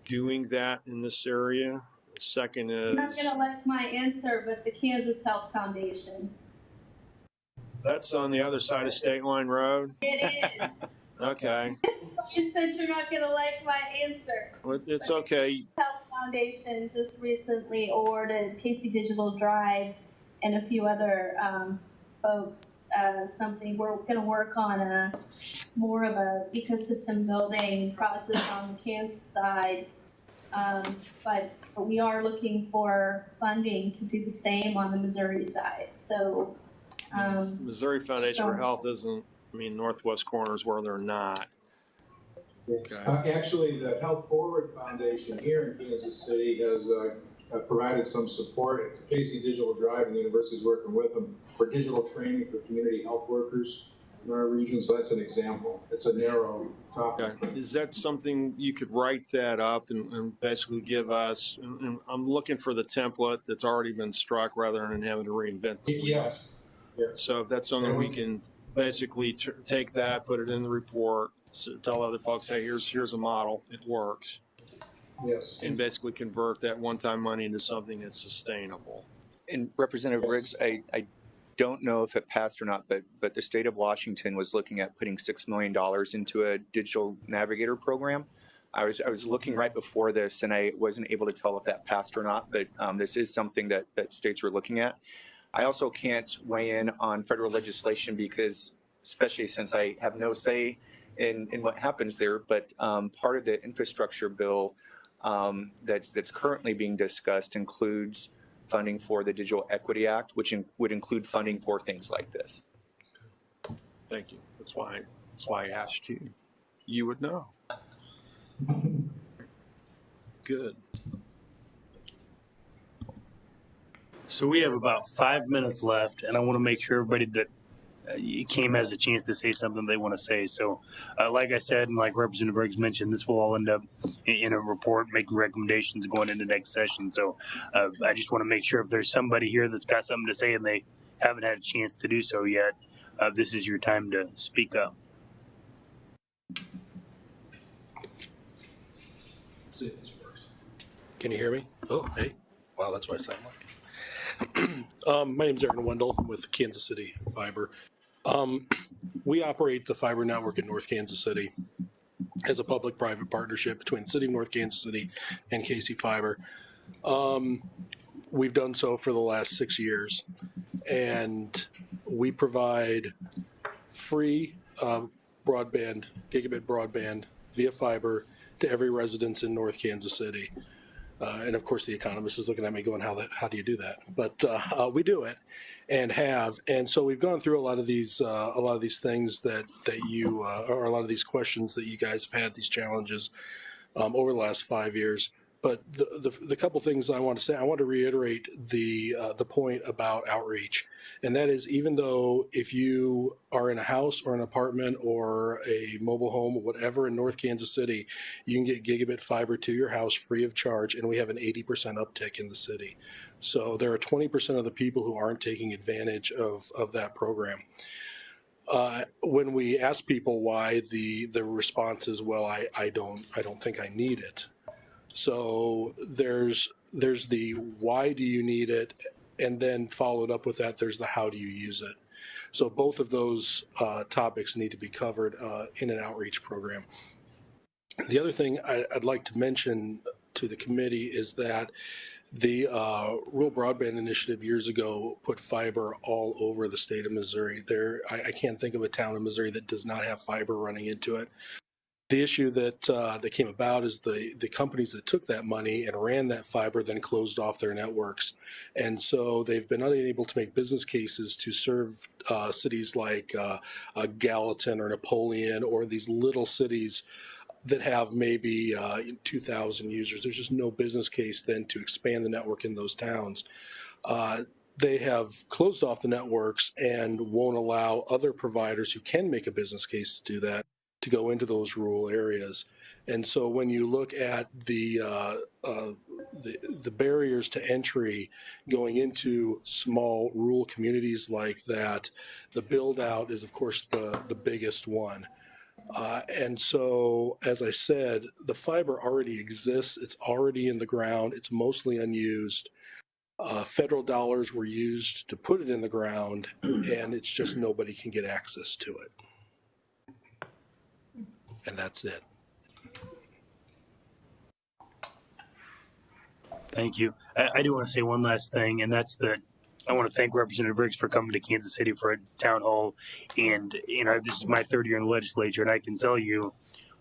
doing that in this area? The second is... I'm not going to like my answer, but the Kansas Health Foundation. That's on the other side of State Line Road? It is. Okay. So you said you're not going to like my answer. Well, it's okay. The Kansas Health Foundation just recently awarded Casey Digital Drive and a few other folks something. We're going to work on more of a ecosystem building process on the Kansas side. But we are looking for funding to do the same on the Missouri side. So Missouri Foundation for Health isn't, I mean, northwest corners where they're not. Okay. Actually, the Health Forward Foundation here in Kansas City has provided some support to Casey Digital Drive, and the university is working with them for digital training for community health workers in our region. So that's an example. It's a narrow topic. Okay. Is that something you could write that up and basically give us? And I'm looking for the template that's already been struck rather than having to reinvent the wheel. Yes. So if that's something we can basically take that, put it in the report, tell other folks, hey, here's a model, it works. Yes. And basically convert that one-time money into something that's sustainable. And Representative Riggs, I don't know if it passed or not, but the state of Washington was looking at putting $6 million into a digital navigator program. I was looking right before this, and I wasn't able to tell if that passed or not, but this is something that states are looking at. I also can't weigh in on federal legislation because, especially since I have no say in what happens there, but part of the infrastructure bill that's currently being discussed includes funding for the Digital Equity Act, which would include funding for things like this. Thank you. That's why I asked you. You would know. Good. So we have about 5 minutes left, and I want to make sure everybody that came has a chance to say something they want to say. So, like I said, and like Representative Briggs mentioned, this will all end up in a report making recommendations going into next session. So I just want to make sure if there's somebody here that's got something to say and they haven't had a chance to do so yet, this is your time to speak up. Let's see if this works. Can you hear me? Oh, hey. Wow, that's why I sound like. My name's Aaron Wendell. I'm with Kansas City Fiber. We operate the fiber network in North Kansas City as a public-private partnership between the City of North Kansas City and KC Fiber. We've done so for the last 6 years, and we provide free broadband, gigabit broadband via fiber to every residence in North Kansas City. And of course, the economist is looking at me going, how do you do that? But we do it and have. And so we've gone through a lot of these things that you, or a lot of these questions that you guys have had, these challenges over the last 5 years. But the couple things I want to say, I want to reiterate the point about outreach. And that is, even though if you are in a house or an apartment or a mobile home or whatever in North Kansas City, you can get gigabit fiber to your house free of charge, and we have an 80% uptick in the city. So there are 20% of the people who aren't taking advantage of that program. When we ask people why, the response is, well, I don't think I need it. So there's the why do you need it, and then followed up with that, there's the how do you use it. So both of those topics need to be covered in an outreach program. The other thing I'd like to mention to the committee is that the Rural Broadband Initiative years ago put fiber all over the state of Missouri. I can't think of a town in Missouri that does not have fiber running into it. The issue that came about is the companies that took that money and ran that fiber then closed off their networks. And so they've been unable to make business cases to serve cities like Gallatin or Napoleon or these little cities that have maybe 2,000 users. There's just no business case then to expand the network in those towns. They have closed off the networks and won't allow other providers who can make a business case to do that to go into those rural areas. And so when you look at the barriers to entry going into small rural communities like that, the build out is of course the biggest one. And so, as I said, the fiber already exists. It's already in the ground. It's mostly unused. Federal dollars were used to put it in the ground, and it's just nobody can get access to it. And that's it. Thank you. I do want to say one last thing, and that's that I want to thank Representative Riggs for coming to Kansas City for a town hall. And, this is my third year in the legislature, and I can tell you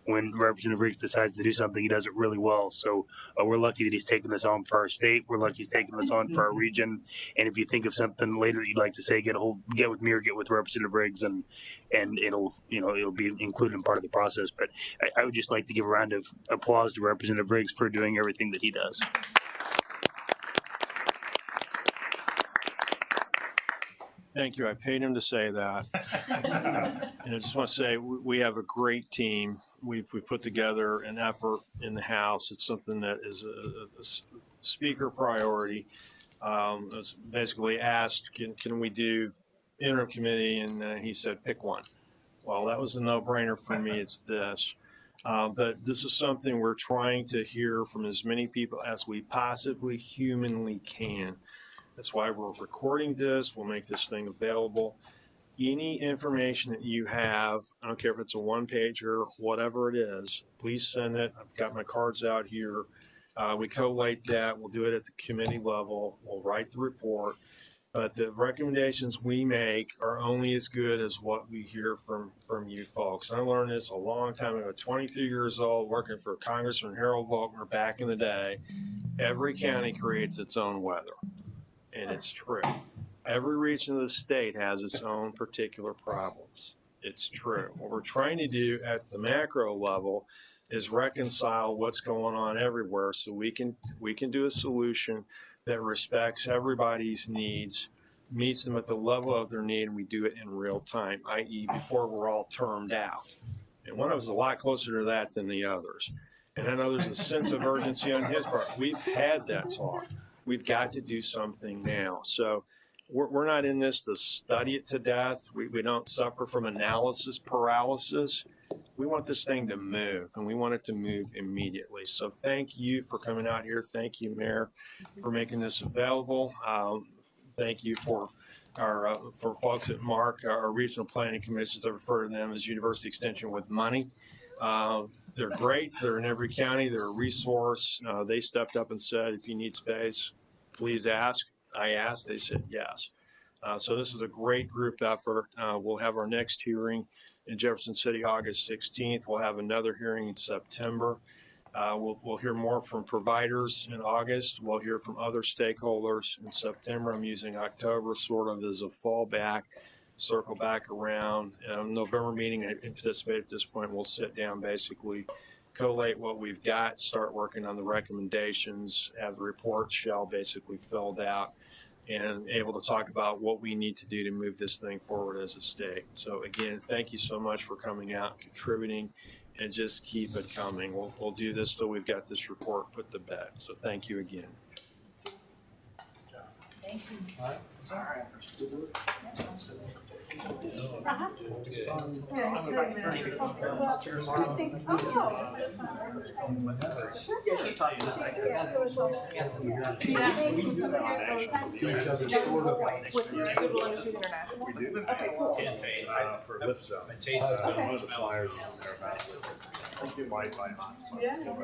when Representative Riggs decides to do something, he does it really well. So we're lucky that he's taking this on for our state. We're lucky he's taking this on for our region. And if you think of something later that you'd like to say, get with me or get with Representative Riggs, and it'll be included in part of the process. But I would just like to give a round of applause to Representative Riggs for doing everything that he does. Thank you. I paid him to say that. And I just want to say we have a great team. We put together an effort in the House. It's something that is a speaker priority. It's basically asked, can we do interim committee? And he said, pick one. Well, that was a no-brainer for me. It's this. But this is something we're trying to hear from as many people as we possibly humanly can. That's why we're recording this. We'll make this thing available. Any information that you have, I don't care if it's a one-pager, whatever it is, please send it. I've got my cards out here. We collate that. We'll do it at the committee level. We'll write the report. But the recommendations we make are only as good as what we hear from you folks. I learned this a long time ago, 23 years old, working for Congressman Harold Volkner back in the day. Every county creates its own weather. And it's true. Every region of the state has its own particular problems. It's true. What we're trying to do at the macro level is reconcile what's going on everywhere so we can do a solution that respects everybody's needs, meets them at the level of their need, and we do it in real time, i.e. before we're all termed out. And one of us is a lot closer to that than the others. And I know there's a sense of urgency on his part. We've had that talk. We've got to do something now. So we're not in this to study it to death. We don't suffer from analysis paralysis. We want this thing to move, and we want it to move immediately. So thank you for coming out here. Thank you, Mayor, for making this available. Thank you for folks at MARC, our regional planning commissions. I refer to them as University Extension with money. They're great. They're in every county. They're a resource. They stepped up and said, if you need space, please ask. I asked. They said yes. So this is a great group effort. We'll have our next hearing in Jefferson City August 16th. We'll have another hearing in September. We'll hear more from providers in August. We'll hear from other stakeholders in September. I'm using October sort of as a fallback. Circle back around. November meeting, I anticipate at this point, we'll sit down, basically collate what we've got, start working on the recommendations, have the report shell basically filled out, and able to talk about what we need to do to move this thing forward as a state. So again, thank you so much for coming out, contributing, and just keep it coming. We'll do this till we've got this report put to bed. So thank you again. Thank you. All right. Sorry. For lip zone. One of the flyers on there about Wi-Fi hotspots.